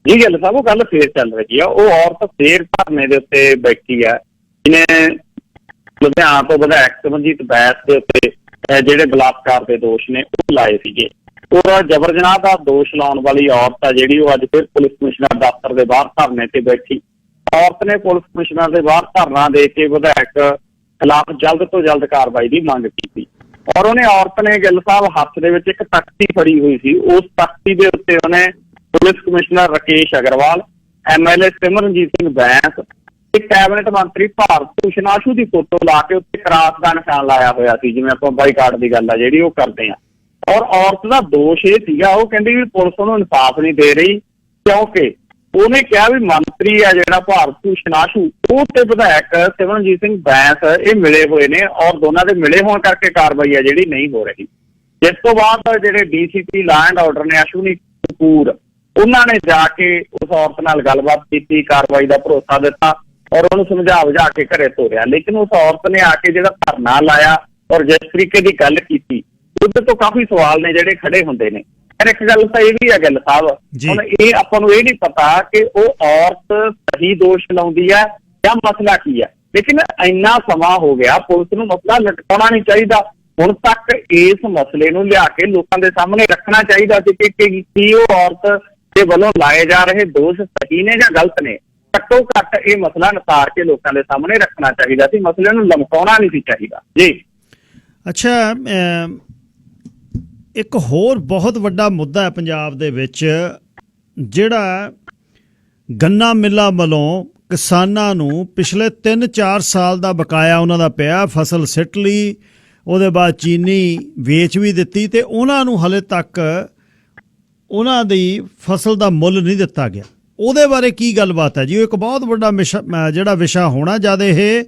[SPEAKER 2] ਜੀ ਗੱਲ ਸਾਹਿਬ, ਉਹ ਗੱਲ ਫੇਰ ਚੱਲ ਰਹੀ ਆ। ਉਹ ਔਰਤ ਫੇਰ ਧਰਨੇ ਦੇ ਉੱਤੇ ਬੈਠੀ ਆ, ਜਿਹਨੇ ਲੁਧਿਆਣਾ ਤੋਂ ਵਿਧਾਇਕ ਸਿਮਰਜੀਤ ਬੈਂਸ ਦੇ ਉੱਤੇ ਜਿਹੜੇ ਬਲਾਤਕਾਰ ਦੇ ਦੋਸ਼ ਨੇ ਉਹ ਲਾਏ ਸੀਗੇ। ਉਹ ਜਬਰ ਜਨਾਹ ਦਾ ਦੋਸ਼ ਲਾਉਣ ਵਾਲੀ ਔਰਤ ਆ ਜਿਹੜੀ, ਉਹ ਅੱਜ ਫਿਰ ਪੁਲਿਸ ਕਮਿਸ਼ਨਰ ਦਫ਼ਤਰ ਦੇ ਬਾਹਰ ਧਰਨੇ ਤੇ ਬੈਠੀ। ਔਰਤ ਨੇ ਪੁਲਿਸ ਕਮਿਸ਼ਨਰ ਦੇ ਬਾਹਰ ਧਰਨਾ ਦੇ ਕੇ ਵਿਧਾਇਕ ਖਿਲਾਫ ਜਲਦ ਤੋਂ ਜਲਦ ਕਾਰਵਾਈ ਦੀ ਮੰਗ ਕੀਤੀ। ਔਰ ਉਹਨੇ, ਔਰਤ ਨੇ ਗਿੱਲ ਸਾਹਿਬ, ਹੱਥ ਦੇ ਵਿੱਚ ਇੱਕ ਤਖਤੀ ਫੜੀ ਹੋਈ ਸੀ। ਉਸ ਤਖਤੀ ਦੇ ਉੱਤੇ ਉਹਨੇ police commissioner Rakesh Agarwal, MLA Simranjit Singh Bains ਤੇ ਕੈਬਨਿਟ ਮੰਤਰੀ ਭਾਰਤ ਭੂਸ਼ਣ ਆਸ਼ੂ ਦੀ ਫੋਟੋ ਲਾ ਕੇ ਉੱਤੇ ਕਰਾਸ ਦਾ ਨਿਸ਼ਾਨ ਲਾਇਆ ਹੋਇਆ ਸੀ, ਜਿਵੇਂ ਆਪਾਂ ਬਾਈਕਾਟ ਦੀ ਗੱਲ ਆ ਜਿਹੜੀ ਉਹ ਕਰਦੇ ਆ। ਔਰ ਔਰਤ ਦਾ ਦੋਸ਼ ਇਹ ਸੀਗਾ, ਉਹ ਕਹਿੰਦੀ ਵੀ ਪੁਲਿਸ ਉਹਨੂੰ ਇਨਸਾਫ ਨਹੀਂ ਦੇ ਰਹੀ, ਕਿਉਂਕਿ ਉਹਨੇ ਕਿਹਾ ਵੀ ਮੰਤਰੀ ਆ ਜਿਹੜਾ ਭਾਰਤ ਭੂਸ਼ਣ ਆਸ਼ੂ, ਉਹ ਤੇ ਵਿਧਾਇਕ ਸਿਮਰਨਜੀਤ ਸਿੰਘ ਬੈਂਸ ਇਹ ਮਿਲੇ ਹੋਏ ਨੇ, ਔਰ ਦੋਨਾਂ ਦੇ ਮਿਲੇ ਹੋਣ ਕਰਕੇ ਕਾਰਵਾਈ ਆ ਜਿਹੜੀ ਨਹੀਂ ਹੋ ਰਹੀ। ਜਿਸ ਤੋਂ ਬਾਅਦ ਜਿਹੜੇ DCP ਲਾਅ ਐਂਡ ਆਰਡਰ ਨੇ ਅਸ਼ਵਨੀ ਕਪੂਰ, ਉਹਨਾਂ ਨੇ ਜਾ ਕੇ ਉਸ ਔਰਤ ਨਾਲ ਗੱਲਬਾਤ ਕੀਤੀ, ਕਾਰਵਾਈ ਦਾ ਭਰੋਸਾ ਦਿੱਤਾ ਔਰ ਉਹਨੂੰ ਸਮਝਾ ਬੁਝਾ ਕੇ ਘਰੇ ਤੋਰਿਆ। ਲੇਕਿਨ ਉਸ ਔਰਤ ਨੇ ਆ ਕੇ ਜਿਹੜਾ ਧਰਨਾ ਲਾਇਆ ਔਰ ਜਿਸ ਤਰੀਕੇ ਦੀ ਗੱਲ ਕੀਤੀ, ਉਹਦੇ ਤੋਂ ਕਾਫੀ ਸਵਾਲ ਨੇ ਜਿਹੜੇ ਖੜੇ ਹੁੰਦੇ ਨੇ। ਪਰ ਇੱਕ ਗੱਲ ਤਾਂ ਇਹ ਵੀ ਹੈ ਗਿੱਲ ਸਾਹਿਬ, ਹੁਣ ਇਹ ਆਪਾਂ ਨੂੰ ਇਹ ਨਹੀਂ ਪਤਾ ਕਿ ਉਹ ਔਰਤ ਸਹੀ ਦੋਸ਼ ਲਾਉਂਦੀ ਹੈ ਜਾਂ ਮਸਲਾ ਕੀ ਹੈ। ਲੇਕਿਨ ਇੰਨਾ ਸਮਾਂ ਹੋ ਗਿਆ, ਪੁਲਿਸ ਨੂੰ ਮਸਲਾ ਲਟਕਾਉਣਾ ਨਹੀਂ ਚਾਹੀਦਾ। ਹੁਣ ਤੱਕ ਇਸ ਮਸਲੇ ਨੂੰ ਲਿਆ ਕੇ ਲੋਕਾਂ ਦੇ ਸਾਹਮਣੇ ਰੱਖਣਾ ਚਾਹੀਦਾ ਸੀ ਕਿ ਕੀ ਉਹ ਔਰਤ ਦੇ ਵੱਲੋਂ ਲਾਏ ਜਾ ਰਹੇ ਦੋਸ਼ ਸਹੀ ਨੇ ਜਾਂ ਗਲਤ ਨੇ। ਘੱਟੋ ਘੱਟ ਇਹ ਮਸਲਾ ਨਿਤਾਰ ਕੇ ਲੋਕਾਂ ਦੇ ਸਾਹਮਣੇ ਰੱਖਣਾ ਚਾਹੀਦਾ ਸੀ, ਮਸਲੇ ਨੂੰ ਲਮਕਾਉਣਾ ਨਹੀਂ ਸੀ ਚਾਹੀਦਾ ਜੀ।
[SPEAKER 1] ਅੱਛਾ, ਇੱਕ ਹੋਰ ਬਹੁਤ ਵੱਡਾ ਮੁੱਦਾ ਹੈ ਪੰਜਾਬ ਦੇ ਵਿੱਚ, ਜਿਹੜਾ ਗੰਨਾ ਮਿੱਲਾਂ ਵੱਲੋਂ ਕਿਸਾਨਾਂ ਨੂੰ ਪਿਛਲੇ 3-4 ਸਾਲ ਦਾ ਬਕਾਇਆ ਉਹਨਾਂ ਦਾ ਪਿਆ, ਫਸਲ ਸਿੱਟ ਲਈ, ਉਹਦੇ ਬਾਅਦ ਚੀਨੀ ਵੇਚ ਵੀ ਦਿੱਤੀ, ਤੇ ਉਹਨਾਂ ਨੂੰ ਹਲੇ ਤੱਕ ਉਹਨਾਂ ਦੀ ਫਸਲ ਦਾ ਮੁੱਲ ਨਹੀਂ ਦਿੱਤਾ ਗਿਆ। ਉਹਦੇ ਬਾਰੇ ਕੀ ਗੱਲਬਾਤ ਹੈ ਜੀ? ਉਹ ਇੱਕ ਬਹੁਤ ਵੱਡਾ ਜਿਹੜਾ ਵਿਸ਼ਾ ਹੋਣਾ, ਜਦ ਇਹ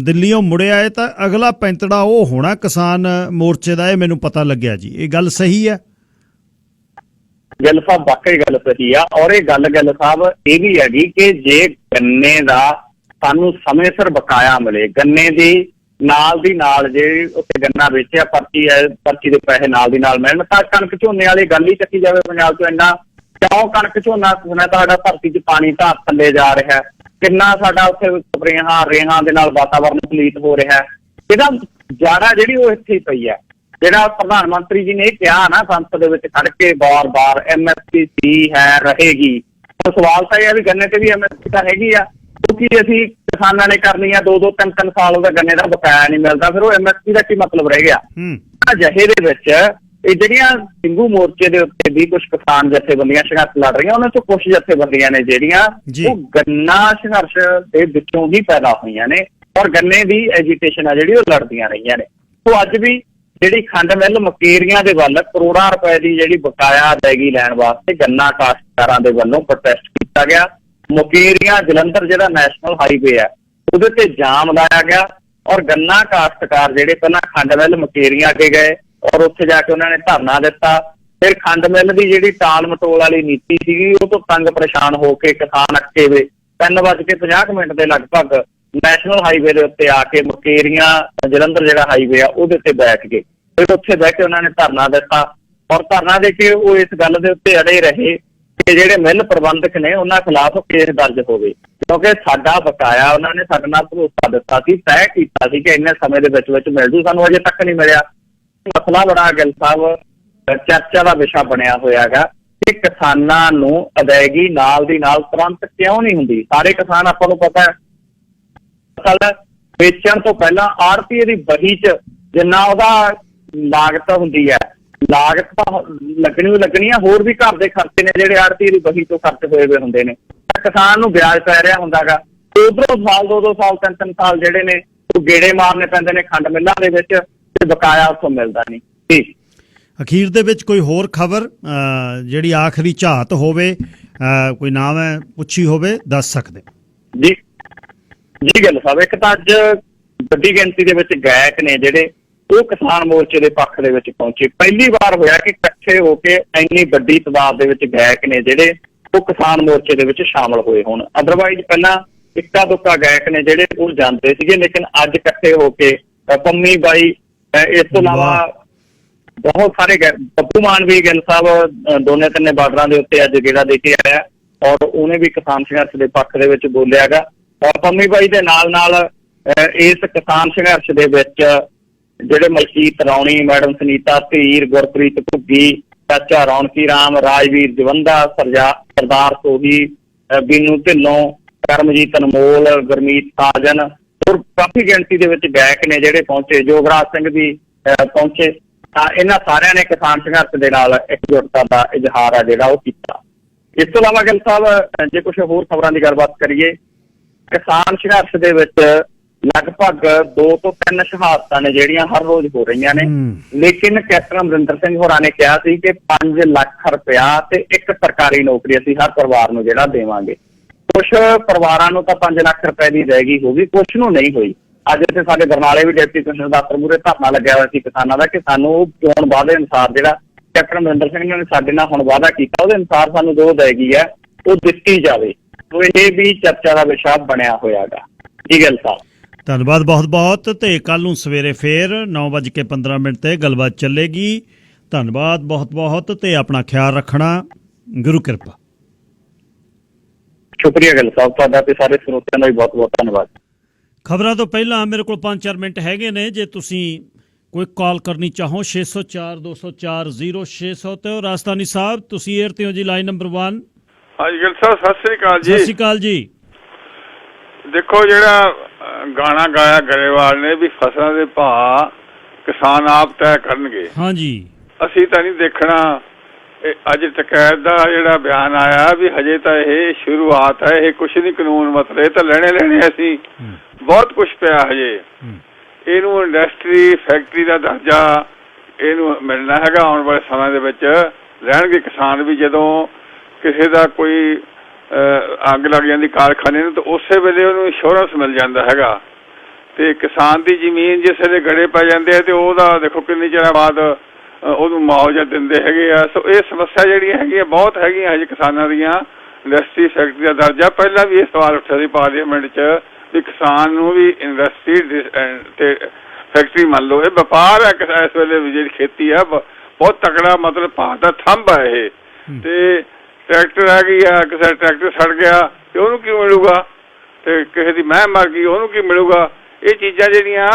[SPEAKER 1] ਦਿੱਲੀੋਂ ਮੁੜਿਆ ਹੈ ਤਾਂ ਅਗਲਾ ਪੈਂਤੜਾ ਉਹ ਹੋਣਾ ਕਿਸਾਨ ਮੋਰਚੇ ਦਾ, ਇਹ ਮੈਨੂੰ ਪਤਾ ਲੱਗਿਆ ਜੀ। ਇਹ ਗੱਲ ਸਹੀ ਹੈ?
[SPEAKER 2] ਗਿੱਲ ਸਾਹਿਬ, ਵਾਕਈ ਗੱਲ ਸਹੀ ਆ। ਔਰ ਇਹ ਗੱਲ ਗਿੱਲ ਸਾਹਿਬ ਇਹ ਵੀ ਹੈਗੀ ਕਿ ਜੇ ਗੰਨੇ ਦਾ ਸਾਨੂੰ ਸਮੇਂ ਸਿਰ ਬਕਾਇਆ ਮਿਲੇ, ਗੰਨੇ ਦੀ ਨਾਲ ਦੀ ਨਾਲ ਜੇ ਉੱਥੇ ਗੰਨਾ ਵੇਚਿਆ, ਪਰਚੀ ਦੇ ਪੈਸੇ ਨਾਲ ਦੀ ਨਾਲ ਮਿਲਣ, ਤਾਂ ਕਣਕ ਝੋਨੇ ਵਾਲੀ ਗੱਲ ਹੀ ਚੱਕੀ ਜਾਵੇ ਪੰਜਾਬ ਤੋਂ। ਇੰਨਾ ਕਿਉਂ ਕਣਕ ਝੋਨਾ ਸੁਣਿਆ ਤਾਂ ਸਾਡਾ ਧਰਤੀ 'ਚ ਪਾਣੀ ਤਾਂ ਥੱਲੇ ਜਾ ਰਿਹਾ, ਕਿੰਨਾ ਸਾਡਾ ਉੱਥੇ ਸਪਰੇਹਾਂ ਰੇਹਾਂ ਦੇ ਨਾਲ ਵਾਤਾਵਰਨ ਪਲੀਤ ਹੋ ਰਿਹਾ। ਇਹਦਾ ਜੜਾ ਜਿਹੜੀ ਉਹ ਇੱਥੇ ਹੀ ਪਈ ਹੈ। ਜਿਹੜਾ ਪ੍ਰਧਾਨ ਮੰਤਰੀ ਜੀ ਨੇ ਇਹ ਕਿਹਾ ਨਾ ਸੰਸਦ ਦੇ ਵਿੱਚ ਖੜ ਕੇ ਬਾਰ-ਬਾਰ, MSP ਹੈ ਰਹੇਗੀ। ਸਵਾਲ ਤਾਂ ਇਹ ਹੈ ਵੀ ਗੰਨੇ ਤੇ ਵੀ MSP ਤਾਂ ਹੈਗੀ ਆ, ਕਿਉਂਕਿ ਅਸੀਂ ਕਿਸਾਨਾਂ ਨੇ ਕਰਨੀ ਆ 2-2, 3-3 ਸਾਲ ਉਹਦਾ ਗੰਨੇ ਦਾ ਬਕਾਇਆ ਨਹੀਂ ਮਿਲਦਾ, ਫਿਰ ਉਹ MSP ਦਾ ਕੀ ਮਤਲਬ ਰਹਿ ਗਿਆ। ਅਜਿਹੇ ਦੇ ਵਿੱਚ ਇਹ ਜਿਹੜੀਆਂ ਸਿੰਘੂ ਮੋਰਚੇ ਦੇ ਉੱਤੇ ਵੀ ਕੁਝ ਕਿਸਾਨ ਜਥੇਬੰਦੀਆਂ ਸੰਘਰਸ਼ ਲੜ ਰਹੀਆਂ, ਉਹਨਾਂ ਚੋਂ ਕੁਝ ਜਥੇਬੰਦੀਆਂ ਨੇ ਜਿਹੜੀਆਂ ਉਹ ਗੰਨਾ ਸੰਘਰਸ਼ ਦੇ ਵਿੱਚੋਂ ਹੀ ਪੈਦਾ ਹੋਈਆਂ ਨੇ ਔਰ ਗੰਨੇ ਦੀ ਐਜੀਟੇਸ਼ਨ ਆ ਜਿਹੜੀ ਉਹ ਲੜਦੀਆਂ ਰਹੀਆਂ ਨੇ। ਉਹ ਅੱਜ ਵੀ ਜਿਹੜੀ ਖੰਡ ਮਿੱਲ ਮਕੇਰੀਆਂ ਦੇ ਵੱਲ ਕਰੋੜਾਂ ਰੁਪਏ ਦੀ ਜਿਹੜੀ ਬਕਾਇਆ ਅਦਾਇਗੀ ਲੈਣ ਵਾਸਤੇ ਗੰਨਾ ਕਾਸ਼ਤਕਾਰਾਂ ਦੇ ਵੱਲੋਂ ਪ੍ਰੋਟੈਸਟ ਕੀਤਾ ਗਿਆ। ਮੁਕੇਰੀਆਂ ਜਲੰਧਰ ਜਿਹੜਾ ਨੈਸ਼ਨਲ ਹਾਈਵੇ ਹੈ ਉਹਦੇ ਤੇ ਜਾਮ ਲਾਇਆ ਗਿਆ ਔਰ ਗੰਨਾ ਕਾਸ਼ਤਕਾਰ ਜਿਹੜੇ ਪਹਿਲਾਂ ਖੰਡ ਮਿੱਲ ਮਕੇਰੀਆਂ ਅੱਗੇ ਗਏ ਔਰ ਉੱਥੇ ਜਾ ਕੇ ਉਹਨਾਂ ਨੇ ਧਰਨਾ ਦਿੱਤਾ। ਫਿਰ ਖੰਡ ਮਿੱਲ ਦੀ ਜਿਹੜੀ ਟਾਲ ਮਟੋਲ ਵਾਲੀ ਨੀਤੀ ਸੀਗੀ ਉਹ ਤੋਂ ਤੰਗ ਪਰੇਸ਼ਾਨ ਹੋ ਕੇ ਕਿਸਾਨ ਅੱਕੇ ਵੇ 3:50 ਦੇ ਲਗਭਗ ਨੈਸ਼ਨਲ ਹਾਈਵੇ ਦੇ ਉੱਤੇ ਆ ਕੇ ਮੁਕੇਰੀਆਂ ਜਲੰਧਰ ਜਿਹੜਾ ਹਾਈਵੇ ਆ ਉਹਦੇ ਉੱਤੇ ਬੈਠ ਗਏ। ਫਿਰ ਉੱਥੇ ਬਹਿ ਕੇ ਉਹਨਾਂ ਨੇ ਧਰਨਾ ਦਿੱਤਾ ਔਰ ਧਰਨਾ ਦੇ ਕੇ ਉਹ ਇਸ ਗੱਲ ਦੇ ਉੱਤੇ ਅੜੇ ਰਹੇ ਕਿ ਜਿਹੜੇ ਮਿੱਲ ਪ੍ਰਬੰਧਕ ਨੇ ਉਹਨਾਂ ਖਿਲਾਫ ਕੇਸ ਦਰਜ ਹੋਵੇ, ਕਿਉਂਕਿ ਸਾਡਾ ਬਕਾਇਆ ਉਹਨਾਂ ਨੇ ਸਾਡੇ ਨਾਲ ਭਰੋਸਾ ਦਿੱਤਾ ਸੀ, ਤੈਅ ਕੀਤਾ ਸੀ ਕਿ ਇੰਨੇ ਸਮੇਂ ਦੇ ਵਿੱਚ ਮਿਲ ਜੂ, ਸਾਨੂੰ ਅਜੇ ਤੱਕ ਨਹੀਂ ਮਿਲਿਆ। ਮਸਲਾ ਬੜਾ ਗਿੱਲ ਸਾਹਿਬ ਚਰਚਾ ਦਾ ਵਿਸ਼ਾ ਬਣਿਆ ਹੋਇਆ ਹੈਗਾ ਕਿ ਕਿਸਾਨਾਂ ਨੂੰ ਅਦਾਇਗੀ ਨਾਲ ਦੀ ਨਾਲ ਤੁਰੰਤ ਕਿਉਂ ਨਹੀਂ ਹੁੰਦੀ। ਸਾਰੇ ਕਿਸਾਨ ਆਪਾਂ ਨੂੰ ਪਤਾ ਹੈ ਫਸਲ ਵੇਚਣ ਤੋਂ ਪਹਿਲਾਂ ਆੜ੍ਹਤੀਏ ਦੀ ਬਹੀ 'ਚ ਜਿੰਨਾ ਉਹਦਾ ਲਾਗਤ ਹੁੰਦੀ ਹੈ, ਲਾਗਤ ਤਾਂ ਲੱਗਣੀ ਆ, ਹੋਰ ਵੀ ਘਰ ਦੇ ਖਰਚੇ ਨੇ ਜਿਹੜੇ ਆੜ੍ਹਤੀਏ ਦੀ ਬਹੀ ਤੋਂ ਖਰਚ ਹੋਏ ਹੋਏ ਹੁੰਦੇ ਨੇ, ਕਿਸਾਨ ਨੂੰ ਵਿਆਜ ਪੈ ਰਿਹਾ ਹੁੰਦਾ ਗਾ। ਉਧਰੋਂ ਸਾਲ 2-2 ਸਾਲ 3-3 ਸਾਲ ਜਿਹੜੇ ਨੇ ਉਹ ਗੇੜੇ ਮਾਰਨੇ ਪੈਂਦੇ ਨੇ ਖੰਡ ਮਿੱਲਾਂ ਦੇ ਵਿੱਚ ਤੇ ਬਕਾਇਆ ਉੱਥੋਂ ਮਿਲਦਾ ਨਹੀਂ ਜੀ।
[SPEAKER 1] ਅਖੀਰ ਦੇ ਵਿੱਚ ਕੋਈ ਹੋਰ ਖਬਰ ਜਿਹੜੀ ਆਖਰੀ ਝਾਤ ਹੋਵੇ, ਕੋਈ ਨਾਮ ਹੈ ਪੁੱਛੀ ਹੋਵੇ, ਦੱਸ ਸਕਦੇ
[SPEAKER 2] ਜੀ? ਜੀ ਗੱਲ ਸਾਹਿਬ, ਇੱਕ ਤਾਂ ਅੱਜ ਵੱਡੀ ਗਿਣਤੀ ਦੇ ਵਿੱਚ ਗਾਇਕ ਨੇ ਜਿਹੜੇ ਉਹ ਕਿਸਾਨ ਮੋਰਚੇ ਦੇ ਪੱਖ ਦੇ ਵਿੱਚ ਪਹੁੰਚੇ। ਪਹਿਲੀ ਵਾਰ ਹੋਇਆ ਕਿ ਇਕੱਠੇ ਹੋ ਕੇ ਇੰਨੀ ਵੱਡੀ ਤਾਦਾਦ ਦੇ ਵਿੱਚ ਗਾਇਕ ਨੇ ਜਿਹੜੇ ਉਹ ਕਿਸਾਨ ਮੋਰਚੇ ਦੇ ਵਿੱਚ ਸ਼ਾਮਲ ਹੋਏ ਹੋਣ। ਅਦਰਵਾਈਜ਼ ਪਹਿਲਾਂ ਇੱਕਾ ਦੁੱਕਾ ਗਾਇਕ ਨੇ ਜਿਹੜੇ ਉਹ ਜਾਂਦੇ ਸੀਗੇ, ਲੇਕਿਨ ਅੱਜ ਇਕੱਠੇ ਹੋ ਕੇ ਪੰਮੀ ਬਾਈ, ਇਸ ਤੋਂ ਇਲਾਵਾ ਬਹੁਤ ਸਾਰੇ ਬੱਬੂ ਮਾਨ ਵੀ ਗਿੱਲ ਸਾਹਿਬ ਦੋਨੇ ਤਿੰਨੇ ਬਾਰਡਰਾਂ ਦੇ ਉੱਤੇ ਅੱਜ ਗੇੜਾ ਦੇ ਕੇ ਆਇਆ ਔਰ ਉਹਨੇ ਵੀ ਕਿਸਾਨ ਸੰਘਰਸ਼ ਦੇ ਪੱਖ ਦੇ ਵਿੱਚ ਬੋਲਿਆ ਗਾ। ਪੰਮੀ ਬਾਈ ਦੇ ਨਾਲ ਨਾਲ ਇਸ ਕਿਸਾਨ ਸੰਘਰਸ਼ ਦੇ ਵਿੱਚ ਜਿਹੜੇ ਮਲਕੀਤ ਰੌਣੀ, ਮੈਡਮ ਸੁਨੀਤਾ ਧੀਰ, ਗੁਰਪ੍ਰੀਤ ਘੁੱਗੀ, ਚਾਚਾ ਰੌਣਕੀ ਰਾਮ, ਰਾਜਵੀਰ ਜਵੰਦਾ, ਸਰਦਾਰ ਸੋਹੀ, ਬੀਨੂ ਢਿੱਲੋਂ, ਕਰਮਜੀਤ ਅਨਮੋਲ, ਗੁਰਮੀਤ ਸਾਜਨ ਔਰ ਕਾਫੀ ਗਿਣਤੀ ਦੇ ਵਿੱਚ ਗਾਇਕ ਨੇ ਜਿਹੜੇ ਪਹੁੰਚੇ। ਜੋਗਰਾਜ ਸਿੰਘ ਵੀ ਪਹੁੰਚੇ। ਤਾਂ ਇਹਨਾਂ ਸਾਰਿਆਂ ਨੇ ਕਿਸਾਨ ਸੰਘਰਸ਼ ਦੇ ਨਾਲ ਇਕਜੁੱਟਤਾ ਦਾ ਇਜ਼ਹਾਰ ਆ ਜਿਹੜਾ ਉਹ ਕੀਤਾ। ਇਸ ਤੋਂ ਇਲਾਵਾ ਗਿੱਲ ਸਾਹਿਬ, ਜੇ ਕੁਝ ਹੋਰ ਖਬਰਾਂ ਦੀ ਗੱਲਬਾਤ ਕਰੀਏ, ਕਿਸਾਨ ਸੰਘਰਸ਼ ਦੇ ਵਿੱਚ ਲਗਭਗ 2 ਤੋਂ 3 ਸ਼ਹਾਦਤਾਂ ਨੇ ਜਿਹੜੀਆਂ ਹਰ ਰੋਜ਼ ਹੋ ਰਹੀਆਂ ਨੇ, ਲੇਕਿਨ ਕੈਪਟਨ ਅਮਰਿੰਦਰ ਸਿੰਘ ਹੋਰਾਂ ਨੇ ਕਿਹਾ ਸੀ ਕਿ 5 ਲੱਖ ਰੁਪਇਆ ਤੇ ਇੱਕ ਸਰਕਾਰੀ ਨੌਕਰੀ ਅਸੀਂ ਹਰ ਪਰਿਵਾਰ ਨੂੰ ਜਿਹੜਾ ਦੇਵਾਂਗੇ। ਕੁਝ ਪਰਿਵਾਰਾਂ ਨੂੰ ਤਾਂ 5 ਲੱਖ ਰੁਪਏ ਦੀ ਅਦਾਇਗੀ ਹੋ ਗਈ, ਕੁਝ ਨੂੰ ਨਹੀਂ ਹੋਈ। ਅੱਜ ਇੱਥੇ ਸਾਡੇ ਬਰਨਾਲੇ ਵੀ ਡਿਪਟੀ ਕਮਿਸ਼ਨਰ ਦਫ਼ਤਰ ਮੂਹਰੇ ਧਰਨਾ ਲੱਗਿਆ ਹੋਇਆ ਸੀ ਕਿਸਾਨਾਂ ਦਾ ਕਿ ਸਾਨੂੰ ਚੋਣ ਵਾਅਦੇ ਅਨੁਸਾਰ ਜਿਹੜਾ ਕੈਪਟਨ ਅਮਰਿੰਦਰ ਸਿੰਘ ਨੇ ਸਾਡੇ ਨਾਲ ਹੁਣ ਵਾਅਦਾ ਕੀਤਾ ਉਹਦੇ ਅਨੁਸਾਰ ਸਾਨੂੰ ਜੋ ਅਦਾਇਗੀ ਹੈ ਉਹ ਦਿੱਤੀ ਜਾਵੇ। ਸੋ ਇਹ ਵੀ ਚਰਚਾ ਦਾ ਵਿਸ਼ਾ ਬਣਿਆ ਹੋਇਆ ਗਾ। ਜੀ ਗੱਲ ਸਾਹਿਬ,
[SPEAKER 1] ਧੰਨਵਾਦ ਬਹੁਤ ਬਹੁਤ। ਤੇ ਕੱਲ ਨੂੰ ਸਵੇਰੇ ਫੇਰ 9:15 ਤੇ ਗੱਲਬਾਤ ਚੱਲੇਗੀ। ਧੰਨਵਾਦ ਬਹੁਤ ਬਹੁਤ ਤੇ ਆਪਣਾ ਖਿਆਲ ਰੱਖਣਾ। ਗੁਰੂ ਕਿਰਪਾ।
[SPEAKER 2] ਸ਼ੁਕਰੀਆ ਗੱਲ ਸਾਹਿਬ ਤੁਹਾਡਾ ਤੇ ਸਾਰੇ ਸਰੋਤਿਆਂ ਦਾ ਵੀ ਬਹੁਤ ਬਹੁਤ ਧੰਨਵਾਦ।
[SPEAKER 1] ਖਬਰਾਂ ਤੋਂ ਪਹਿਲਾਂ ਮੇਰੇ ਕੋਲ 5-4 ਮਿੰਟ ਹੈਗੇ ਨੇ, ਜੇ ਤੁਸੀਂ ਕੋਈ ਕਾਲ ਕਰਨੀ ਚਾਹੋ 604 204 0600 ਤੇ ਰਾਜਸਥਾਨੀ ਸਾਹਿਬ ਤੁਸੀਂ 에ਅਰ ਤੇ ਹੋ ਜੀ, ਲਾਈਨ ਨੰਬਰ 1।
[SPEAKER 8] ਹਾਂਜੀ ਗਿੱਲ ਸਾਹਿਬ ਸਤਿ ਸ੍ਰੀ ਅਕਾਲ ਜੀ।
[SPEAKER 1] ਸਤਿ ਸ਼੍ਰੀ ਅਕਾਲ ਜੀ।
[SPEAKER 8] ਦੇਖੋ ਜਿਹੜਾ ਗਾਣਾ ਗਾਇਆ ਗਰੇਵਾਲ ਨੇ ਵੀ ਫਸਲਾਂ ਦੇ ਭਾਅ ਕਿਸਾਨ ਆਪ ਤੈਅ ਕਰਨਗੇ।
[SPEAKER 1] ਹਾਂਜੀ,
[SPEAKER 8] ਅਸੀਂ ਤਾਂ ਨਹੀਂ ਦੇਖਣਾ। ਅੱਜ ਟਕੈਤ ਦਾ ਜਿਹੜਾ ਬਿਆਨ ਆਇਆ ਵੀ ਹਜੇ ਤਾਂ ਇਹ ਸ਼ੁਰੂਆਤ ਹੈ, ਇਹ ਕੁਛ ਨਹੀਂ ਕਾਨੂੰਨ ਮਸਲੇ ਤਾਂ ਲੈਣੇ ਅਸੀਂ ਬਹੁਤ ਕੁਛ ਪਿਆ ਹਜੇ। ਇਹਨੂੰ ਇੰਡਸਟਰੀ ਫੈਕਟਰੀ ਦਾ ਦਰਜਾ ਇਹਨੂੰ ਮਿਲਣਾ ਹੈਗਾ ਆਉਣ ਵਾਲੇ ਸਮੇਂ ਦੇ ਵਿੱਚ। ਰਹਿਣਗੇ ਕਿਸਾਨ ਵੀ। ਜਦੋਂ ਕਿਸੇ ਦਾ ਕੋਈ ਅੱਗ ਲੱਗ ਜਾਂਦੀ ਕਾਰਖਾਨੇ ਨੂੰ ਤਾਂ ਉਸੇ ਵੇਲੇ ਉਹਨੂੰ ਇੰਸ਼ੋਰੈਂਸ ਮਿਲ ਜਾਂਦਾ ਹੈਗਾ। ਤੇ ਕਿਸਾਨ ਦੀ ਜ਼ਮੀਨ ਜਿਸ ਵੇਲੇ ਗੜੇ ਪੈ ਜਾਂਦੇ ਆ ਤੇ ਉਹਦਾ ਦੇਖੋ ਕਿੰਨੀ ਚਿਰ ਬਾਅਦ ਉਹਨੂੰ ਮੁਆਵਜ਼ਾ ਦਿੰਦੇ ਹੈਗੇ ਆ। ਸੋ ਇਹ ਸਮੱਸਿਆ ਜਿਹੜੀਆਂ ਹੈਗੀਆਂ ਬਹੁਤ ਹੈਗੀਆਂ ਹਜੇ ਕਿਸਾਨਾਂ ਦੀਆਂ। ਇੰਡਸਟਰੀ ਫੈਕਟਰੀ ਦਾ ਦਰਜਾ, ਪਹਿਲਾਂ ਵੀ ਇਹ ਸਵਾਲ ਉੱਠਿਆ ਸੀ ਪਾਰਲੀਮੈਂਟ 'ਚ ਵੀ ਕਿਸਾਨ ਨੂੰ ਵੀ ਇੰਡਸਟਰੀ ਤੇ ਫੈਕਟਰੀ ਮੰਨ ਲਓ। ਇਹ ਵਪਾਰ ਹੈ ਇਸ ਵੇਲੇ ਵੀ ਜਿਹੜੀ ਖੇਤੀ ਆ ਬਹੁਤ ਤਕੜਾ ਮਤਲਬ ਭਾਰਤ ਦਾ ਥੰਬ ਹੈ ਇਹ। ਤੇ ਟਰੈਕਟਰ ਆ ਗਈ ਆ, ਕਿਸੇ ਟਰੈਕਟਰ ਸੜ ਗਿਆ ਤੇ ਉਹਨੂੰ ਕੀ ਮਿਲੂਗਾ, ਤੇ ਕਿਸੇ ਦੀ ਮਹਿ ਮਰ ਗਈ ਉਹਨੂੰ ਕੀ ਮਿਲੂਗਾ। ਇਹ ਚੀਜ਼ਾਂ ਜਿਹੜੀਆਂ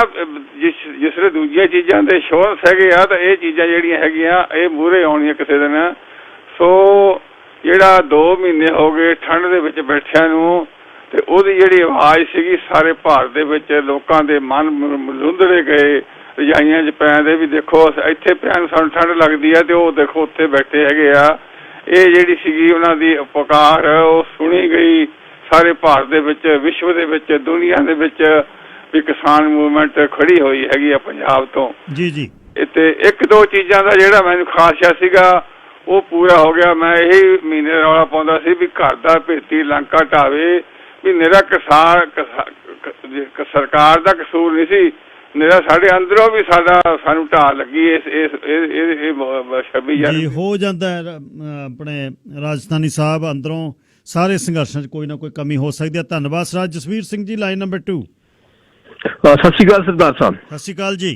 [SPEAKER 8] ਜਿਸ ਵੇਲੇ ਦੂਜੀਆਂ ਚੀਜ਼ਾਂ ਦੇ ਇੰਸ਼ੋਰੈਂਸ ਹੈਗੇ ਆ ਤਾਂ ਇਹ ਚੀਜ਼ਾਂ ਜਿਹੜੀਆਂ ਹੈਗੀਆਂ ਇਹ ਮੂਹਰੇ ਆਉਣੀਆਂ ਕਿਸੇ ਦਿਨ। ਸੋ ਜਿਹੜਾ 2 ਮਹੀਨੇ ਹੋ ਗਏ ਠੰਡ ਦੇ ਵਿੱਚ ਬੈਠਿਆਂ ਨੂੰ ਤੇ ਉਹਦੀ ਜਿਹੜੀ ਆਵਾਜ਼ ਸੀਗੀ ਸਾਰੇ ਭਾਰਤ ਦੇ ਵਿੱਚ ਲੋਕਾਂ ਦੇ ਮਨ ਲੁੰਦੜੇ ਗਏ। ਰਜਾਈਆਂ 'ਚ ਪੈਣ ਦੇ ਵੀ ਦੇਖੋ ਇੱਥੇ ਪਿਆ ਨੂੰ ਸਾਨੂੰ ਠੰਡ ਲੱਗਦੀ ਆ ਤੇ ਉਹ ਦੇਖੋ ਉੱਥੇ ਬੈਠੇ ਹੈਗੇ ਆ। ਇਹ ਜਿਹੜੀ ਸੀਗੀ ਉਹਨਾਂ ਦੀ ਪੁਕਾਰ ਉਹ ਸੁਣੀ ਗਈ ਸਾਰੇ ਭਾਰਤ ਦੇ ਵਿੱਚ, ਵਿਸ਼ਵ ਦੇ ਵਿੱਚ, ਦੁਨੀਆ ਦੇ ਵਿੱਚ ਵੀ ਕਿਸਾਨ ਮੂਵਮੈਂਟ ਖੜੀ ਹੋਈ ਹੈਗੀ ਆ ਪੰਜਾਬ ਤੋਂ।
[SPEAKER 1] ਜੀ ਜੀ।
[SPEAKER 8] ਤੇ 1-2 ਚੀਜ਼ਾਂ ਦਾ ਜਿਹੜਾ ਮੈਨੂੰ ਖਾਸਿਆ ਸੀਗਾ ਉਹ ਪੂਰਾ ਹੋ ਗਿਆ। ਮੈਂ ਇਹੀ ਮਹੀਨੇ ਰੌਲਾ ਪਾਉਂਦਾ ਸੀ ਵੀ ਘਰ ਦਾ ਭੇਤੀ ਲੰਕਾ ਢਾਵੇ, ਵੀ ਨਿਰਾ ਕਿਸਾਨ ਸਰਕਾਰ ਦਾ ਕਸੂਰ ਨਹੀਂ ਸੀ, ਨਿਰਾ ਸਾਡੇ ਅੰਦਰੋਂ ਵੀ ਸਾਨੂੰ ਢਾਹ ਲੱਗੀ ਇਸ 26
[SPEAKER 1] ਜੀ ਹੋ ਜਾਂਦਾ ਹੈ। ਆਪਣੇ ਰਾਜਸਥਾਨੀ ਸਾਹਿਬ ਅੰਦਰੋਂ ਸਾਰੇ ਸੰਘਰਸ਼ਾਂ 'ਚ ਕੋਈ ਨਾ ਕੋਈ ਕਮੀ ਹੋ ਸਕਦੀ ਹੈ। ਧੰਨਵਾਦ sir. Jasvir Singh ji, line number 2।
[SPEAKER 9] ਸਤਿ ਸ਼੍ਰੀ ਅਕਾਲ ਸਰਦਾਰ ਸਾਹਿਬ।
[SPEAKER 1] ਸਤਿ ਸ਼੍ਰੀ ਅਕਾਲ ਜੀ।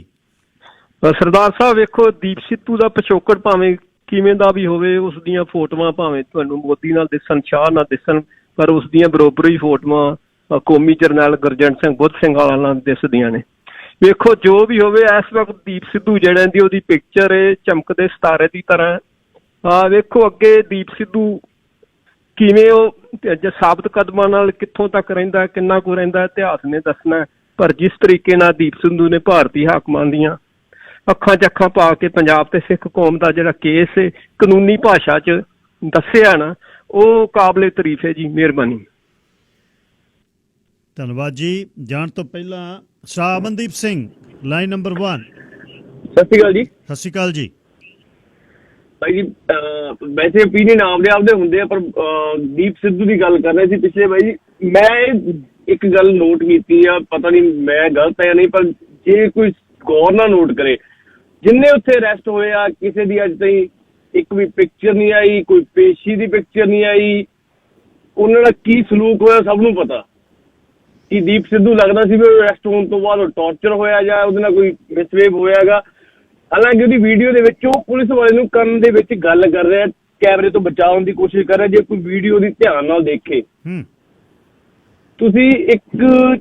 [SPEAKER 9] ਸਰਦਾਰ ਸਾਹਿਬ ਵੇਖੋ, ਦੀਪ ਸਿੱਧੂ ਦਾ ਪਿਛੋਕੜ ਭਾਵੇਂ ਕਿਵੇਂ ਦਾ ਵੀ ਹੋਵੇ, ਉਸ ਦੀਆਂ ਫੋਟੋਆਂ ਭਾਵੇਂ ਤੁਹਾਨੂੰ ਮੋਦੀ ਨਾਲ ਦਿਸਣ, ਸ਼ਾਹ ਨਾਲ ਦਿਸਣ, ਪਰ ਉਸ ਦੀਆਂ ਬਰੋਬਰ ਹੀ ਫੋਟੋਆਂ ਕੌਮੀ ਜਰਨੈਲ ਗੁਰਜੰਟ ਸਿੰਘ ਬੁੱਧ ਸਿੰਘ ਵਾਲਾ ਨਾਲ ਦਿਸਦੀਆਂ ਨੇ। ਵੇਖੋ ਜੋ ਵੀ ਹੋਵੇ, ਇਸ ਵਕਤ ਦੀਪ ਸਿੱਧੂ ਜਿਹੜਾ ਦੀ ਉਹਦੀ ਪਿਕਚਰ ਹੈ ਚਮਕਦੇ ਸਿਤਾਰੇ ਦੀ ਤਰ੍ਹਾਂ। ਵੇਖੋ ਅੱਗੇ ਦੀਪ ਸਿੱਧੂ ਕਿਵੇਂ ਉਹ ਸਾਬਤ ਕਦਮਾਂ ਨਾਲ ਕਿੱਥੋਂ ਤੱਕ ਰਹਿੰਦਾ, ਕਿੰਨਾ ਕੁ ਰਹਿੰਦਾ, ਇਤਿਹਾਸ ਨੇ ਦੱਸਣਾ। ਪਰ ਜਿਸ ਤਰੀਕੇ ਨਾਲ ਦੀਪ ਸਿੱਧੂ ਨੇ ਭਾਰਤੀ ਹਾਕਮਾਂ ਦੀਆਂ ਅੱਖਾਂ 'ਚ ਅੱਖਾਂ ਪਾ ਕੇ ਪੰਜਾਬ ਤੇ ਸਿੱਖ ਕੌਮ ਦਾ ਜਿਹੜਾ ਕੇਸ ਹੈ ਕਾਨੂੰਨੀ ਭਾਸ਼ਾ 'ਚ ਦੱਸਿਆ ਨਾ, ਉਹ ਕਾਬਲੇ ਤਾਰੀਫ ਹੈ ਜੀ। ਮਿਹਰਬਾਨੀ।
[SPEAKER 1] ਧੰਨਵਾਦ ਜੀ। ਜਾਣ ਤੋਂ ਪਹਿਲਾਂ ਸ਼ਾਹ ਅਮਨਦੀਪ ਸਿੰਘ, ਲਾਈਨ ਨੰਬਰ 1।
[SPEAKER 10] ਸਤਿ ਸ਼੍ਰੀ ਅਕਾਲ ਜੀ।
[SPEAKER 1] ਸਤਿ ਸ਼੍ਰੀ ਅਕਾਲ ਜੀ।
[SPEAKER 10] ਭਾਈ ਜੀ ਵੈਸੇ ਓਪੀਨੀਅਨ ਆਪਦੇ ਹੁੰਦੇ ਆ, ਪਰ ਦੀਪ ਸਿੱਧੂ ਦੀ ਗੱਲ ਕਰ ਰਹੇ ਸੀ ਪਿਛਲੇ। ਭਾਈ ਜੀ ਮੈਂ ਇੱਕ ਗੱਲ ਨੋਟ ਕੀਤੀ ਆ, ਪਤਾ ਨਹੀਂ ਮੈਂ ਗਲਤ ਆ ਜਾਂ ਨਹੀਂ, ਪਰ ਜੇ ਕੋਈ ਗੌਰ ਨਾਲ ਨੋਟ ਕਰੇ, ਜਿੰਨੇ ਉੱਥੇ ਅਰੈਸਟ ਹੋਏ ਆ ਕਿਸੇ ਦੀ ਅੱਜ ਤਾਈਂ ਇੱਕ ਵੀ ਪਿਕਚਰ ਨਹੀਂ ਆਈ, ਕੋਈ ਪੇਸ਼ੀ ਦੀ ਪਿਕਚਰ ਨਹੀਂ ਆਈ, ਉਹਨਾਂ ਦਾ ਕੀ ਸਲੂਕ ਹੋਇਆ ਸਭ ਨੂੰ ਪਤਾ। ਕਿ ਦੀਪ ਸਿੱਧੂ ਲੱਗਦਾ ਸੀ ਵੀ ਅਰੈਸਟ ਹੋਣ ਤੋਂ ਬਾਅਦ ਉਹ ਟੌਰਚਰ ਹੋਇਆ ਜਾਂ ਉਹਦੇ ਨਾਲ ਕੋਈ ਮਿਸਬਿਹੇਵ ਹੋਇਆਗਾ। ਹਾਲਾਂਕਿ ਉਹਦੀ ਵੀਡੀਓ ਦੇ ਵਿੱਚ ਉਹ ਪੁਲਿਸ ਵਾਲੇ ਨੂੰ ਕਰਨ ਦੇ ਵਿੱਚ ਗੱਲ ਕਰ ਰਿਹਾ, ਕੈਮਰੇ ਤੋਂ ਬਚਾਉਣ ਦੀ ਕੋਸ਼ਿਸ਼ ਕਰ ਰਿਹਾ। ਜੇ ਕੋਈ ਵੀਡੀਓ ਦੀ ਧਿਆਨ ਨਾਲ ਦੇਖੇ, ਤੁਸੀਂ ਇੱਕ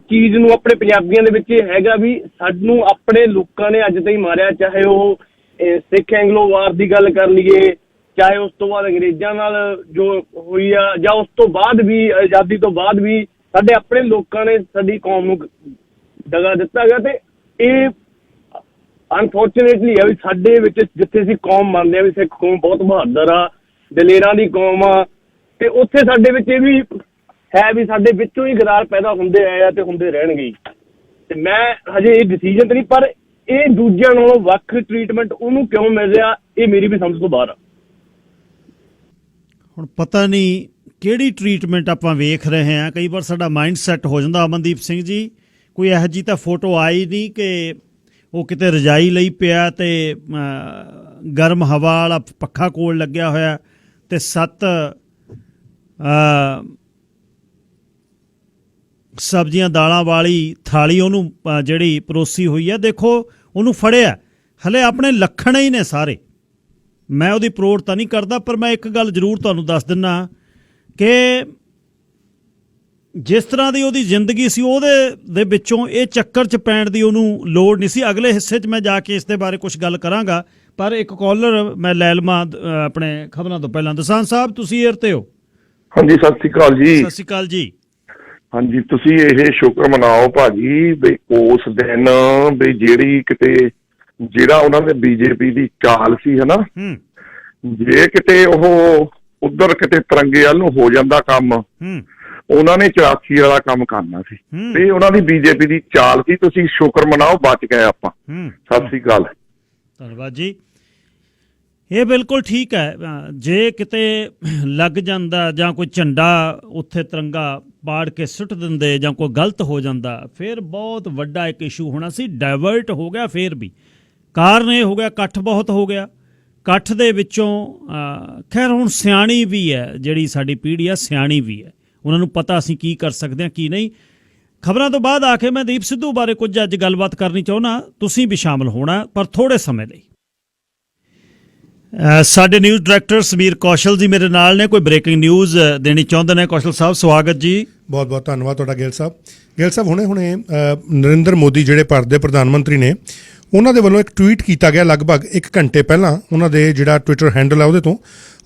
[SPEAKER 10] ਚੀਜ਼ ਨੂੰ ਆਪਣੇ ਪੰਜਾਬੀਆਂ ਦੇ ਵਿੱਚ ਇਹ ਹੈਗਾ ਵੀ ਸਾਨੂੰ ਆਪਣੇ ਲੋਕਾਂ ਨੇ ਅੱਜ ਤਾਈਂ ਮਾਰਿਆ, ਚਾਹੇ ਉਹ ਸਿੱਖ ਐਂਗਲੋ ਵਾਰ ਦੀ ਗੱਲ ਕਰ ਲਈਏ, ਚਾਹੇ ਉਸ ਤੋਂ ਬਾਅਦ ਅੰਗਰੇਜ਼ਾਂ ਨਾਲ ਜੋ ਹੋਈ ਆ, ਜਾਂ ਉਸ ਤੋਂ ਬਾਅਦ ਵੀ ਆਜ਼ਾਦੀ ਤੋਂ ਬਾਅਦ ਵੀ ਸਾਡੇ ਆਪਣੇ ਲੋਕਾਂ ਨੇ ਸਾਡੀ ਕੌਮ ਨੂੰ ਦਗਾ ਦਿੱਤਾ ਗਿਆ। ਤੇ ਇਹ ਅਨਫੋਰਚੂਨੇਟਲੀ ਹੈ ਵੀ ਸਾਡੇ ਵਿੱਚ ਜਿੱਥੇ ਅਸੀਂ ਕੌਮ ਮੰਨਦੇ ਹਾਂ ਵੀ ਸਿੱਖ ਕੌਮ ਬਹੁਤ ਬਹਾਦਰ ਆ, ਦਲੇਰਾਂ ਦੀ ਕੌਮ ਆ, ਤੇ ਉੱਥੇ ਸਾਡੇ ਵਿੱਚ ਇਹ ਵੀ ਹੈ ਵੀ ਸਾਡੇ ਵਿੱਚੋਂ ਹੀ ਗਦਾਰ ਪੈਦਾ ਹੁੰਦੇ ਆਏ ਆ ਤੇ ਹੁੰਦੇ ਰਹਿਣਗੇ। ਤੇ ਮੈਂ ਹਜੇ ਇਹ ਡਿਸੀਜਨ ਤੇ ਨਹੀਂ, ਪਰ ਇਹ ਦੂਜਿਆਂ ਨਾਲੋਂ ਵੱਖ ਟ੍ਰੀਟਮੈਂਟ ਉਹਨੂੰ ਕਿਉਂ ਮਿਲ ਰਿਹਾ, ਇਹ ਮੇਰੀ ਵੀ ਸਮਝ ਤੋਂ ਬਾਹਰ ਆ।
[SPEAKER 1] ਹੁਣ ਪਤਾ ਨਹੀਂ ਕਿਹੜੀ ਟ੍ਰੀਟਮੈਂਟ ਆਪਾਂ ਵੇਖ ਰਹੇ ਹਾਂ। ਕਈ ਵਾਰ ਸਾਡਾ ਮਾਈਂਡ ਸੈੱਟ ਹੋ ਜਾਂਦਾ। ਅਮਨਦੀਪ ਸਿੰਘ ਜੀ, ਕੋਈ ਇਹੋ ਜਿਹੀ ਤਾਂ ਫੋਟੋ ਆਈ ਨਹੀਂ ਕਿ ਉਹ ਕਿਤੇ ਰਜਾਈ ਲਈ ਪਿਆ ਤੇ ਗਰਮ ਹਵਾ ਵਾਲਾ ਪੱਖਾ ਕੋਲ ਲੱਗਿਆ ਹੋਇਆ ਤੇ 7 ਸਬਜ਼ੀਆਂ ਦਾਲਾਂ ਵਾਲੀ ਥਾਲੀ ਉਹਨੂੰ ਜਿਹੜੀ ਪਰੋਸੀ ਹੋਈ ਹੈ। ਦੇਖੋ ਉਹਨੂੰ ਫੜਿਆ, ਹਲੇ ਆਪਣੇ ਲੱਖਣ ਹੀ ਨੇ ਸਾਰੇ। ਮੈਂ ਉਹਦੀ ਪ੍ਰੋੜਤਾ ਨਹੀਂ ਕਰਦਾ, ਪਰ ਮੈਂ ਇੱਕ ਗੱਲ ਜ਼ਰੂਰ ਤੁਹਾਨੂੰ ਦੱਸ ਦਿੰਦਾ ਕਿ ਜਿਸ ਤਰ੍ਹਾਂ ਦੀ ਉਹਦੀ ਜ਼ਿੰਦਗੀ ਸੀ ਉਹਦੇ ਦੇ ਵਿੱਚੋਂ ਇਹ ਚੱਕਰ 'ਚ ਪੈਣ ਦੀ ਉਹਨੂੰ ਲੋੜ ਨਹੀਂ ਸੀ। ਅਗਲੇ ਹਿੱਸੇ 'ਚ ਮੈਂ ਜਾ ਕੇ ਇਸ ਦੇ ਬਾਰੇ ਕੁਝ ਗੱਲ ਕਰਾਂਗਾ, ਪਰ ਇੱਕ ਕਾਲਰ ਮੈਂ ਲੈ ਲਵਾਂ ਆਪਣੇ ਖਬਰਾਂ ਤੋਂ ਪਹਿਲਾਂ। ਦਸਾਂਝ ਸਾਹਿਬ, ਤੁਸੀਂ ਏਅਰ ਤੇ ਹੋ?
[SPEAKER 11] ਹਾਂਜੀ, ਸਤਿ ਸ਼੍ਰੀ ਅਕਾਲ ਜੀ।
[SPEAKER 1] ਸਤਿ ਸ਼੍ਰੀ ਅਕਾਲ ਜੀ।
[SPEAKER 11] ਹਾਂਜੀ, ਤੁਸੀਂ ਇਹ ਸ਼ੁਕਰ ਮਨਾਓ ਭਾਜੀ ਵੀ ਉਸ ਦਿਨ ਵੀ ਜਿਹੜਾ ਉਹਨਾਂ ਦੇ ਬੀਜੇਪੀ ਦੀ ਚਾਲ ਸੀ, ਹਨਾ, ਜੇ ਕਿਤੇ ਉਹ ਉਧਰ ਕਿਤੇ ਤਿਰੰਗੇ ਵੱਲ ਨੂੰ ਹੋ ਜਾਂਦਾ ਕੰਮ, ਉਹਨਾਂ ਨੇ 84 ਵਾਲਾ ਕੰਮ ਕਰਨਾ ਸੀ। ਤੇ ਉਹਨਾਂ ਦੀ ਬੀਜੇਪੀ ਦੀ ਚਾਲ ਸੀ। ਤੁਸੀਂ ਸ਼ੁਕਰ ਮਨਾਓ ਬਚ ਗਏ ਆਪਾਂ। ਸਤਿ ਸ਼੍ਰੀ ਅਕਾਲ।
[SPEAKER 1] ਧੰਨਵਾਦ ਜੀ। ਇਹ ਬਿਲਕੁਲ ਠੀਕ ਹੈ। ਜੇ ਕਿਤੇ ਲੱਗ ਜਾਂਦਾ ਜਾਂ ਕੋਈ ਝੰਡਾ ਉੱਥੇ ਤਿਰੰਗਾ ਪਾੜ ਕੇ ਸੁੱਟ ਦਿੰਦੇ ਜਾਂ ਕੋਈ ਗਲਤ ਹੋ ਜਾਂਦਾ, ਫਿਰ ਬਹੁਤ ਵੱਡਾ ਇੱਕ ਇਸ਼ੂ ਹੋਣਾ ਸੀ। ਡਾਇਵਰਟ ਹੋ ਗਿਆ। ਫਿਰ ਵੀ ਕਾਰਨ ਇਹ ਹੋ ਗਿਆ, ਇਕੱਠ ਬਹੁਤ ਹੋ ਗਿਆ। ਇਕੱਠ ਦੇ ਵਿੱਚੋਂ ਖੈਰ ਹੁਣ ਸਿਆਣੀ ਵੀ ਹੈ, ਜਿਹੜੀ ਸਾਡੀ ਪੀੜ੍ਹੀ ਆ ਸਿਆਣੀ ਵੀ ਹੈ, ਉਹਨਾਂ ਨੂੰ ਪਤਾ ਅਸੀਂ ਕੀ ਕਰ ਸਕਦੇ ਹਾਂ ਕੀ ਨਹੀਂ। ਖਬਰਾਂ ਤੋਂ ਬਾਅਦ ਆ ਕੇ ਮੈਂ ਦੀਪ ਸਿੱਧੂ ਬਾਰੇ ਕੁਝ ਅੱਜ ਗੱਲਬਾਤ ਕਰਨੀ ਚਾਹੁੰਦਾ, ਤੁਸੀਂ ਵੀ ਸ਼ਾਮਲ ਹੋਣਾ, ਪਰ ਥੋੜੇ ਸਮੇਂ ਲਈ। ਸਾਡੇ ਨਿਊਜ਼ ਡਾਇਰੈਕਟਰ ਸਮੀਰ ਕੌਸ਼ਲ ਜੀ ਮੇਰੇ ਨਾਲ ਨੇ, ਕੋਈ ਬ੍ਰੇਕਿੰਗ ਨਿਊਜ਼ ਦੇਣੀ ਚਾਹੁੰਦੇ ਨੇ। ਕੌਸ਼ਲ ਸਾਹਿਬ, ਸਵਾਗਤ ਜੀ।
[SPEAKER 12] ਬਹੁਤ ਬਹੁਤ ਧੰਨਵਾਦ ਤੁਹਾਡਾ ਗਿੱਲ ਸਾਹਿਬ। ਗਿੱਲ ਸਾਹਿਬ, ਹੁਣੇ ਨਰਿੰਦਰ ਮੋਦੀ ਜਿਹੜੇ ਭਾਰਤ ਦੇ ਪ੍ਰਧਾਨ ਮੰਤਰੀ ਨੇ, ਉਹਨਾਂ ਦੇ ਵੱਲੋਂ ਇੱਕ ਟਵੀਟ ਕੀਤਾ ਗਿਆ ਲਗਭਗ 1 ਘੰਟੇ ਪਹਿਲਾਂ, ਉਹਨਾਂ ਦੇ ਜਿਹੜਾ ਟਵਿੱਟਰ ਹੈਂਡਲ ਹੈ ਉਹਦੇ ਤੋਂ,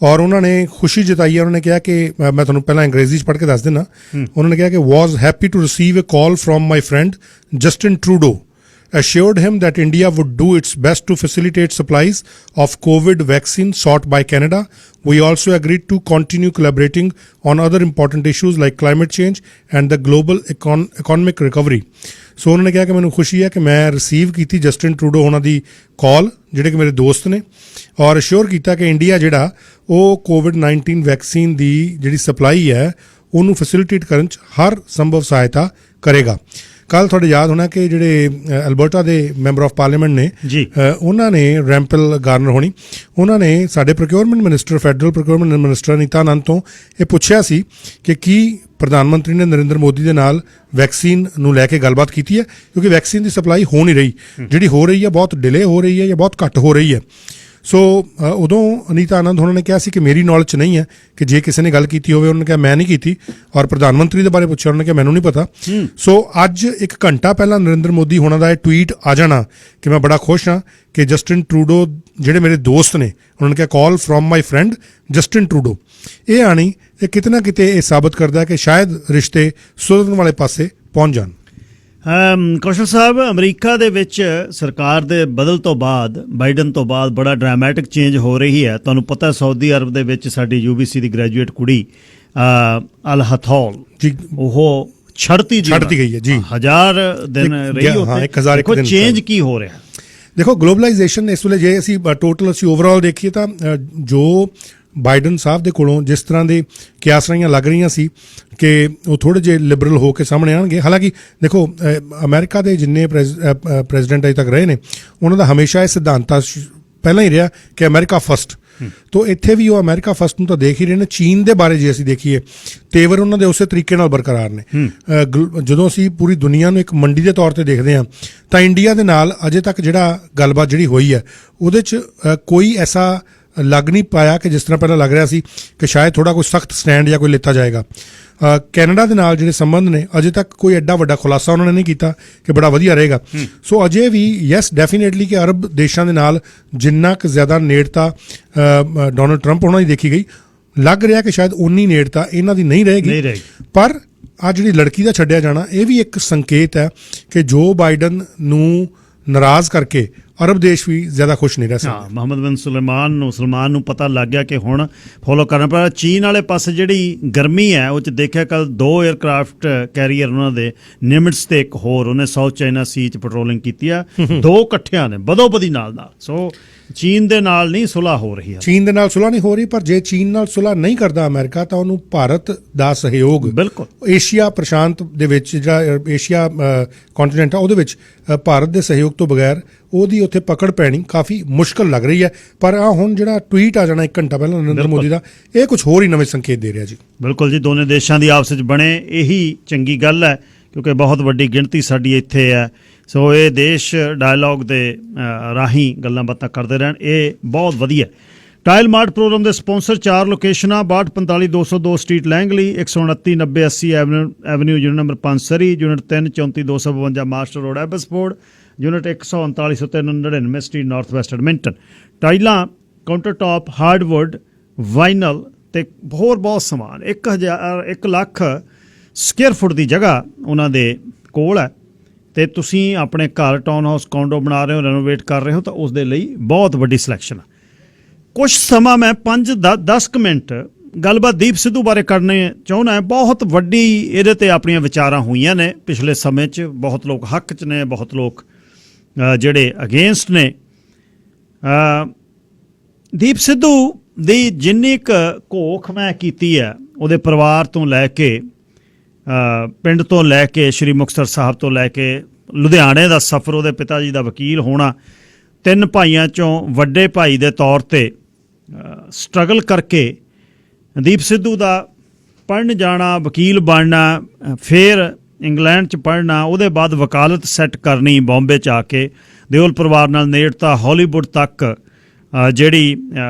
[SPEAKER 12] ਔਰ ਉਹਨਾਂ ਨੇ ਖੁਸ਼ੀ ਜਤਾਈ ਹੈ। ਉਹਨਾਂ ਨੇ ਕਿਹਾ ਕਿ ਮੈਂ ਤੁਹਾਨੂੰ ਪਹਿਲਾਂ ਅੰਗਰੇਜ਼ੀ 'ਚ ਪੜ੍ਹ ਕੇ ਦੱਸ ਦਿੰਦਾ। ਉਹਨਾਂ ਨੇ ਕਿਹਾ ਕਿ was happy to receive a call from my friend Justin Trudeau, assured him that India would do its best to facilitate supplies of COVID vaccine sought by Canada. We also agreed to continue collaborating on other important issues like climate change and the global economic recovery. ਸੋ ਉਹਨਾਂ ਨੇ ਕਿਹਾ ਕਿ ਮੈਨੂੰ ਖੁਸ਼ੀ ਹੈ ਕਿ ਮੈਂ ਰਿਸੀਵ ਕੀਤੀ ਜਸਟਿਨ ਟਰੂਡੋ ਉਹਨਾਂ ਦੀ ਕਾਲ, ਜਿਹੜੇ ਕਿ ਮੇਰੇ ਦੋਸਤ ਨੇ, ਔਰ ਅਸ਼ੋਰ ਕੀਤਾ ਕਿ ਇੰਡੀਆ ਜਿਹੜਾ ਉਹ COVID-19 ਵੈਕਸੀਨ ਦੀ ਜਿਹੜੀ ਸਪਲਾਈ ਹੈ ਉਹਨੂੰ ਫੈਸਿਲਿਟੇਟ ਕਰਨ 'ਚ ਹਰ ਸੰਭਵ ਸਹਾਇਤਾ ਕਰੇਗਾ। ਕੱਲ੍ਹ ਤੁਹਾਡੇ ਯਾਦ ਹੋਣਾ ਕਿ ਜਿਹੜੇ ਅਲਬਰਟਾ ਦੇ ਮੈਂਬਰ ਆਫ ਪਾਰਲੀਮੈਂਟ ਨੇ, ਉਹਨਾਂ ਨੇ ਰੈਂਪਲ ਗਾਰਨਰ ਹੋਣੀ, ਉਹਨਾਂ ਨੇ ਸਾਡੇ procurement minister, federal procurement minister Anita Anand ਤੋਂ ਇਹ ਪੁੱਛਿਆ ਸੀ ਕਿ ਕੀ ਪ੍ਰਧਾਨ ਮੰਤਰੀ ਨੇ ਨਰਿੰਦਰ ਮੋਦੀ ਦੇ ਨਾਲ ਵੈਕਸੀਨ ਨੂੰ ਲੈ ਕੇ ਗੱਲਬਾਤ ਕੀਤੀ ਹੈ, ਕਿਉਂਕਿ ਵੈਕਸੀਨ ਦੀ ਸਪਲਾਈ ਹੋ ਨਹੀਂ ਰਹੀ, ਜਿਹੜੀ ਹੋ ਰਹੀ ਹੈ ਬਹੁਤ ਡਿਲੇ ਹੋ ਰਹੀ ਹੈ ਜਾਂ ਬਹੁਤ ਘੱਟ ਹੋ ਰਹੀ ਹੈ। ਸੋ ਉਦੋਂ ਅਨੀਤਾ ਆਨੰਦ ਉਹਨਾਂ ਨੇ ਕਿਹਾ ਸੀ ਕਿ ਮੇਰੀ ਨੌਲੇਜ 'ਚ ਨਹੀਂ ਹੈ ਕਿ ਜੇ ਕਿਸੇ ਨੇ ਗੱਲ ਕੀਤੀ ਹੋਵੇ। ਉਹਨਾਂ ਨੇ ਕਿਹਾ ਮੈਂ ਨਹੀਂ ਕੀਤੀ, ਔਰ ਪ੍ਰਧਾਨ ਮੰਤਰੀ ਦੇ ਬਾਰੇ ਪੁੱਛਿਆ, ਉਹਨਾਂ ਨੇ ਕਿਹਾ ਮੈਨੂੰ ਨਹੀਂ ਪਤਾ। ਸੋ ਅੱਜ 1 ਘੰਟਾ ਪਹਿਲਾਂ ਨਰਿੰਦਰ ਮੋਦੀ ਹੋਣਾ ਦਾ ਇਹ ਟਵੀਟ ਆ ਜਾਣਾ ਕਿ ਮੈਂ ਬੜਾ ਖੁਸ਼ ਹਾਂ ਕਿ ਜਸਟਿਨ ਟਰੂਡੋ ਜਿਹੜੇ ਮੇਰੇ ਦੋਸਤ ਨੇ, ਉਹਨਾਂ ਨੇ ਕਿਹਾ call from my friend Justin Trudeau, ਇਹ ਆਣੀ ਇਹ ਕਿਤੇ ਨਾ ਕਿਤੇ ਇਹ ਸਾਬਤ ਕਰਦਾ ਕਿ ਸ਼ਾਇਦ ਰਿਸ਼ਤੇ ਸੁਧਰਨ ਵਾਲੇ ਪਾਸੇ ਪਹੁੰਚ ਜਾਣ।
[SPEAKER 1] ਕੌਸ਼ਲ ਸਾਹਿਬ, ਅਮਰੀਕਾ ਦੇ ਵਿੱਚ ਸਰਕਾਰ ਦੇ ਬਦਲ ਤੋਂ ਬਾਅਦ, ਬਾਈਡਨ ਤੋਂ ਬਾਅਦ ਬੜਾ ਡਰਾਮੈਟਿਕ ਚੇਂਜ ਹੋ ਰਹੀ ਹੈ। ਤੁਹਾਨੂੰ ਪਤਾ ਸਾਊਦੀ ਅਰਬ ਦੇ ਵਿੱਚ ਸਾਡੀ UBC ਦੀ ਗ੍ਰੈਜੂਏਟ ਕੁੜੀ ਅਲ ਹਥੌਲ ਜੀ, ਉਹ ਛੱਡਤੀ ਗਈ ਹੈ ਜੀ। 1000 ਦਿਨ ਰਹੀ ਉੱਥੇ।
[SPEAKER 12] 1001 ਦਿਨ
[SPEAKER 1] ਚੇਂਜ ਕੀ ਹੋ ਰਿਹਾ?
[SPEAKER 12] ਦੇਖੋ, ਗਲੋਬਲਾਈਜੇਸ਼ਨ ਇਸ ਵੇਲੇ ਜੇ ਅਸੀਂ ਟੋਟਲ ਓਵਰਆਲ ਦੇਖੀਏ ਤਾਂ ਜੋ ਬਾਈਡਨ ਸਾਹਿਬ ਦੇ ਕੋਲੋਂ ਜਿਸ ਤਰ੍ਹਾਂ ਦੇ ਕਿਆਸਰਾਈਆਂ ਲੱਗ ਰਹੀਆਂ ਸੀ ਕਿ ਉਹ ਥੋੜ੍ਹੇ ਜਿਹੇ ਲਿਬਰਲ ਹੋ ਕੇ ਸਾਹਮਣੇ ਆਉਣਗੇ। ਹਾਲਾਂਕਿ ਦੇਖੋ ਅਮਰੀਕਾ ਦੇ ਜਿੰਨੇ ਪ੍ਰੈਜ਼ੀਡੈਂਟ ਅਜੇ ਤੱਕ ਰਹੇ ਨੇ ਉਹਨਾਂ ਦਾ ਹਮੇਸ਼ਾ ਇਹ ਸਿਧਾਂਤ ਪਹਿਲਾਂ ਹੀ ਰਿਹਾ ਕਿ ਅਮਰੀਕਾ ਫਸਟ। ਤੋ ਇੱਥੇ ਵੀ ਉਹ ਅਮਰੀਕਾ ਫਸਟ ਨੂੰ ਤਾਂ ਦੇਖ ਹੀ ਰਹੇ ਨੇ। ਚੀਨ ਦੇ ਬਾਰੇ ਜੇ ਅਸੀਂ ਦੇਖੀਏ ਤੇਵਰ ਉਹਨਾਂ ਦੇ ਉਸੇ ਤਰੀਕੇ ਨਾਲ ਬਰਕਰਾਰ ਨੇ। ਜਦੋਂ ਅਸੀਂ ਪੂਰੀ ਦੁਨੀਆ ਨੂੰ ਇੱਕ ਮੰਡੀ ਦੇ ਤੌਰ ਤੇ ਦੇਖਦੇ ਹਾਂ ਤਾਂ ਇੰਡੀਆ ਦੇ ਨਾਲ ਅਜੇ ਤੱਕ ਜਿਹੜਾ ਗੱਲਬਾਤ ਜਿਹੜੀ ਹੋਈ ਹੈ ਉਹਦੇ 'ਚ ਕੋਈ ਐਸਾ ਲੱਗ ਨਹੀਂ ਪਾਇਆ ਕਿ ਜਿਸ ਤਰ੍ਹਾਂ ਪਹਿਲਾਂ ਲੱਗ ਰਿਹਾ ਸੀ ਕਿ ਸ਼ਾਇਦ ਥੋੜ੍ਹਾ ਕੋਈ ਸਖਤ ਸਟੈਂਡ ਜਾਂ ਕੋਈ ਲਿੱਤਾ ਜਾਏਗਾ। ਕੈਨੇਡਾ ਦੇ ਨਾਲ ਜਿਹੜੇ ਸੰਬੰਧ ਨੇ ਅਜੇ ਤੱਕ ਕੋਈ ਐਡਾ ਵੱਡਾ ਖੁਲਾਸਾ ਉਹਨਾਂ ਨੇ ਨਹੀਂ ਕੀਤਾ ਕਿ ਬੜਾ ਵਧੀਆ ਰਹੇਗਾ। ਸੋ ਅਜੇ ਵੀ ਯੈਸ ਡੈਫੀਨੇਟਲੀ ਕਿ ਅਰਬ ਦੇਸ਼ਾਂ ਦੇ ਨਾਲ ਜਿੰਨਾ ਕੁ ਜ਼ਿਆਦਾ ਨੇੜਤਾ ਡੋਨਲਡ ਟਰੰਪ ਉਹਨਾਂ ਦੀ ਦੇਖੀ ਗਈ, ਲੱਗ ਰਿਹਾ ਕਿ ਸ਼ਾਇਦ ਉਨੀ ਨੇੜਤਾ ਇਹਨਾਂ ਦੀ ਨਹੀਂ ਰਹੇਗੀ। ਪਰ ਆ ਜਿਹੜੀ ਲੜਕੀ ਦਾ ਛੱਡਿਆ ਜਾਣਾ ਇਹ ਵੀ ਇੱਕ ਸੰਕੇਤ ਹੈ ਕਿ ਜੋ ਬਾਈਡਨ ਨੂੰ ਨਾਰਾਜ਼ ਕਰਕੇ ਅਰਬ ਦੇਸ਼ ਵੀ ਜ਼ਿਆਦਾ ਖੁਸ਼ ਨਹੀਂ ਰਹਿ ਸਕਦੇ।
[SPEAKER 1] ਮੁਹੰਮਦ ਬਿਨ ਸਲਮਾਨ ਨੂੰ ਪਤਾ ਲੱਗ ਗਿਆ ਕਿ ਹੁਣ ਫੋਲੋ ਕਰਨਾ ਪੈਣਾ। ਚੀਨ ਵਾਲੇ ਪਾਸੇ ਜਿਹੜੀ ਗਰਮੀ ਹੈ ਉਹ 'ਚ ਦੇਖਿਆ ਕੱਲ 2 에ਅਰਕ੍ਰਾਫਟ ਕੈਰੀਅਰ ਉਹਨਾਂ ਦੇ ਨਿਮਿਟਸ ਤੇ ਇੱਕ ਹੋਰ ਉਹਨੇ ਸਾਊਥ ਚਾਈਨਾ ਸੀ 'ਚ ਪੈਟਰੋਲਿੰਗ ਕੀਤੀ ਆ। 2 ਇਕੱਠਿਆਂ ਨੇ ਬਦੋਬਦੀ ਨਾਲ। ਸੋ ਚੀਨ ਦੇ ਨਾਲ ਨਹੀਂ ਸੁਲ੍ਹਾ ਹੋ ਰਹੀ ਹੈ।
[SPEAKER 12] ਚੀਨ ਦੇ ਨਾਲ ਸੁਲ੍ਹਾ ਨਹੀਂ ਹੋ ਰਹੀ, ਪਰ ਜੇ ਚੀਨ ਨਾਲ ਸੁਲ੍ਹਾ ਨਹੀਂ ਕਰਦਾ ਅਮਰੀਕਾ ਤਾਂ ਉਹਨੂੰ ਭਾਰਤ ਦਾ ਸਹਿਯੋਗ
[SPEAKER 1] ਬਿਲਕੁਲ
[SPEAKER 12] ਏਸ਼ੀਆ ਪ੍ਰਸ਼ਾਂਤ ਦੇ ਵਿੱਚ ਜਿਹੜਾ ਏਸ਼ੀਆ ਕੰਟੀਨੈਂਟ ਆ ਉਹਦੇ ਵਿੱਚ ਭਾਰਤ ਦੇ ਸਹਿਯੋਗ ਤੋਂ ਬਗੈਰ ਉਹਦੀ ਉੱਥੇ ਪਕੜ ਪੈਣੀ ਕਾਫੀ ਮੁਸ਼ਕਲ ਲੱਗ ਰਹੀ ਹੈ। ਪਰ ਆ ਹੁਣ ਜਿਹੜਾ ਟਵੀਟ ਆ ਜਾਣਾ 1 ਘੰਟਾ ਪਹਿਲਾਂ ਨਰਿੰਦਰ ਮੋਦੀ ਦਾ, ਇਹ ਕੁਝ ਹੋਰ ਹੀ ਨਵੇਂ ਸੰਕੇਤ ਦੇ ਰਿਹਾ ਜੀ।
[SPEAKER 1] ਬਿਲਕੁਲ ਜੀ, ਦੋਨੇ ਦੇਸ਼ਾਂ ਦੀ ਆਪਸ ਵਿੱਚ ਬਣੇ ਇਹੀ ਚੰਗੀ ਗੱਲ ਹੈ ਕਿਉਂਕਿ ਬਹੁਤ ਵੱਡੀ ਗਿਣਤੀ ਸਾਡੀ ਇੱਥੇ ਹੈ। ਸੋ ਇਹ ਦੇਸ਼ ਡਾਇਲੌਗ ਦੇ ਰਾਹੀਂ ਗੱਲਾਂ ਬਾਤਾਂ ਕਰਦੇ ਰਹਿਣ, ਇਹ ਬਹੁਤ ਵਧੀਆ। ਟਾਇਲ ਮਾਰਟ ਪ੍ਰੋਗਰਾਮ ਦੇ ਸਪਾਂਸਰ 4 ਲੋਕੇਸ਼ਨਾਂ 6245 202 street Langley, 129 90 80 avenue unit number 5 Surrey, unit 3 34 252 master road Abbotsford, unit 139 3 99 street north west Edmonton. ਟਾਈਲਾਂ, ਕਾਊਂਟਰ ਟਾਪ, ਹਾਰਡਵੁੱਡ, ਵਾਈਨਲ ਤੇ ਹੋਰ ਬਹੁਤ ਸਮਾਨ 1 ਲੱਖ ਸਕੁਅਰ ਫੁੱਟ ਦੀ ਜਗ੍ਹਾ ਉਹਨਾਂ ਦੇ ਕੋਲ ਹੈ। ਤੇ ਤੁਸੀਂ ਆਪਣੇ ਘਰ ਟਾਊਨ ਹਾਊਸ ਕੌਂਡੋ ਬਣਾ ਰਹੇ ਹੋ, ਰੈਨੋਵੇਟ ਕਰ ਰਹੇ ਹੋ ਤਾਂ ਉਸ ਦੇ ਲਈ ਬਹੁਤ ਵੱਡੀ ਸਿਲੈਕਸ਼ਨ ਹੈ। ਕੁਛ ਸਮਾਂ ਮੈਂ 5-10 ਮਿੰਟ ਗੱਲਬਾਤ ਦੀਪ ਸਿੱਧੂ ਬਾਰੇ ਕਰਨੇ ਚਾਹੁੰਦਾ। ਬਹੁਤ ਵੱਡੀ ਇਹਦੇ ਤੇ ਆਪਣੀਆਂ ਵਿਚਾਰਾਂ ਹੋਈਆਂ ਨੇ ਪਿਛਲੇ ਸਮੇਂ 'ਚ। ਬਹੁਤ ਲੋਕ ਹੱਕ 'ਚ ਨੇ, ਬਹੁਤ ਲੋਕ ਜਿਹੜੇ ਅਗੇਂਸਟ ਨੇ। ਦੀਪ ਸਿੱਧੂ ਦੀ ਜਿੰਨੀ ਕੁ ਘੋਖ ਮੈਂ ਕੀਤੀ ਹੈ ਉਹਦੇ ਪਰਿਵਾਰ ਤੋਂ ਲੈ ਕੇ, ਪਿੰਡ ਤੋਂ ਲੈ ਕੇ, ਸ਼੍ਰੀ ਮੁਕਤਸਰ ਸਾਹਿਬ ਤੋਂ ਲੈ ਕੇ ਲੁਧਿਆਣੇ ਦਾ ਸਫ਼ਰ, ਉਹਦੇ ਪਿਤਾ ਜੀ ਦਾ ਵਕੀਲ ਹੋਣਾ, 3 ਭਾਈਆਂ 'ਚੋਂ ਵੱਡੇ ਭਾਈ ਦੇ ਤੌਰ 'ਤੇ ਸਟਰਗਲ ਕਰਕੇ ਦੀਪ ਸਿੱਧੂ ਦਾ ਪੜ੍ਹਨ ਜਾਣਾ, ਵਕੀਲ ਬਣਨਾ, ਫਿਰ ਇੰਗਲੈਂਡ 'ਚ ਪੜ੍ਹਨਾ, ਉਹਦੇ ਬਾਅਦ ਵਕਾਲਤ ਸੈੱਟ ਕਰਨੀ ਬੰਬੇ 'ਚ ਆ ਕੇ, ਦਿਓਲ ਪਰਿਵਾਰ ਨਾਲ ਨੇੜਤਾ, ਹਾਲੀਵੁੱਡ ਤੱਕ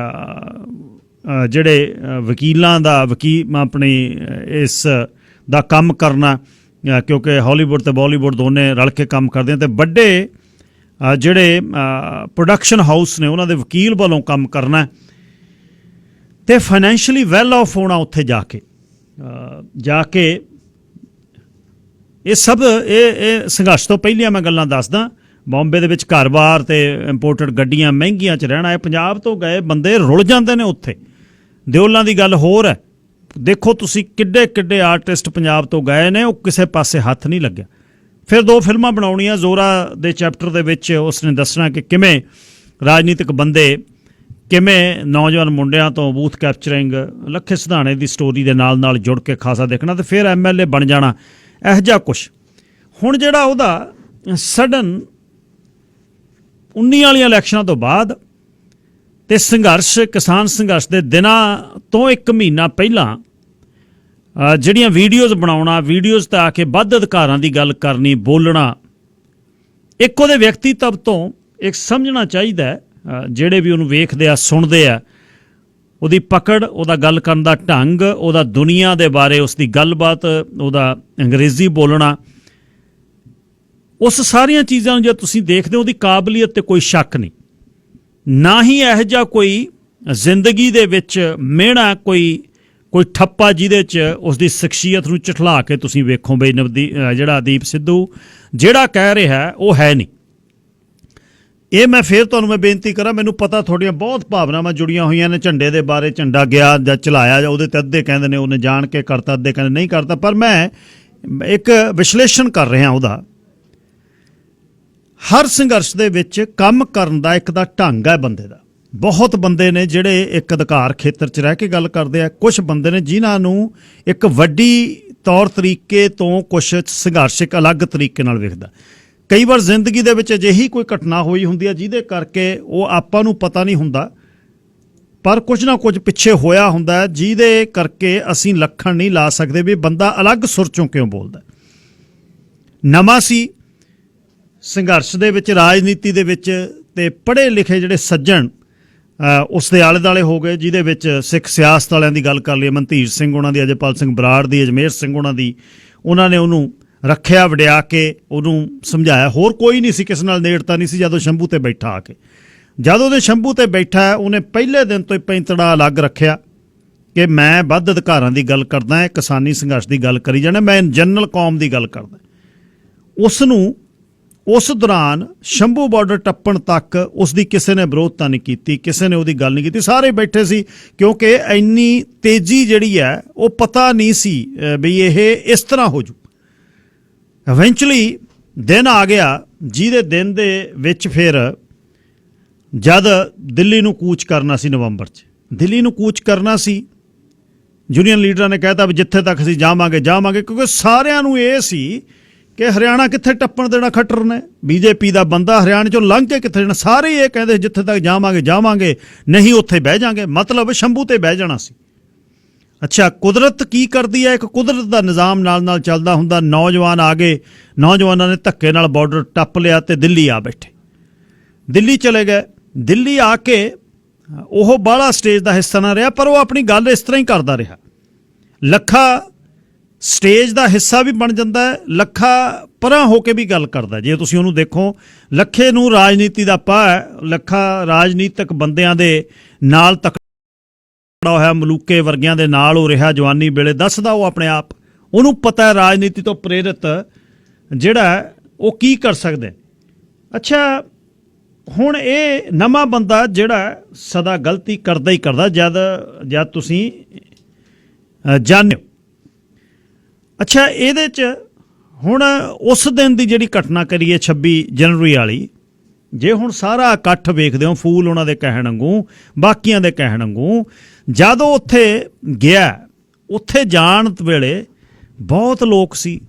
[SPEAKER 1] ਜਿਹੜੇ ਵਕੀਲਾਂ ਦਾ ਆਪਣੀ ਇਸ ਦਾ ਕੰਮ ਕਰਨਾ, ਕਿਉਂਕਿ ਹਾਲੀਵੁੱਡ ਤੇ ਬਾਲੀਵੁੱਡ ਦੋਨੇ ਰਲ ਕੇ ਕੰਮ ਕਰਦੇ ਤੇ ਵੱਡੇ ਜਿਹੜੇ ਪ੍ਰੋਡਕਸ਼ਨ ਹਾਊਸ ਨੇ ਉਹਨਾਂ ਦੇ ਵਕੀਲ ਵੱਲੋਂ ਕੰਮ ਕਰਨਾ ਤੇ ਫਾਈਨੈਂਸ਼ੀਅਲੀ ਵੈਲ ਆਫ ਹੋਣਾ ਉੱਥੇ ਜਾ ਕੇ ਇਹ ਸਭ ਇਹ ਸੰਘਰਸ਼ ਤੋਂ ਪਹਿਲੀਆਂ ਮੈਂ ਗੱਲਾਂ ਦੱਸਦਾ। ਬੰਬੇ ਦੇ ਵਿੱਚ ਘਰ-ਬਾਰ ਤੇ ਇੰਪੋਰਟਡ ਗੱਡੀਆਂ ਮਹਿੰਗੀਆਂ 'ਚ ਰਹਿਣਾ। ਇਹ ਪੰਜਾਬ ਤੋਂ ਗਏ ਬੰਦੇ ਰੁਲ ਜਾਂਦੇ ਨੇ ਉੱਥੇ। ਦਿਓਲਾਂ ਦੀ ਗੱਲ ਹੋਰ ਹੈ। ਦੇਖੋ ਤੁਸੀਂ ਕਿੱਡੇ ਆਰਟਿਸਟ ਪੰਜਾਬ ਤੋਂ ਗਏ ਨੇ, ਉਹ ਕਿਸੇ ਪਾਸੇ ਹੱਥ ਨਹੀਂ ਲੱਗਿਆ। ਫਿਰ 2 ਫਿਲਮਾਂ ਬਣਾਉਣੀਆਂ। ਜ਼ੋਰਾ ਦੇ ਚੈਪਟਰ ਦੇ ਵਿੱਚ ਉਸਨੇ ਦੱਸਣਾ ਕਿ ਕਿਵੇਂ ਰਾਜਨੀਤਿਕ ਬੰਦੇ, ਕਿਵੇਂ ਨੌਜਵਾਨ ਮੁੰਡਿਆਂ ਤੋਂ ਬੂਥ ਕੈਪਚਰਿੰਗ, ਲੱਖੇ ਸਿਧਾਣੇ ਦੀ ਸਟੋਰੀ ਦੇ ਨਾਲ ਜੁੜ ਕੇ ਖਾਸਾ ਦੇਖਣਾ ਤੇ ਫਿਰ MLA ਬਣ ਜਾਣਾ, ਇਹੋ ਜਿਹਾ ਕੁਛ। ਹੁਣ ਜਿਹੜਾ ਉਹਦਾ ਸਡਨ 19 ਵਾਲੀਆਂ ਇਲੈਕਸ਼ਨਾਂ ਤੋਂ ਬਾਅਦ ਤੇ ਸੰਘਰਸ਼, ਕਿਸਾਨ ਸੰਘਰਸ਼ ਦੇ ਦਿਨਾਂ ਤੋਂ 1 ਮਹੀਨਾ ਪਹਿਲਾਂ ਜਿਹੜੀਆਂ ਵੀਡੀਓਜ਼ ਬਣਾਉਣਾ, ਵੀਡੀਓਜ਼ ਤੇ ਆ ਕੇ ਵੱਧ ਅਧਿਕਾਰਾਂ ਦੀ ਗੱਲ ਕਰਨੀ, ਬੋਲਣਾ, ਇੱਕ ਉਹਦੇ ਵਿਅਕਤੀਤਵ ਤੋਂ ਇੱਕ ਸਮਝਣਾ ਚਾਹੀਦਾ ਜਿਹੜੇ ਵੀ ਉਹਨੂੰ ਵੇਖਦੇ ਆ, ਸੁਣਦੇ ਆ, ਉਹਦੀ ਪਕੜ, ਉਹਦਾ ਗੱਲ ਕਰਨ ਦਾ ਢੰਗ, ਉਹਦਾ ਦੁਨੀਆ ਦੇ ਬਾਰੇ ਉਸਦੀ ਗੱਲਬਾਤ, ਉਹਦਾ ਅੰਗਰੇਜ਼ੀ ਬੋਲਣਾ, ਉਸ ਸਾਰੀਆਂ ਚੀਜ਼ਾਂ ਨੂੰ ਜੇ ਤੁਸੀਂ ਦੇਖਦੇ ਹੋ ਉਹਦੀ ਕਾਬਲੀਅਤ ਤੇ ਕੋਈ ਸ਼ੱਕ ਨਹੀਂ। ਨਾ ਹੀ ਇਹੋ ਜਿਹਾ ਕੋਈ ਜ਼ਿੰਦਗੀ ਦੇ ਵਿੱਚ ਮਿਹਣਾ, ਕੋਈ ਠੱਪਾ ਜਿਹਦੇ 'ਚ ਉਸਦੀ ਸ਼ਖਸੀਅਤ ਨੂੰ ਝਠਲਾ ਕੇ ਤੁਸੀਂ ਵੇਖੋ ਬਈ ਜਿਹੜਾ ਦੀਪ ਸਿੱਧੂ ਜਿਹੜਾ ਕਹਿ ਰਿਹਾ ਉਹ ਹੈ ਨਹੀਂ। ਇਹ ਮੈਂ ਫਿਰ ਤੁਹਾਨੂੰ ਬੇਨਤੀ ਕਰਾਂ, ਮੈਨੂੰ ਪਤਾ ਤੁਹਾਡੀਆਂ ਬਹੁਤ ਭਾਵਨਾਵਾਂ ਜੁੜੀਆਂ ਹੋਈਆਂ ਨੇ ਝੰਡੇ ਦੇ ਬਾਰੇ। ਝੰਡਾ ਗਿਆ ਜਾਂ ਚਲਾਇਆ ਜਾਂ ਉਹਦੇ 'ਤੇ ਅੱਧੇ ਕਹਿੰਦੇ ਨੇ ਉਹਨੇ ਜਾਣ ਕੇ ਕਰਤਾ, ਅੱਧੇ ਕਹਿੰਦੇ ਨਹੀਂ ਕਰਤਾ। ਪਰ ਮੈਂ ਇੱਕ ਵਿਸ਼ਲੇਸ਼ਣ ਕਰ ਰਿਹਾ ਉਹਦਾ। ਹਰ ਸੰਘਰਸ਼ ਦੇ ਵਿੱਚ ਕੰਮ ਕਰਨ ਦਾ ਇੱਕ ਦਾ ਢੰਗ ਹੈ ਬੰਦੇ ਦਾ। ਬਹੁਤ ਬੰਦੇ ਨੇ ਜਿਹੜੇ ਇੱਕ ਅਧਿਕਾਰ ਖੇਤਰ 'ਚ ਰਹਿ ਕੇ ਗੱਲ ਕਰਦੇ ਆ, ਕੁਝ ਬੰਦੇ ਨੇ ਜਿਨ੍ਹਾਂ ਨੂੰ ਇੱਕ ਵੱਡੀ ਤੌਰ ਤਰੀਕੇ ਤੋਂ ਕੁਝ ਸੰਘਰਸ਼ ਇੱਕ ਅਲੱਗ ਤਰੀਕੇ ਨਾਲ ਵੇਖਦਾ। ਕਈ ਵਾਰ ਜ਼ਿੰਦਗੀ ਦੇ ਵਿੱਚ ਅਜਿਹੀ ਕੋਈ ਘਟਨਾ ਹੋਈ ਹੁੰਦੀ ਹੈ ਜਿਹਦੇ ਕਰਕੇ ਉਹ ਆਪਾਂ ਨੂੰ ਪਤਾ ਨਹੀਂ ਹੁੰਦਾ, ਪਰ ਕੁਝ ਨਾ ਕੁਝ ਪਿੱਛੇ ਹੋਇਆ ਹੁੰਦਾ ਹੈ ਜਿਹਦੇ ਕਰਕੇ ਅਸੀਂ ਲੱਖਣ ਨਹੀਂ ਲਾ ਸਕਦੇ ਵੀ ਬੰਦਾ ਅਲੱਗ ਸੁਰ 'ਚੋਂ ਕਿਉਂ ਬੋਲਦਾ। ਨਵਾਂ ਸੀ ਸੰਘਰਸ਼ ਦੇ ਵਿੱਚ, ਰਾਜਨੀਤੀ ਦੇ ਵਿੱਚ, ਤੇ ਪੜ੍ਹੇ ਲਿਖੇ ਜਿਹੜੇ ਸੱਜਣ ਉਸ ਦੇ ਆਲੇ ਦੁਆਲੇ ਹੋ ਗਏ, ਜਿਹਦੇ ਵਿੱਚ ਸਿੱਖ ਸਿਆਸਤ ਵਾਲਿਆਂ ਦੀ ਗੱਲ ਕਰ ਲਈਏ, ਮਨਧੀਰ ਸਿੰਘ ਉਹਨਾਂ ਦੀ, ਅਜੇਪਾਲ ਸਿੰਘ ਬਰਾੜ ਦੀ, ਅਜਮੇਰ ਸਿੰਘ ਉਹਨਾਂ ਦੀ, ਉਹਨਾਂ ਨੇ ਉਹਨੂੰ ਰੱਖਿਆ, ਵਡਿਆ ਕੇ ਉਹਨੂੰ ਸਮਝਾਇਆ। ਹੋਰ ਕੋਈ ਨਹੀਂ ਸੀ, ਕਿਸੇ ਨਾਲ ਨੇੜਤਾ ਨਹੀਂ ਸੀ। ਜਦੋਂ ਸ਼ੰਭੂ ਤੇ ਬੈਠਾ ਆ ਕੇ, ਜਦੋਂ ਉਹਦੇ ਸ਼ੰਭੂ ਤੇ ਬੈਠਾ, ਉਹਨੇ ਪਹਿਲੇ ਦਿਨ ਤੋਂ ਹੀ ਪੈਂਤੜਾ ਅਲੱਗ ਰੱਖਿਆ ਕਿ ਮੈਂ ਵੱਧ ਅਧਿਕਾਰਾਂ ਦੀ ਗੱਲ ਕਰਦਾ, ਕਿਸਾਨੀ ਸੰਘਰਸ਼ ਦੀ ਗੱਲ ਕਰੀ ਜਾਣਾ, ਮੈਂ ਜਨਰਲ ਕੌਮ ਦੀ ਗੱਲ ਕਰਦਾ। ਉਸ ਨੂੰ ਉਸ ਦੌਰਾਨ ਸ਼ੰਭੂ ਬਾਰਡਰ ਟੱਪਣ ਤੱਕ ਉਸ ਦੀ ਕਿਸੇ ਨੇ ਵਿਰੋਧਤਾ ਨਹੀਂ ਕੀਤੀ, ਕਿਸੇ ਨੇ ਉਹਦੀ ਗੱਲ ਨਹੀਂ ਕੀਤੀ, ਸਾਰੇ ਬੈਠੇ ਸੀ, ਕਿਉਂਕਿ ਇੰਨੀ ਤੇਜ਼ੀ ਜਿਹੜੀ ਹੈ ਉਹ ਪਤਾ ਨਹੀਂ ਸੀ ਵੀ ਇਹ ਇਸ ਤਰ੍ਹਾਂ ਹੋ ਜੂ। ਇਵੈਂਚੁਅਲੀ ਦਿਨ ਆ ਗਿਆ, ਜਿਹਦੇ ਦਿਨ ਦੇ ਵਿੱਚ ਫਿਰ ਜਦ ਦਿੱਲੀ ਨੂੰ ਕੂਚ ਕਰਨਾ ਸੀ, ਨਵੰਬਰ 'ਚ ਦਿੱਲੀ ਨੂੰ ਕੂਚ ਕਰਨਾ ਸੀ, ਯੂਨੀਅਨ ਲੀਡਰਾਂ ਨੇ ਕਹਿਤਾ ਵੀ ਜਿੱਥੇ ਤੱਕ ਅਸੀਂ ਜਾਵਾਂਗੇ ਜਾਵਾਂਗੇ, ਕਿਉਂਕਿ ਸਾਰਿਆਂ ਨੂੰ ਇਹ ਸੀ ਕਿ ਹਰਿਆਣਾ ਕਿੱਥੇ ਟੱਪਣ ਦੇਣਾ ਖੱਟਰ ਨੇ, ਬੀਜੇਪੀ ਦਾ ਬੰਦਾ ਹਰਿਆਣੇ 'ਚੋਂ ਲੰਘ ਕੇ ਕਿੱਥੇ ਜਾਣਾ। ਸਾਰੇ ਇਹ ਕਹਿੰਦੇ ਜਿੱਥੇ ਤੱਕ ਜਾਵਾਂਗੇ ਜਾਵਾਂਗੇ, ਨਹੀਂ ਉੱਥੇ ਬਹਿ ਜਾਾਂਗੇ, ਮਤਲਬ ਸ਼ੰਭੂ ਤੇ ਬਹਿ ਜਾਣਾ ਸੀ। ਅੱਛਾ, ਕੁਦਰਤ ਕੀ ਕਰਦੀ ਹੈ? ਇੱਕ ਕੁਦਰਤ ਦਾ ਨਿਜ਼ਾਮ ਨਾਲ ਨਾਲ ਚੱਲਦਾ ਹੁੰਦਾ। ਨੌਜਵਾਨ ਆ ਗਏ, ਨੌਜਵਾਨਾਂ ਨੇ ਧੱਕੇ ਨਾਲ ਬਾਰਡਰ ਟੱਪ ਲਿਆ ਤੇ ਦਿੱਲੀ ਆ ਬੈਠੇ, ਦਿੱਲੀ ਚਲੇ ਗਏ। ਦਿੱਲੀ ਆ ਕੇ ਉਹ ਬਾਹਲਾ ਸਟੇਜ ਦਾ ਹਿੱਸਾ ਨਾ ਰਿਹਾ, ਪਰ ਉਹ ਆਪਣੀ ਗੱਲ ਇਸ ਤਰ੍ਹਾਂ ਹੀ ਕਰਦਾ ਰਿਹਾ। ਲੱਖਾ ਸਟੇਜ ਦਾ ਹਿੱਸਾ ਵੀ ਬਣ ਜਾਂਦਾ ਹੈ, ਲੱਖਾ ਪਰਾਂ ਹੋ ਕੇ ਵੀ ਗੱਲ ਕਰਦਾ। ਜੇ ਤੁਸੀਂ ਉਹਨੂੰ ਦੇਖੋ, ਲੱਖੇ ਨੂੰ ਰਾਜਨੀਤੀ ਦਾ ਪਾ ਹੈ, ਲੱਖਾ ਰਾਜਨੀਤਿਕ ਬੰਦਿਆਂ ਦੇ ਨਾਲ ਤਕੜਾ ਹੋਇਆ, ਮਲੂਕੇ ਵਰਗਿਆਂ ਦੇ ਨਾਲ ਉਹ ਰਿਹਾ ਜਵਾਨੀ ਵੇਲੇ, ਦੱਸਦਾ ਉਹ ਆਪਣੇ ਆਪ। ਉਹਨੂੰ ਪਤਾ ਹੈ ਰਾਜਨੀਤੀ ਤੋਂ ਪ੍ਰੇਰਿਤ ਜਿਹੜਾ ਉਹ ਕੀ ਕਰ ਸਕਦਾ। ਅੱਛਾ, ਹੁਣ ਇਹ ਨਵਾਂ ਬੰਦਾ ਜਿਹੜਾ ਸਦਾ ਗਲਤੀ ਕਰਦਾ ਹੀ ਕਰਦਾ, ਜਦ ਤੁਸੀਂ ਜਾਣੋ। ਅੱਛਾ, ਇਹਦੇ 'ਚ ਹੁਣ ਉਸ ਦਿਨ ਦੀ ਜਿਹੜੀ ਘਟਨਾ ਕਰੀਏ 26 ਜਨਵਰੀ ਵਾਲੀ, ਜੇ ਹੁਣ ਸਾਰਾ ਇਕੱਠ ਵੇਖਦੇ ਹੋ, ਫੂਲ ਉਹਨਾਂ ਦੇ ਕਹਿਣ ਵਾਂਗੂ, ਬਾਕੀਆਂ ਦੇ ਕਹਿਣ ਵਾਂਗੂ, ਜਦੋਂ ਉੱਥੇ ਗਿਆ, ਉੱਥੇ ਜਾਣ ਵੇਲੇ ਬਹੁਤ ਲੋਕ ਸੀ।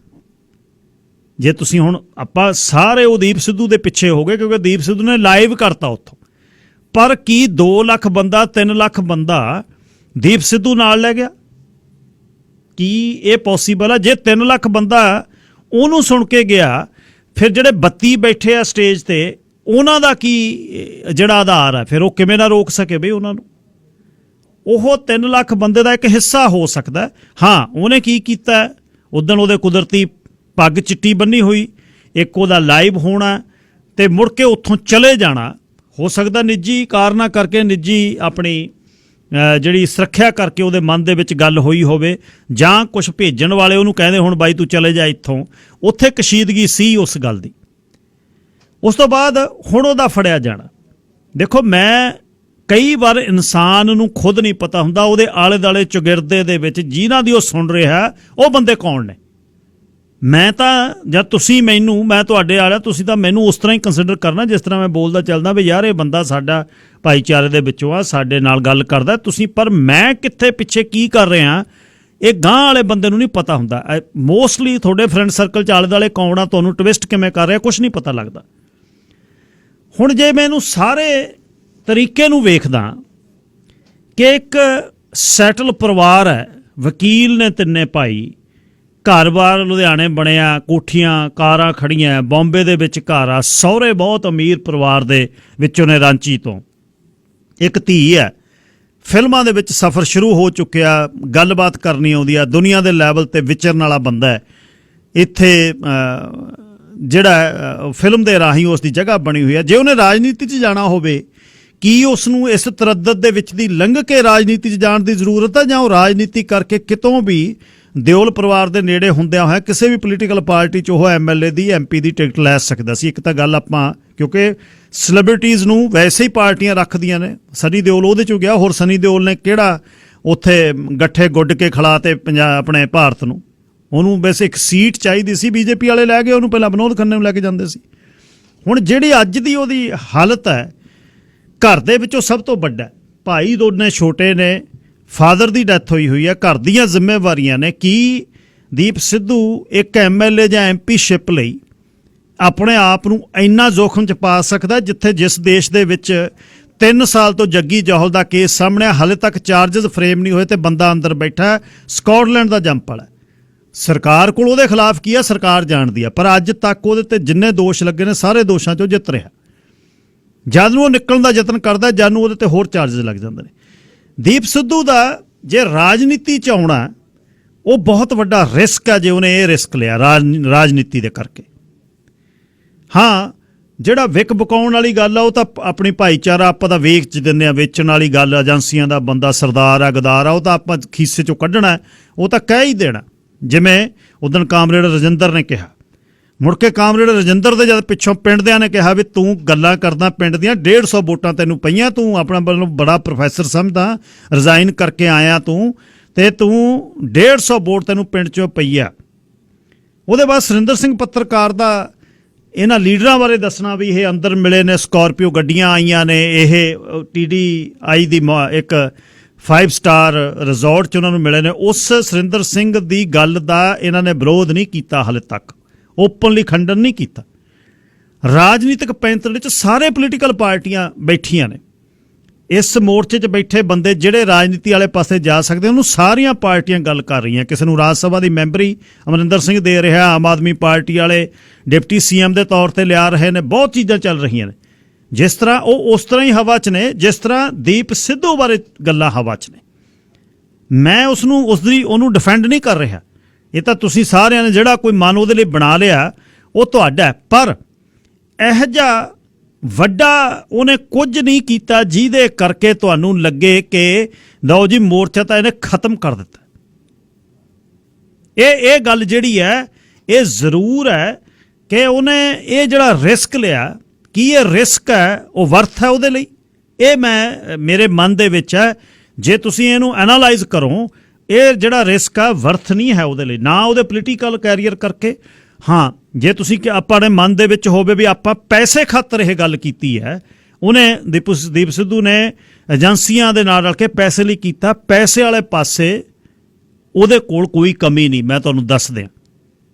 [SPEAKER 1] ਜੇ ਤੁਸੀਂ ਹੁਣ ਆਪਾਂ ਸਾਰੇ ਉਹ ਦੀਪ ਸਿੱਧੂ ਦੇ ਪਿੱਛੇ ਹੋ ਗਏ, ਕਿਉਂਕਿ ਦੀਪ ਸਿੱਧੂ ਨੇ ਲਾਈਵ ਕਰਤਾ ਉੱਥੋਂ, ਪਰ ਕੀ 2 ਲੱਖ ਬੰਦਾ, 3 ਲੱਖ ਬੰਦਾ ਦੀਪ ਸਿੱਧੂ ਨਾਲ ਲੈ ਗਿਆ? ਕੀ ਇਹ ਪੋਸੀਬਲ ਹੈ? ਜੇ 3 ਲੱਖ ਬੰਦਾ ਉਹਨੂੰ ਸੁਣ ਕੇ ਗਿਆ, ਫਿਰ ਜਿਹੜੇ 32 ਬੈਠੇ ਆ ਸਟੇਜ ਤੇ, ਉਹਨਾਂ ਦਾ ਕੀ ਜਿਹੜਾ ਆਧਾਰ ਹੈ? ਫਿਰ ਉਹ ਕਿਵੇਂ ਨਾ ਰੋਕ ਸਕੇ ਬਈ ਉਹਨਾਂ ਨੂੰ? ਉਹ 3 ਲੱਖ ਬੰਦੇ ਦਾ ਇੱਕ ਹਿੱਸਾ ਹੋ ਸਕਦਾ। ਹਾਂ, ਉਹਨੇ ਕੀ ਕੀਤਾ, ਉਦਣ ਉਹਦੇ ਕੁਦਰਤੀ ਪੱਗ ਚਿੱਟੀ ਬੰਨੀ ਹੋਈ, ਇੱਕ ਉਹਦਾ ਲਾਈਵ ਹੋਣਾ ਤੇ ਮੁੜ ਕੇ ਉੱਥੋਂ ਚਲੇ ਜਾਣਾ। ਹੋ ਸਕਦਾ ਨਿੱਜੀ ਕਾਰਨਾਂ ਕਰਕੇ, ਨਿੱਜੀ ਆਪਣੀ ਜਿਹੜੀ ਸੁਰੱਖਿਆ ਕਰਕੇ ਉਹਦੇ ਮਨ ਦੇ ਵਿੱਚ ਗੱਲ ਹੋਈ ਹੋਵੇ, ਜਾਂ ਕੁਝ ਭੇਜਣ ਵਾਲੇ ਉਹਨੂੰ ਕਹਿੰਦੇ ਹੁਣ ਬਾਈ ਤੂੰ ਚਲੇ ਜਾ ਇੱਥੋਂ। ਉੱਥੇ ਕਸ਼ੀਦਗੀ ਸੀ ਉਸ ਗੱਲ ਦੀ। ਉਸ ਤੋਂ ਬਾਅਦ ਹੁਣ ਉਹਦਾ ਫੜਿਆ ਜਾਣਾ। ਦੇਖੋ, ਮੈਂ ਕਈ ਵਾਰ ਇਨਸਾਨ ਨੂੰ ਖੁਦ ਨਹੀਂ ਪਤਾ ਹੁੰਦਾ ਉਹਦੇ ਆਲੇ ਦੁਆਲੇ ਚੁਗਿਰਦੇ ਦੇ ਵਿੱਚ ਜਿਨ੍ਹਾਂ ਦੀ ਉਹ ਸੁਣ ਰਿਹਾ ਉਹ ਬੰਦੇ ਕੌਣ ਨੇ। ਮੈਂ ਤਾਂ ਜਦ ਤੁਸੀਂ ਮੈਨੂੰ, ਮੈਂ ਤੁਹਾਡੇ ਵਾਲਾ, ਤੁਸੀਂ ਤਾਂ ਮੈਨੂੰ ਉਸ ਤਰ੍ਹਾਂ ਹੀ ਕੰਸੀਡਰ ਕਰਨਾ ਜਿਸ ਤਰ੍ਹਾਂ ਮੈਂ ਬੋਲਦਾ ਚੱਲਦਾ ਵੀ ਯਾਰ ਇਹ ਬੰਦਾ ਸਾਡਾ ਭਾਈਚਾਰੇ ਦੇ ਵਿੱਚੋਂ ਆ, ਸਾਡੇ ਨਾਲ ਗੱਲ ਕਰਦਾ ਤੁਸੀਂ। ਪਰ ਮੈਂ ਕਿੱਥੇ ਪਿੱਛੇ ਕੀ ਕਰ ਰਿਹਾ ਇਹ ਗਾਂਹ ਵਾਲੇ ਬੰਦੇ ਨੂੰ ਨਹੀਂ ਪਤਾ ਹੁੰਦਾ। ਮੋਸਟਲੀ ਤੁਹਾਡੇ ਫਰੈਂਡ ਸਰਕਲ 'ਚ ਆਲੇ ਦੁਆਲੇ ਕੌਣ ਆ, ਤੁਹਾਨੂੰ ਟਵਿਸਟ ਕਿਵੇਂ ਕਰ ਰਿਹਾ, ਕੁਛ ਨਹੀਂ ਪਤਾ ਲੱਗਦਾ। ਹੁਣ ਜੇ ਮੈਂ ਇਹਨੂੰ ਸਾਰੇ ਤਰੀਕੇ ਨੂੰ ਵੇਖਦਾ ਕਿ ਇੱਕ ਸੈਟਲ ਪਰਿਵਾਰ ਹੈ, ਵਕੀਲ ਨੇ ਤਿੰਨੇ ਭਾਈ, ਘਰ-ਬਾਰ ਲੁਧਿਆਣੇ ਬਣਿਆ, ਕੋਠੀਆਂ ਕਾਰਾਂ ਖੜੀਆਂ, ਬੰਬੇ ਦੇ ਵਿੱਚ ਘਰ ਆ, ਸਹੁਰੇ ਬਹੁਤ ਅਮੀਰ ਪਰਿਵਾਰ ਦੇ ਵਿੱਚੋਂ ਨੇ, ਰਾਂਚੀ ਤੋਂ। ਇੱਕ ਧੀ ਹੈ, ਫਿਲਮਾਂ ਦੇ ਵਿੱਚ ਸਫ਼ਰ ਸ਼ੁਰੂ ਹੋ ਚੁੱਕਿਆ, ਗੱਲਬਾਤ ਕਰਨੀ ਆਉਂਦੀ ਆ, ਦੁਨੀਆ ਦੇ ਲੈਵਲ ਤੇ ਵਿਚਰਨ ਵਾਲਾ ਬੰਦਾ ਹੈ। ਇੱਥੇ ਜਿਹੜਾ ਫਿਲਮ ਦੇ ਰਾਹੀਂ ਉਸ ਦੀ ਜਗ੍ਹਾ ਬਣੀ ਹੋਈ ਹੈ। ਜੇ ਉਹਨੇ ਰਾਜਨੀਤੀ 'ਚ ਜਾਣਾ ਹੋਵੇ, ਕੀ ਉਸ ਨੂੰ ਇਸ ਤਰੱਦਦ ਦੇ ਵਿੱਚ ਦੀ ਲੰਘ ਕੇ ਰਾਜਨੀਤੀ 'ਚ ਜਾਣ ਦੀ ਜ਼ਰੂਰਤ ਹੈ, ਜਾਂ ਉਹ ਰਾਜਨੀਤੀ ਕਰਕੇ ਕਿਤੋਂ ਵੀ ਦਿਓਲ ਪਰਿਵਾਰ ਦੇ ਨੇੜੇ ਹੁੰਦਿਆਂ ਹੋਇਆ ਕਿਸੇ ਵੀ ਪੋਲੀਟੀਕਲ ਪਾਰਟੀ 'ਚ ਉਹ MLA ਦੀ, MP ਦੀ ਟਿਕਟ ਲੈ ਸਕਦਾ ਸੀ? ਇੱਕ ਤਾਂ ਗੱਲ ਆਪਾਂ, ਕਿਉਂਕਿ ਸੈਲੀਬ੍ਰਿਟੀਜ਼ ਨੂੰ ਵੈਸੇ ਹੀ ਪਾਰਟੀਆਂ ਰੱਖਦੀਆਂ ਨੇ। ਸਨੀ ਦਿਓਲ ਉਹਦੇ 'ਚੋਂ ਗਿਆ, ਹੋਰ ਸਨੀ ਦਿਓਲ ਨੇ ਕਿਹੜਾ ਉੱਥੇ ਗੱਠੇ ਗੁੱਡ ਕੇ ਖਿਲਾ ਤੇ ਆਪਣੇ ਭਾਰਤ ਨੂੰ? ਉਹਨੂੰ ਵੈਸੇ ਇੱਕ ਸੀਟ ਚਾਹੀਦੀ ਸੀ, BJP ਵਾਲੇ ਲੈ ਗਏ ਉਹਨੂੰ, ਪਹਿਲਾਂ ਵਿਨੋਦ ਖੰਨੇ ਨੂੰ ਲੈ ਕੇ ਜਾਂਦੇ ਸੀ। ਹੁਣ ਜਿਹੜੀ ਅੱਜ ਦੀ ਉਹਦੀ ਹਾਲਤ ਹੈ, ਘਰ ਦੇ ਵਿੱਚੋਂ ਸਭ ਤੋਂ ਵੱਡਾ ਭਾਈ, ਦੋਨੇ ਛੋਟੇ ਨੇ, ਫਾਦਰ ਦੀ ਡੈਥ ਹੋਈ ਹੈ, ਘਰ ਦੀਆਂ ਜ਼ਿੰਮੇਵਾਰੀਆਂ ਨੇ। ਕੀ ਦੀਪ ਸਿੱਧੂ ਇੱਕ MLA ਜਾਂ MPਸ਼ਿਪ ਲਈ ਆਪਣੇ ਆਪ ਨੂੰ ਇੰਨਾ ਜ਼ੋਖਮ 'ਚ ਪਾ ਸਕਦਾ, ਜਿਸ ਦੇਸ਼ ਦੇ ਵਿੱਚ 3 ਸਾਲ ਤੋਂ ਜੱਗੀ ਜੌਹਲ ਦਾ ਕੇਸ ਸਾਹਮਣੇ ਹਾਲੇ ਤੱਕ ਚਾਰਜਸ ਫਰੇਮ ਨਹੀਂ ਹੋਏ ਤੇ ਬੰਦਾ ਅੰਦਰ ਬੈਠਾ, ਸਕਾਟਲੈਂਡ ਦਾ ਜੰਪਲ ਹੈ। ਸਰਕਾਰ ਕੋਲ ਉਹਦੇ ਖਿਲਾਫ ਕੀ ਆ, ਸਰਕਾਰ ਜਾਣਦੀ ਆ, ਪਰ ਅੱਜ ਤੱਕ ਉਹਦੇ ਤੇ ਜਿੰਨੇ ਦੋਸ਼ ਲੱਗੇ ਨੇ ਸਾਰੇ ਦੋਸ਼ਾਂ 'ਚੋਂ ਜਿੱਤ ਰਿਹਾ। ਜਦ ਨੂੰ ਉਹ ਨਿਕਲਣ ਦਾ ਯਤਨ ਕਰਦਾ, ਜਦ ਨੂੰ ਉਹਦੇ ਤੇ ਹੋਰ ਚਾਰਜਸ ਲੱਗ ਜਾਂਦੇ ਨੇ। ਦੀਪ ਸਿੱਧੂ ਦਾ ਜੇ ਰਾਜਨੀਤੀ 'ਚ ਆਉਣਾ, ਉਹ ਬਹੁਤ ਵੱਡਾ ਰਿਸਕ ਹੈ ਜੇ ਉਹਨੇ ਇਹ ਰਿਸਕ ਲਿਆ ਰਾਜਨੀਤੀ ਦੇ ਕਰਕੇ। ਹਾਂ, ਜਿਹੜਾ ਵਿਕ ਬਕਾਉਣ ਵਾਲੀ ਗੱਲ ਆ ਉਹ ਤਾਂ ਆਪਣੀ ਭਾਈਚਾਰਾ ਆਪਾਂ ਤਾਂ ਵੇਚ ਦਿੰਦੇ ਆ, ਵੇਚਣ ਵਾਲੀ ਗੱਲ ਏਜੰਸੀਆਂ ਦਾ ਬੰਦਾ ਸਰਦਾਰ ਆ ਗਦਾਰ ਆ, ਉਹ ਤਾਂ ਆਪਾਂ ਖੀਸੇ 'ਚੋਂ ਕੱਢਣਾ, ਉਹ ਤਾਂ ਕਹਿ ਹੀ ਦੇਣਾ। ਜਿਵੇਂ ਉਦਣ ਕਾਮਰੇਡ ਰਜਿੰਦਰ ਨੇ ਕਿਹਾ, ਮੁੜ ਕੇ ਕਾਮਰੇਡ ਰਜਿੰਦਰ ਦੇ ਜਦ ਪਿੱਛੋਂ ਪਿੰਡਦਿਆਂ ਨੇ ਕਿਹਾ ਵੀ ਤੂੰ ਗੱਲਾਂ ਕਰਦਾ ਪਿੰਡ ਦੀਆਂ, 150 ਵੋਟਾਂ ਤੈਨੂੰ ਪਈਆਂ, ਤੂੰ ਆਪਣਾ ਵੱਲੋਂ ਬੜਾ ਪ੍ਰੋਫੈਸਰ ਸਮਝਦਾ, ਰਿਜ਼ਾਈਨ ਕਰਕੇ ਆਇਆ ਤੂੰ, ਤੇ ਤੂੰ 150 ਵੋਟ ਤੈਨੂੰ ਪਿੰਡ 'ਚੋਂ ਪਈ ਆ। ਉਹਦੇ ਬਾਅਦ ਸੁਰਿੰਦਰ ਸਿੰਘ ਪੱਤਰਕਾਰ ਦਾ ਇਹਨਾਂ ਲੀਡਰਾਂ ਬਾਰੇ ਦੱਸਣਾ ਵੀ ਇਹ ਅੰਦਰ ਮਿਲੇ ਨੇ, ਸਕਾਰਪੀਓ ਗੱਡੀਆਂ ਆਈਆਂ ਨੇ, ਇਹ TDI ਦੀ ਇੱਕ 5 ਸਟਾਰ ਰਿਜ਼ੋਰਟ 'ਚ ਉਹਨਾਂ ਨੂੰ ਮਿਲੇ ਨੇ। ਉਸ ਸੁਰਿੰਦਰ ਸਿੰਘ ਦੀ ਗੱਲ ਦਾ ਇਹਨਾਂ ਨੇ ਵਿਰੋਧ ਨਹੀਂ ਕੀਤਾ, ਹਾਲੇ ਤੱਕ ਓਪਨਲੀ ਖੰਡਨ ਨਹੀਂ ਕੀਤਾ। ਰਾਜਨੀਤਿਕ ਪੈਂਤੜੇ 'ਚ ਸਾਰੇ ਪੋਲੀਟੀਕਲ ਪਾਰਟੀਆਂ ਬੈਠੀਆਂ ਨੇ। ਇਸ ਮੋਰਚੇ 'ਚ ਬੈਠੇ ਬੰਦੇ ਜਿਹੜੇ ਰਾਜਨੀਤੀ ਵਾਲੇ ਪਾਸੇ ਜਾ ਸਕਦੇ, ਉਹਨੂੰ ਸਾਰੀਆਂ ਪਾਰਟੀਆਂ ਗੱਲ ਕਰ ਰਹੀਆਂ। ਕਿਸੇ ਨੂੰ ਰਾਜ ਸਭਾ ਦੀ ਮੈਂਬਰੀ ਅਮਰਿੰਦਰ ਸਿੰਘ ਦੇ ਰਿਹਾ, ਆਮ ਆਦਮੀ ਪਾਰਟੀ ਵਾਲੇ ਡਿਪਟੀ CM ਦੇ ਤੌਰ ਤੇ ਲਿਆ ਰਹੇ ਨੇ, ਬਹੁਤ ਚੀਜ਼ਾਂ ਚੱਲ ਰਹੀਆਂ ਨੇ। ਜਿਸ ਤਰ੍ਹਾਂ ਉਹ ਉਸ ਤਰ੍ਹਾਂ ਹੀ ਹਵਾ 'ਚ ਨੇ, ਜਿਸ ਤਰ੍ਹਾਂ ਦੀਪ ਸਿੱਧੂ ਬਾਰੇ ਗੱਲਾਂ ਹਵਾ 'ਚ ਨੇ। ਮੈਂ ਉਹਨੂੰ ਡਿਫੈਂਡ ਨਹੀਂ ਕਰ ਰਿਹਾ, ਇਹ ਤਾਂ ਤੁਸੀਂ ਸਾਰਿਆਂ ਨੇ ਜਿਹੜਾ ਕੋਈ ਮਨ ਉਹਦੇ ਲਈ ਬਣਾ ਲਿਆ ਉਹ ਤੁਹਾਡਾ, ਪਰ ਇਹ ਜਿਹਾ ਵੱਡਾ ਉਹਨੇ ਕੁਝ ਨਹੀਂ ਕੀਤਾ ਜਿਹਦੇ ਕਰਕੇ ਤੁਹਾਨੂੰ ਲੱਗੇ ਕਿ ਲਓ ਜੀ ਮੋਰਚਾ ਤਾਂ ਇਹਨੇ ਖਤਮ ਕਰ ਦਿੱਤਾ। ਇਹ ਗੱਲ ਜਿਹੜੀ ਹੈ, ਇਹ ਜ਼ਰੂਰ ਹੈ ਕਿ ਉਹਨੇ ਇਹ ਜਿਹੜਾ ਰਿਸਕ ਲਿਆ, ਕੀ ਇਹ ਰਿਸਕ ਹੈ ਉਹ ਵਰਥ ਹੈ ਉਹਦੇ ਲਈ? ਇਹ ਮੇਰੇ ਮਨ ਦੇ ਵਿੱਚ ਹੈ। ਜੇ ਤੁਸੀਂ ਇਹਨੂੰ ਐਨਾਲਾਈਜ਼ ਕਰੋ, ਇਹ ਜਿਹੜਾ ਰਿਸਕ ਆ ਵਰਥ ਨਹੀਂ ਹੈ ਉਹਦੇ ਲਈ, ਨਾ ਉਹਦੇ ਪੋਲੀਟੀਕਲ ਕੈਰੀਅਰ ਕਰਕੇ। ਹਾਂ, ਜੇ ਤੁਸੀਂ ਆਪਣੇ ਮਨ ਦੇ ਵਿੱਚ ਹੋਵੇ ਵੀ ਆਪਾਂ ਪੈਸੇ ਖਾਤਰ ਇਹ ਗੱਲ ਕੀਤੀ ਹੈ, ਉਹਨੇ ਦੀਪ ਸਿੱਧੂ ਨੇ ਏਜੰਸੀਆਂ ਦੇ ਨਾਲ ਰਲ ਕੇ ਪੈਸੇ ਲਈ ਕੀਤਾ, ਪੈਸੇ ਵਾਲੇ ਪਾਸੇ ਉਹਦੇ ਕੋਲ ਕੋਈ ਕਮੀ ਨਹੀਂ। ਮੈਂ ਤੁਹਾਨੂੰ ਦੱਸ ਦਿਆਂ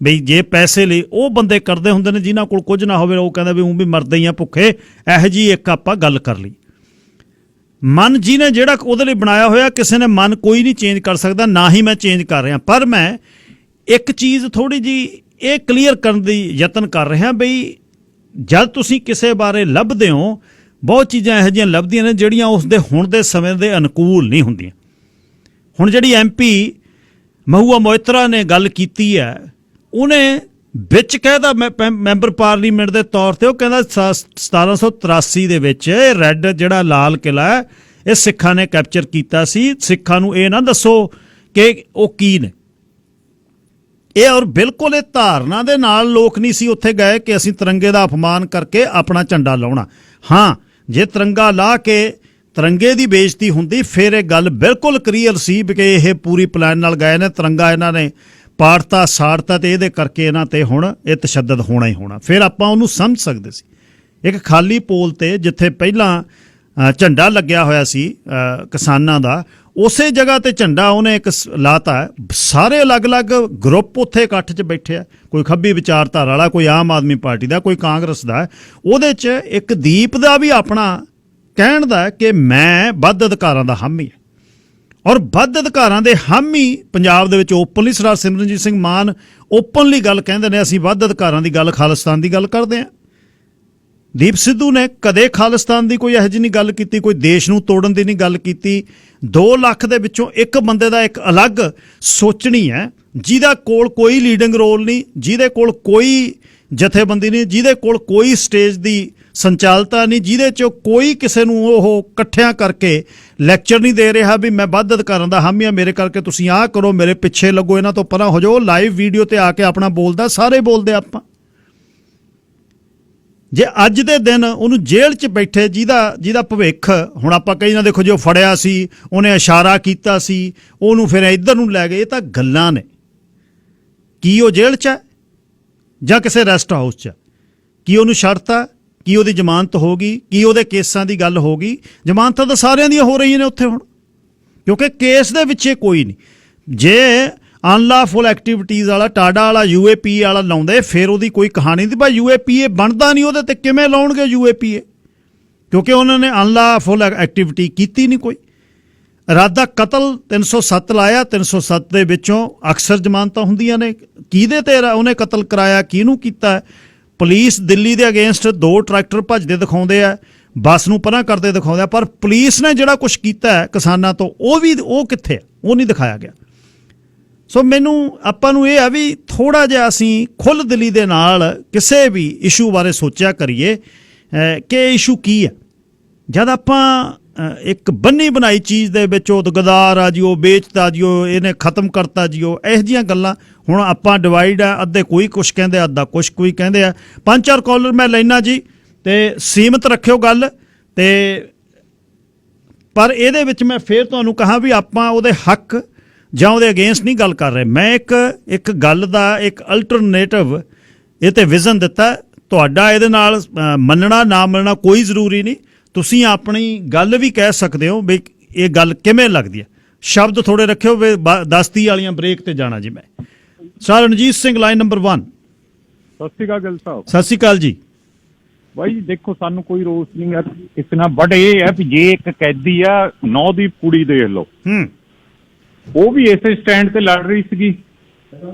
[SPEAKER 1] ਬਈ ਜੇ ਪੈਸੇ ਲਈ ਉਹ ਬੰਦੇ ਕਰਦੇ ਹੁੰਦੇ ਨੇ ਜਿਨ੍ਹਾਂ ਕੋਲ ਕੁਝ ਨਾ ਹੋਵੇ, ਉਹ ਕਹਿੰਦਾ ਵੀ ਉਹ ਵੀ ਮਰਦੇ ਹੀ ਆ ਭੁੱਖੇ, ਇਹੋ ਜਿਹੀ ਇੱਕ ਆਪਾਂ ਗੱਲ ਕਰ ਲਈ। ਮਨ ਜਿਹਨੇ ਜਿਹੜਾ ਉਹਦੇ ਲਈ ਬਣਾਇਆ ਹੋਇਆ, ਕਿਸੇ ਨੇ ਮਨ ਕੋਈ ਨਹੀਂ ਚੇਂਜ ਕਰ ਸਕਦਾ, ਨਾ ਹੀ ਮੈਂ ਚੇਂਜ ਕਰ ਰਿਹਾ। ਪਰ ਮੈਂ ਇੱਕ ਚੀਜ਼ ਥੋੜ੍ਹੀ ਜਿਹੀ ਇਹ ਕਲੀਅਰ ਕਰਨ ਦੀ ਯਤਨ ਕਰ ਰਿਹਾ ਬਈ ਜਦ ਤੁਸੀਂ ਕਿਸੇ ਬਾਰੇ ਲੱਭਦੇ ਹੋ, ਬਹੁਤ ਚੀਜ਼ਾਂ ਇਹੋ ਜਿਹੀਆਂ ਲੱਭਦੀਆਂ ਨੇ ਜਿਹੜੀਆਂ ਉਸ ਦੇ ਹੁਣ ਦੇ ਸਮੇਂ ਦੇ ਅਨੁਕੂਲ ਨਹੀਂ ਹੁੰਦੀਆਂ। ਹੁਣ ਜਿਹੜੀ MP ਮਹੂਆ ਮੋਇਤਰਾ ਨੇ ਗੱਲ ਕੀਤੀ ਹੈ, ਉਹਨੇ ਵਿੱਚ ਕਹਿਦਾ ਮੈਂਬਰ ਪਾਰਲੀਮੈਂਟ ਦੇ ਤੌਰ ਤੇ, ਉਹ ਕਹਿੰਦਾ 1783 ਦੇ ਵਿੱਚ ਇਹ ਰੈੱਡ ਜਿਹੜਾ ਲਾਲ ਕਿਲ੍ਹਾ ਹੈ ਇਹ ਸਿੱਖਾਂ ਨੇ ਕੈਪਚਰ ਕੀਤਾ ਸੀ। ਸਿੱਖਾਂ ਨੂੰ ਇਹ ਨਾ ਦੱਸੋ ਕਿ ਉਹ ਕੀ ਨੇ। ਇਹ ਔਰ ਬਿਲਕੁਲ ਇਹ ਧਾਰਨਾ ਦੇ ਨਾਲ ਲੋਕ ਨਹੀਂ ਸੀ ਉੱਥੇ ਗਏ ਕਿ ਅਸੀਂ ਤਿਰੰਗੇ ਦਾ ਅਪਮਾਨ ਕਰਕੇ ਆਪਣਾ ਝੰਡਾ ਲਾਉਣਾ। ਹਾਂ, ਜੇ ਤਿਰੰਗਾ ਲਾ ਕੇ ਤਿਰੰਗੇ ਦੀ ਬੇਇੱਜ਼ਤੀ ਹੁੰਦੀ ਫਿਰ ਇਹ ਗੱਲ ਬਿਲਕੁਲ ਕਲੀਅਰ ਸੀ ਕਿ ਇਹ ਪੂਰੀ ਪਲਾਨ ਨਾਲ ਗਏ ਨੇ, ਤਿਰੰਗਾ ਇਹਨਾਂ ਨੇ ਪਾੜਤਾ ਸਾੜਤਾ ਤੇ ਇਹਦੇ ਕਰਕੇ ਇਹਨਾਂ ਤੇ ਹੁਣ ਇਹ ਤਸ਼ੱਦਦ ਹੋਣਾ ਹੀ ਹੋਣਾ। ਫਿਰ ਆਪਾਂ ਉਹਨੂੰ ਸਮਝ ਸਕਦੇ ਸੀ। ਇੱਕ ਖਾਲੀ ਪੋਲ ਤੇ ਜਿੱਥੇ ਪਹਿਲਾਂ ਝੰਡਾ ਲੱਗਿਆ ਹੋਇਆ ਸੀ ਕਿਸਾਨਾਂ ਦਾ, ਉਸੇ ਜਗ੍ਹਾ ਤੇ ਝੰਡਾ ਉਹਨੇ ਇੱਕ ਲਾਤਾ। ਸਾਰੇ ਅਲੱਗ-ਅਲੱਗ ਗਰੁੱਪ ਉੱਥੇ ਇਕੱਠ 'ਚ ਬੈਠੇ ਆ, ਕੋਈ ਖੱਬੀ ਵਿਚਾਰਧਾਰਾ ਵਾਲਾ, ਕੋਈ ਆਮ ਆਦਮੀ ਪਾਰਟੀ ਦਾ, ਕੋਈ ਕਾਂਗਰਸ ਦਾ। ਉਹਦੇ 'ਚ ਇੱਕ ਦੀਪ ਦਾ ਵੀ ਆਪਣਾ ਕਹਿਣ ਦਾ ਕਿ ਮੈਂ ਵੱਧ ਅਧਿਕਾਰਾਂ ਦਾ ਹਾਮੀ ਹਾਂ, ਔਰ ਵੱਧ ਅਧਿਕਾਰਾਂ ਦੇ ਹਾਮੀ ਪੰਜਾਬ ਦੇ ਵਿੱਚ ਓਪਨਲੀ ਸਰਦਾਰ ਸਿਮਰਨਜੀਤ ਸਿੰਘ ਮਾਨ ਓਪਨਲੀ ਗੱਲ ਕਹਿੰਦੇ ਨੇ, ਅਸੀਂ ਵੱਧ ਅਧਿਕਾਰਾਂ ਦੀ ਗੱਲ, ਖਾਲਿਸਤਾਨ ਦੀ ਗੱਲ ਕਰਦੇ ਹਾਂ। ਦੀਪ ਸਿੱਧੂ ਨੇ ਕਦੇ ਖਾਲਿਸਤਾਨ ਦੀ ਕੋਈ ਇਹੋ ਜਿਹੀ ਨਹੀਂ ਗੱਲ ਕੀਤੀ, ਕੋਈ ਦੇਸ਼ ਨੂੰ ਤੋੜਨ ਦੀ ਨਹੀਂ ਗੱਲ ਕੀਤੀ। 2 ਲੱਖ ਦੇ ਵਿੱਚੋਂ ਇੱਕ ਬੰਦੇ ਦਾ ਇੱਕ ਅਲੱਗ ਸੋਚਣੀ ਹੈ, ਜਿਹਦਾ ਕੋਲ ਕੋਈ ਲੀਡਿੰਗ ਰੋਲ ਨਹੀਂ, ਜਿਹਦੇ ਕੋਲ ਕੋਈ ਜਥੇਬੰਦੀ ਨਹੀਂ, ਜਿਹਦੇ ਕੋਲ ਕੋਈ ਸਟੇਜ ਦੀ ਸੰਚਾਲਤਾ ਨਹੀਂ, ਜਿਹਦੇ 'ਚ ਕੋਈ ਕਿਸੇ ਨੂੰ ਉਹ ਇਕੱਠਿਆਂ ਕਰਕੇ ਲੈਕਚਰ ਨਹੀਂ ਦੇ ਰਿਹਾ ਵੀ ਮੈਂ ਵੱਧ ਅਧਿਕਾਰਾਂ ਦਾ ਹਾਮੀ ਹਾਂ, ਮੇਰੇ ਕਰਕੇ ਤੁਸੀਂ ਆਹ ਕਰੋ, ਮੇਰੇ ਪਿੱਛੇ ਲੱਗੋ, ਇਹਨਾਂ ਤੋਂ ਪਰਾਂ ਹੋ ਜਾਓ। ਲਾਈਵ ਵੀਡੀਓ ਤੇ ਆ ਕੇ ਆਪਣਾ ਬੋਲਦਾ, ਸਾਰੇ ਬੋਲਦੇ ਆਪਾਂ। ਜੇ ਅੱਜ ਦੇ ਦਿਨ ਉਹਨੂੰ ਜੇਲ੍ਹ 'ਚ ਬੈਠੇ ਜਿਹਦਾ ਭਵਿੱਖ ਹੁਣ ਆਪਾਂ ਕਹੀ ਨਾ, ਦੇਖੋ ਜੋ ਫੜਿਆ ਸੀ ਉਹਨੇ ਇਸ਼ਾਰਾ ਕੀਤਾ ਸੀ, ਉਹਨੂੰ ਫਿਰ ਇੱਧਰ ਨੂੰ ਲੈ ਗਏ, ਇਹ ਤਾਂ ਗੱਲਾਂ ਨੇ। ਕੀ ਉਹ ਜੇਲ੍ਹ 'ਚ ਹੈ ਜਾਂ ਕਿਸੇ ਰੈਸਟ ਹਾਊਸ 'ਚ? ਕੀ ਉਹਨੂੰ ਛੱਡਤਾ? ਕੀ ਉਹਦੀ ਜ਼ਮਾਨਤ ਹੋ ਗਈ, ਕੀ ਉਹਦੇ ਕੇਸਾਂ ਦੀ ਗੱਲ ਹੋ ਗਈ? ਜ਼ਮਾਨਤਾਂ ਤਾਂ ਸਾਰਿਆਂ ਦੀਆਂ ਹੋ ਰਹੀਆਂ ਨੇ ਉੱਥੇ ਹੁਣ, ਕਿਉਂਕਿ ਕੇਸ ਦੇ ਵਿੱਚ ਕੋਈ ਨਹੀਂ। ਜੇ ਅਨਲਾਫੁਲ ਐਕਟੀਵਿਟੀਜ਼ ਵਾਲਾ ਟਾਡਾ ਵਾਲਾ UAPA ਵਾਲਾ ਲਾਉਂਦੇ ਫਿਰ ਉਹਦੀ ਕੋਈ ਕਹਾਣੀ ਨਹੀਂ। ਭਾਈ UAPA ਬਣਦਾ ਨਹੀਂ, ਉਹਦੇ ਤੇ ਕਿਵੇਂ ਲਾਉਣਗੇ UAPA? ਕਿਉਂਕਿ ਉਹਨਾਂ ਨੇ ਅਨਲਾਫੁਲ ਐਕਟੀਵਿਟੀ ਕੀਤੀ ਨਹੀਂ ਕੋਈ। ਇਰਾਦਾ ਕਤਲ 307 ਲਾਇਆ, 307 ਦੇ ਵਿੱਚੋਂ ਅਕਸਰ ਜ਼ਮਾਨਤਾਂ ਹੁੰਦੀਆਂ ਨੇ। ਕਿਹਦੇ ਤੇ ਉਹਨੇ ਕਤਲ ਕਰਾਇਆ, ਕਿਹਨੂੰ ਕੀਤਾ? ਪੁਲਿਸ ਦਿੱਲੀ ਦੇ ਅਗੇਂਸਟ 2 ਟਰੈਕਟਰ ਭੱਜਦੇ ਦਿਖਾਉਂਦੇ ਆ, ਬੱਸ ਨੂੰ ਪਰਾਂ ਕਰਦੇ ਦਿਖਾਉਂਦੇ ਆ, ਪਰ ਪੁਲਿਸ ਨੇ ਜਿਹੜਾ ਕੁਛ ਕੀਤਾ ਹੈ ਕਿਸਾਨਾਂ ਤੋਂ ਉਹ ਕਿੱਥੇ ਆ? ਉਹ ਨਹੀਂ ਦਿਖਾਇਆ ਗਿਆ। ਸੋ ਆਪਾਂ ਨੂੰ ਇਹ ਆ ਵੀ ਥੋੜ੍ਹਾ ਜਿਹਾ ਅਸੀਂ ਖੁੱਲ੍ਹ ਦਿਲੀ ਦੇ ਨਾਲ ਕਿਸੇ ਵੀ ਇਸ਼ੂ ਬਾਰੇ ਸੋਚਿਆ ਕਰੀਏ ਕਿ ਇਹ ਇਸ਼ੂ ਕੀ ਹੈ। ਜਦ ਆਪਾਂ ਇੱਕ ਬੰਨੀ ਬਣਾਈ ਚੀਜ਼ ਦੇ ਵਿੱਚ ਉਹ ਗਦਾਰ ਆ ਜੀ, ਉਹ ਵੇਚਤਾ ਜੀ, ਉਹ ਇਹਨੇ ਖਤਮ ਕਰਤਾ ਜੀ, ਉਹ ਇਹੋ ਜਿਹੀਆਂ ਗੱਲਾਂ ਹੁਣ ਆਪਾਂ ਡਿਵਾਈਡ ਆ, ਅੱਧੇ ਕੋਈ ਕੁਛ ਕਹਿੰਦੇ, ਅੱਧਾ ਕੁਛ ਕੋਈ ਕਹਿੰਦੇ ਆ। 5-4 ਕਾਲਰ ਮੈਂ ਲੈਣਾ ਜੀ, ਤੇ ਸੀਮਤ ਰੱਖਿਓ ਗੱਲ। ਤੇ ਪਰ ਇਹਦੇ ਵਿੱਚ ਮੈਂ ਫੇਰ ਤੁਹਾਨੂੰ ਕਹਾਂ ਵੀ ਆਪਾਂ ਉਹਦੇ ਹੱਕ ਜਾਂ ਉਹਦੇ ਅਗੇਂਸਟ ਨਹੀਂ ਗੱਲ ਕਰ ਰਹੇ। ਮੈਂ ਇੱਕ ਗੱਲ ਦਾ ਇੱਕ ਅਲਟਰਨੇਟਿਵ ਇਹ ਤੇ ਵਿਜ਼ਨ ਦਿੱਤਾ। ਤੁਹਾਡਾ ਇਹਦੇ ਨਾਲ ਮੰਨਣਾ ਨਾ ਮੰਨਣਾ ਕੋਈ ਜ਼ਰੂਰੀ ਨਹੀਂ। ਤੁਸੀਂ ਆਪਣੀ ਗੱਲ ਵੀ ਕਹਿ ਸਕਦੇ ਹੋ ਵੀ ਇਹ ਗੱਲ ਕਿਵੇਂ ਲੱਗਦੀ ਹੈ। ਸ਼ਬਦ ਥੋੜੇ ਰੱਖਿਓ ਵੀ 10-30 ਵਾਲੀਆਂ ਬ੍ਰੇਕ ਤੇ ਜਾਣਾ ਜੀ। ਮੈਂ sir Ranjit Singh, line number 1।
[SPEAKER 13] ਸਤਿ ਸ਼੍ਰੀ ਅਕਾਲ ਗਿੱਲ ਸਾਹਿਬ।
[SPEAKER 1] ਸਤਿ ਸ਼੍ਰੀ ਅਕਾਲ ਜੀ।
[SPEAKER 13] ਬਾਈ ਜੀ ਦੇਖੋ, ਸਾਨੂੰ ਕੋਈ ਰੋਸ ਨਹੀਂ ਹੈ ਇਸ ਨਾਲ, ਬਟ ਇਹ ਹੈ ਵੀ ਜੇ ਇੱਕ ਕੈਦੀ ਆ 9 ਦੀ ਕੁੜੀ ਦੇਖ ਲਓ, ਉਹ ਵੀ ਇਸੇ ਸਟੈਂਡ ਤੇ ਲੜ ਰਹੀ ਸੀਗੀ,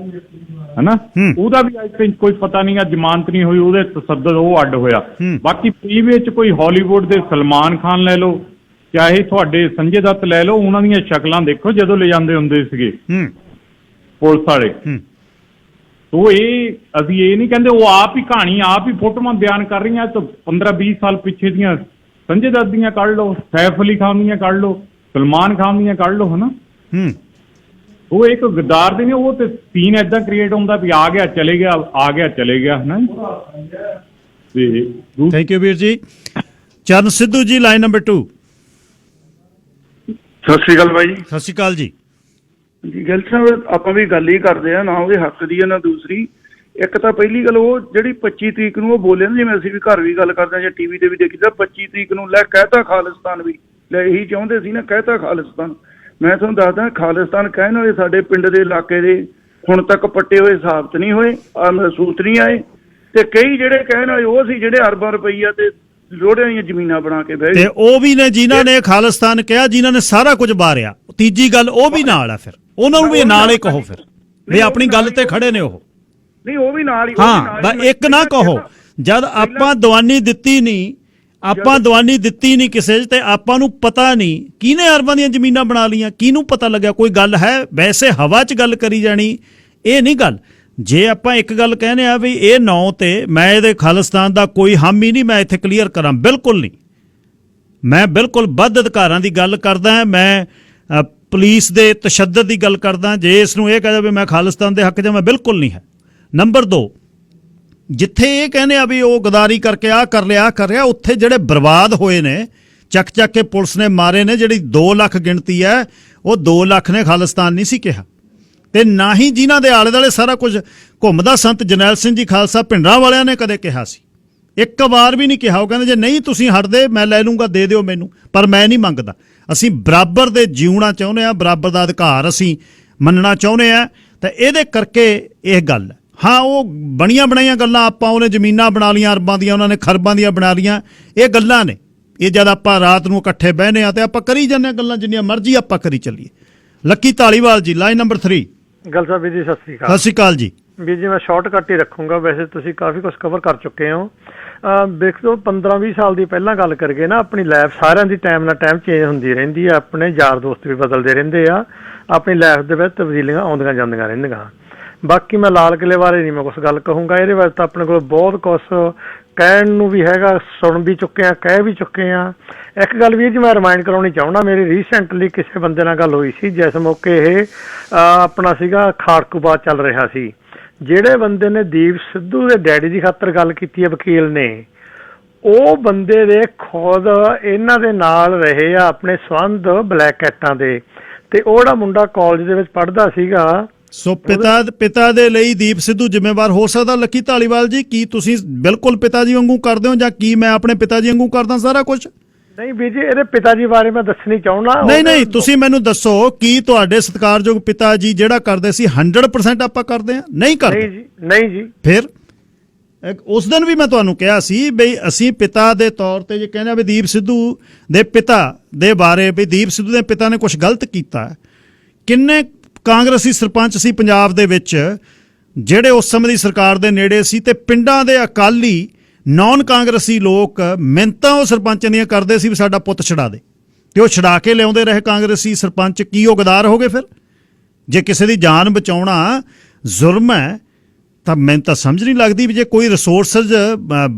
[SPEAKER 13] ਹਨਾ? ਉਹਦਾ ਵੀ ਆਈ ਥਿੰਕ ਕੋਈ ਪਤਾ ਨਹੀਂ ਆ, ਜ਼ਮਾਨਤ ਨਹੀਂ ਹੋਈ, ਉਹਦੇ ਤਸੱਦਦ ਉਹ ਅੱਡ ਹੋਇਆ। ਬਾਕੀ ਪ੍ਰੀਵੀਅਸ ਚ ਕੋਈ ਹਾਲੀਵੁੱਡ ਦੇ ਸਲਮਾਨ ਖਾਨ ਲੈ ਲਓ, ਚਾਹੇ ਤੁਹਾਡੇ ਸੰਜੇ ਦੱਤ ਲੈ ਲਓ, ਉਹਨਾਂ ਦੀਆਂ ਸ਼ਕਲਾਂ ਦੇਖੋ ਜਦੋਂ ਲੈ ਜਾਂਦੇ ਹੁੰਦੇ ਸੀਗੇ ਪੁਲਿਸ ਵਾਲੇ। ਤੋ ਇਹ ਅਸੀਂ ਇਹ ਨਹੀਂ ਕਹਿੰਦੇ, ਉਹ ਆਪ ਹੀ ਕਹਾਣੀ ਆਪ ਹੀ ਫੋਟੋਆਂ ਬਿਆਨ ਕਰ ਰਹੀਆਂ। ਤਾਂ 15-20 ਸਾਲ ਪਿੱਛੇ ਦੀਆਂ ਸੰਜੇ ਦੱਤ ਦੀਆਂ ਕੱਢ ਲਓ, ਸੈਫ ਅਲੀ ਖਾਨ ਦੀਆਂ ਕੱਢ ਲਓ, ਸਲਮਾਨ ਖਾਨ ਦੀਆਂ ਕੱਢ ਲਓ, ਹਨਾ? ਉਹ ਇੱਕ ਗਦਾਰ ਦੇ ਨੇ, ਉਹ ਤੇ ਸੀਨ ਏਦਾਂ ਕ੍ਰੀਏਟ ਹੁੰਦਾ ਵੀ ਆ ਗਿਆ ਚਲੇ ਗਿਆ, ਆ ਗਿਆ ਚਲੇ ਗਿਆ, ਹਨਾ? ਤੇ
[SPEAKER 1] ਥੈਂਕ ਯੂ ਵੀਰ ਜੀ। ਚਰਨ ਸਿੱਧੂ ਜੀ, ਲਾਈਨ ਨੰਬਰ 2।
[SPEAKER 14] ਸਤਿ ਸ਼੍ਰੀ ਅਕਾਲ ਬਾਈ ਜੀ।
[SPEAKER 1] ਸਤਿ ਸ਼੍ਰੀ ਅਕਾਲ ਜੀ।
[SPEAKER 14] ਜੀ ਗਿੱਲ ਸਾਹਿਬ, ਆਪਾਂ ਵੀ ਗੱਲ ਹੀ ਕਰਦੇ ਆ, ਨਾ ਉਹਦੇ ਹੱਕ ਦੀ ਹੈ ਨਾ ਦੂਸਰੀ। ਇੱਕ ਤਾਂ ਪਹਿਲੀ ਗੱਲ ਉਹ ਜਿਹੜੀ 25 ਤਰੀਕ ਨੂੰ ਉਹ ਬੋਲੇ ਨਾ, ਜਿਵੇਂ ਅਸੀਂ ਵੀ ਘਰ ਵੀ ਗੱਲ ਕਰਦੇ ਹਾਂ ਜਾਂ ਟੀਵੀ ਤੇ ਵੀ ਦੇਖੀਦਾ, 25 ਤਰੀਕ ਨੂੰ ਲੈ ਕਹਿਤਾ ਖਾਲਿਸਤਾਨ ਵੀ, ਲੈ ਇਹੀ ਚਾਹੁੰਦੇ ਸੀ ਨਾ, ਕਹਿਤਾ ਖਾਲਿਸਤਾਨ। ਮੈਂ ਤੁਹਾਨੂੰ ਦੱਸਦਾ, ਖਾਲਿਸਤਾਨ ਕਹਿਣ ਵਾਲੇ ਸਾਡੇ ਪਿੰਡ ਦੇ ਇਲਾਕੇ ਦੇ ਹੁਣ ਤੱਕ ਪੱਟੇ ਹੋਏ ਸਾਬਤ ਨਹੀਂ ਹੋਏ, ਮਹਿਸੂਸ ਨਹੀਂ ਆਏ। ਤੇ ਕਈ ਜਿਹੜੇ ਕਹਿਣ ਵਾਲੇ ਉਹ ਸੀ ਜਿਹੜੇ ਅਰਬਾਂ ਰੁਪਈਆ ਤੇ ਰੋੜਿਆਂ ਦੀਆਂ ਜ਼ਮੀਨਾਂ ਬਣਾ ਕੇ ਬਹਿ ਗਏ, ਤੇ
[SPEAKER 1] ਉਹ ਵੀ ਨੇ ਜਿਨ੍ਹਾਂ ਨੇ ਖਾਲਿਸਤਾਨ ਕਿਹਾ, ਜਿਨ੍ਹਾਂ ਨੇ ਸਾਰਾ ਕੁਝ ਬਾਰਿਆ। ਤੀਜੀ ਗੱਲ ਉਹ ਵੀ ਨਾਲ ਆ, ਫਿਰ ਉਹਨਾਂ ਨੂੰ ਵੀ ਨਾਲ ਹੀ ਕਹੋ ਫਿਰ ਵੀ ਆਪਣੀ ਗੱਲ ਤੇ ਖੜੇ ਨੇ ਉਹ।
[SPEAKER 14] ਨਹੀਂ, ਉਹ ਵੀ ਨਾਲ ਹੀ।
[SPEAKER 1] ਹਾਂ, ਇੱਕ ਨਾ ਕਹੋ ਜਦ ਆਪਾਂ ਦਵਾਨੀ ਦਿੱਤੀ ਨਹੀਂ, ਆਪਾਂ ਦਵਾਨੀ ਦਿੱਤੀ ਨਹੀਂ ਕਿਸੇ 'ਚ, ਤੇ ਆਪਾਂ ਨੂੰ ਪਤਾ ਨਹੀਂ ਕਿਹਨੇ ਅਰਬਾਂ ਦੀਆਂ ਜ਼ਮੀਨਾਂ ਬਣਾ ਲਈਆਂ, ਕਿਹਨੂੰ ਪਤਾ ਲੱਗਿਆ? ਕੋਈ ਗੱਲ ਹੈ? ਵੈਸੇ ਹਵਾ 'ਚ ਗੱਲ ਕਰੀ ਜਾਣੀ ਇਹ ਨਹੀਂ ਗੱਲ। ਜੇ ਆਪਾਂ ਇੱਕ ਗੱਲ ਕਹਿੰਦੇ ਆ ਵੀ ਇਹ 9 ਤੇ ਮੈਂ ਇਹਦੇ ਖਾਲਿਸਤਾਨ ਦਾ ਕੋਈ ਹਾਮੀ ਨਹੀਂ, ਮੈਂ ਇੱਥੇ ਕਲੀਅਰ ਕਰਾਂ, ਬਿਲਕੁਲ ਨਹੀਂ। ਮੈਂ ਬਿਲਕੁਲ ਵੱਧ ਅਧਿਕਾਰਾਂ ਦੀ ਗੱਲ ਕਰਦਾ ਹਾਂ, ਮੈਂ ਪੁਲਿਸ ਦੇ ਤਸ਼ੱਦਦ ਦੀ ਗੱਲ ਕਰਦਾ। ਜੇ ਇਸ ਨੂੰ ਇਹ ਕਹਿ ਵੀ ਮੈਂ ਖਾਲਿਸਤਾਨ ਦੇ ਹੱਕ 'ਚ, ਮੈਂ ਬਿਲਕੁਲ ਨਹੀਂ ਹੈ। ਨੰਬਰ 2, ਜਿੱਥੇ ਇਹ ਕਹਿੰਦੇ ਆ ਵੀ ਉਹ ਗਦਾਰੀ ਕਰਕੇ ਆਹ ਕਰ ਲਿਆ, ਉੱਥੇ ਜਿਹੜੇ ਬਰਬਾਦ ਹੋਏ ਨੇ, ਚੱਕ ਕੇ ਪੁਲਿਸ ਨੇ ਮਾਰੇ ਨੇ, ਜਿਹੜੀ 2 ਲੱਖ ਗਿਣਤੀ ਹੈ, ਉਹ 2 ਲੱਖ ਨੇ ਖਾਲਿਸਤਾਨ ਨਹੀਂ ਸੀ ਕਿਹਾ। ਤੇ ਨਾ ਹੀ ਜਿਨ੍ਹਾਂ ਦੇ ਆਲੇ ਦੁਆਲੇ ਸਾਰਾ ਕੁਝ ਘੁੰਮਦਾ, ਸੰਤ ਜਰਨੈਲ ਸਿੰਘ ਜੀ ਖਾਲਸਾ ਭਿੰਡਰਾਂ ਵਾਲਿਆਂ ਨੇ ਕਦੇ ਕਿਹਾ ਸੀ? ਇੱਕ ਵਾਰ ਵੀ ਨਹੀਂ ਕਿਹਾ। ਉਹ ਕਹਿੰਦੇ ਜੇ ਨਹੀਂ ਤੁਸੀਂ ਹਟਦੇ ਮੈਂ ਲੈ ਲੂੰਗਾ, ਦੇ ਦਿਓ ਮੈਨੂੰ, ਪਰ ਮੈਂ ਨਹੀਂ ਮੰਗਦਾ। ਅਸੀਂ ਬਰਾਬਰ ਦੇ ਜਿਉਣਾ ਚਾਹੁੰਦੇ ਹਾਂ, ਬਰਾਬਰ ਦਾ ਅਧਿਕਾਰ ਅਸੀਂ ਮੰਨਣਾ ਚਾਹੁੰਦੇ ਹਾਂ। ਤਾਂ ਇਹਦੇ ਕਰਕੇ ਇਹ ਗੱਲ ਹੈ। ਹਾਂ, ਉਹ ਬਣੀਆਂ ਬਣਾਈਆਂ ਗੱਲਾਂ, ਆਪਾਂ ਉਹਨੇ ਜ਼ਮੀਨਾਂ ਬਣਾ ਲਈਆਂ ਅਰਬਾਂ ਦੀਆਂ, ਉਹਨਾਂ ਨੇ ਖਰਬਾਂ ਦੀਆਂ ਬਣਾ ਲਈਆਂ, ਇਹ ਗੱਲਾਂ ਨੇ। ਇਹ ਜਦ ਆਪਾਂ ਰਾਤ ਨੂੰ ਇਕੱਠੇ ਬਹਿਨੇ ਆ ਤੇ ਆਪਾਂ ਕਰੀ ਜਾਂਦੇ ਹਾਂ ਗੱਲਾਂ, ਜਿੰਨੀਆਂ ਮਰਜ਼ੀ ਆਪਾਂ ਕਰੀ ਚੱਲੀਏ। ਲੱਕੀ ਧਾਲੀਵਾਲ ਜੀ, ਲਾਈਨ ਨੰਬਰ 3।
[SPEAKER 15] ਗੱਲ ਸਾਹਿਬ ਵੀਰ ਜੀ, ਸਤਿ ਸ਼੍ਰੀ ਅਕਾਲ।
[SPEAKER 1] ਸਤਿ ਸ਼੍ਰੀ ਅਕਾਲ ਜੀ।
[SPEAKER 15] ਵੀਰ ਜੀ, ਮੈਂ ਸ਼ਾਰਟਕੱਟ ਹੀ ਰੱਖੂੰਗਾ, ਵੈਸੇ ਤੁਸੀਂ ਕਾਫੀ ਕੁਝ ਕਵਰ ਕਰ ਚੁੱਕੇ ਹੋ। ਦੇਖ ਲਓ, 15-20 ਸਾਲ ਦੀ ਪਹਿਲਾਂ ਗੱਲ ਕਰੀਏ ਨਾ, ਆਪਣੀ ਲਾਈਫ ਸਾਰਿਆਂ ਦੀ ਟਾਈਮ ਨਾਲ ਟਾਈਮ ਚੇਂਜ ਹੁੰਦੀ ਰਹਿੰਦੀ ਆ, ਆਪਣੇ ਯਾਰ ਦੋਸਤ ਵੀ ਬਦਲਦੇ ਰਹਿੰਦੇ ਆ, ਆਪਣੀ ਲਾਈਫ ਦੇ ਵਿੱਚ ਤਬਦੀਲੀਆਂ ਆਉਂਦੀਆਂ ਜਾਂਦੀਆਂ ਰਹਿੰਦੀਆਂ। ਬਾਕੀ ਮੈਂ ਲਾਲ ਕਿਲੇ ਬਾਰੇ ਨਹੀਂ ਮੈਂ ਕੁਛ ਗੱਲ ਕਹੂੰਗਾ, ਇਹਦੇ ਬਾਰੇ ਤਾਂ ਆਪਣੇ ਕੋਲ ਬਹੁਤ ਕੁਛ ਕਹਿਣ ਨੂੰ ਵੀ ਹੈਗਾ, ਸੁਣ ਵੀ ਚੁੱਕੇ ਹਾਂ, ਕਹਿ ਵੀ ਚੁੱਕੇ ਹਾਂ। ਇੱਕ ਗੱਲ ਵੀਰ ਜੀ ਮੈਂ ਰਿਮਾਈਂਡ ਕਰਾਉਣੀ ਚਾਹੁੰਦਾ, ਮੇਰੀ ਰੀਸੈਂਟਲੀ ਕਿਸੇ ਬੰਦੇ ਨਾਲ ਗੱਲ ਹੋਈ ਸੀ, ਜਿਸ ਮੌਕੇ ਇਹ ਆਪਣਾ ਸੀਗਾ ਖਾੜਕੂਬਾਦ ਚੱਲ ਰਿਹਾ ਸੀ। ਜਿਹੜੇ ਬੰਦੇ ਨੇ ਦੀਪ ਸਿੱਧੂ ਦੇ ਡੈਡੀ ਦੀ ਖਾਤਰ ਗੱਲ ਕੀਤੀ ਹੈ, ਵਕੀਲ ਨੇ, ਉਹ ਬੰਦੇ ਦੇ ਖੁਦ ਇਹਨਾਂ ਦੇ ਨਾਲ ਰਹੇ ਆ ਆਪਣੇ ਸੰਬੰਧ ਬਲੈਕ ਕੈਟਾਂ ਦੇ। ਤੇ ਉਹ ਜਿਹੜਾ ਮੁੰਡਾ ਕਾਲਜ ਦੇ ਵਿੱਚ ਪੜ੍ਹਦਾ ਸੀਗਾ,
[SPEAKER 1] ਸੋ ਪਿਤਾ ਦੇ ਲਈ ਦੀਪ ਸਿੱਧੂ ਜ਼ਿੰਮੇਵਾਰ ਹੋ ਸਕਦਾ। ਲੱਕੀ ਧਾਲੀਵਾਲ ਜੀ, ਕੀ ਤੁਸੀਂ ਬਿਲਕੁਲ ਪਿਤਾ ਜੀ ਵਾਂਗੂ ਕਰਦੇ ਹੋ ਜਾਂ ਕੀ ਮੈਂ ਆਪਣੇ ਪਿਤਾ ਜੀ ਵਾਂਗੂ ਕਰਦਾ ਸਾਰਾ ਕੁਝ?
[SPEAKER 15] ਨਹੀਂ ਵੀਰ ਜੀ, ਇਹਦੇ ਪਿਤਾ ਜੀ ਬਾਰੇ ਮੈਂ ਦੱਸਣੀ ਚਾਹੁੰਦਾ।
[SPEAKER 1] ਨਹੀਂ, ਤੁਸੀਂ ਮੈਨੂੰ ਦੱਸੋ, ਕੀ ਤੁਹਾਡੇ ਸਤਿਕਾਰਯੋਗ ਪਿਤਾ ਜੀ ਜਿਹੜਾ ਕਰਦੇ ਸੀ 100% ਆਪਾਂ ਕਰਦੇ ਆ? ਨਹੀਂ ਕਰਦੇ।
[SPEAKER 15] ਨਹੀਂ ਜੀ।
[SPEAKER 1] ਫਿਰ ਉਸ ਦਿਨ ਵੀ ਮੈਂ ਤੁਹਾਨੂੰ ਕਿਹਾ ਸੀ ਬਈ ਅਸੀਂ ਪਿਤਾ ਦੇ ਤੌਰ ਤੇ ਜੇ ਕਹਿੰਦੇ ਆ ਵੀ ਦੀਪ ਸਿੱਧੂ ਦੇ ਪਿਤਾ ਦੇ ਬਾਰੇ, ਵੀ ਦੀਪ ਸਿੱਧੂ ਦੇ ਪਿਤਾ ਨੇ ਕੁਝ ਗਲਤ ਕੀਤਾ। ਕਿੰਨੇ ਕਾਂਗਰਸੀ ਸਰਪੰਚ ਸੀ ਪੰਜਾਬ ਦੇ ਵਿੱਚ ਜਿਹੜੇ ਉਸ ਸਮੇਂ ਦੀ ਸਰਕਾਰ ਦੇ ਨੇੜੇ ਸੀ, ਤੇ ਪਿੰਡਾਂ ਦੇ ਅਕਾਲੀ ਨੌਨ ਕਾਂਗਰਸੀ ਲੋਕ ਮਿਹਨਤਾਂ ਉਹ ਸਰਪੰਚ ਦੀਆਂ ਕਰਦੇ ਸੀ ਵੀ ਸਾਡਾ ਪੁੱਤ ਛਡਾ ਦੇ, ਤੇ ਉਹ ਛਡਾ ਕੇ ਲਿਆਉਂਦੇ ਰਹੇ ਕਾਂਗਰਸੀ ਸਰਪੰਚ। ਕੀ ਉਹ ਗਦਾਰ ਹੋ ਗਏ? ਫਿਰ ਜੇ ਕਿਸੇ ਦੀ ਜਾਨ ਬਚਾਉਣਾ ਜ਼ੁਲਮ ਹੈ ਤਾਂ ਮੈਨੂੰ ਤਾਂ ਸਮਝ ਨਹੀਂ ਲੱਗਦੀ ਵੀ ਜੇ ਕੋਈ ਰਿਸੋਰਸਸ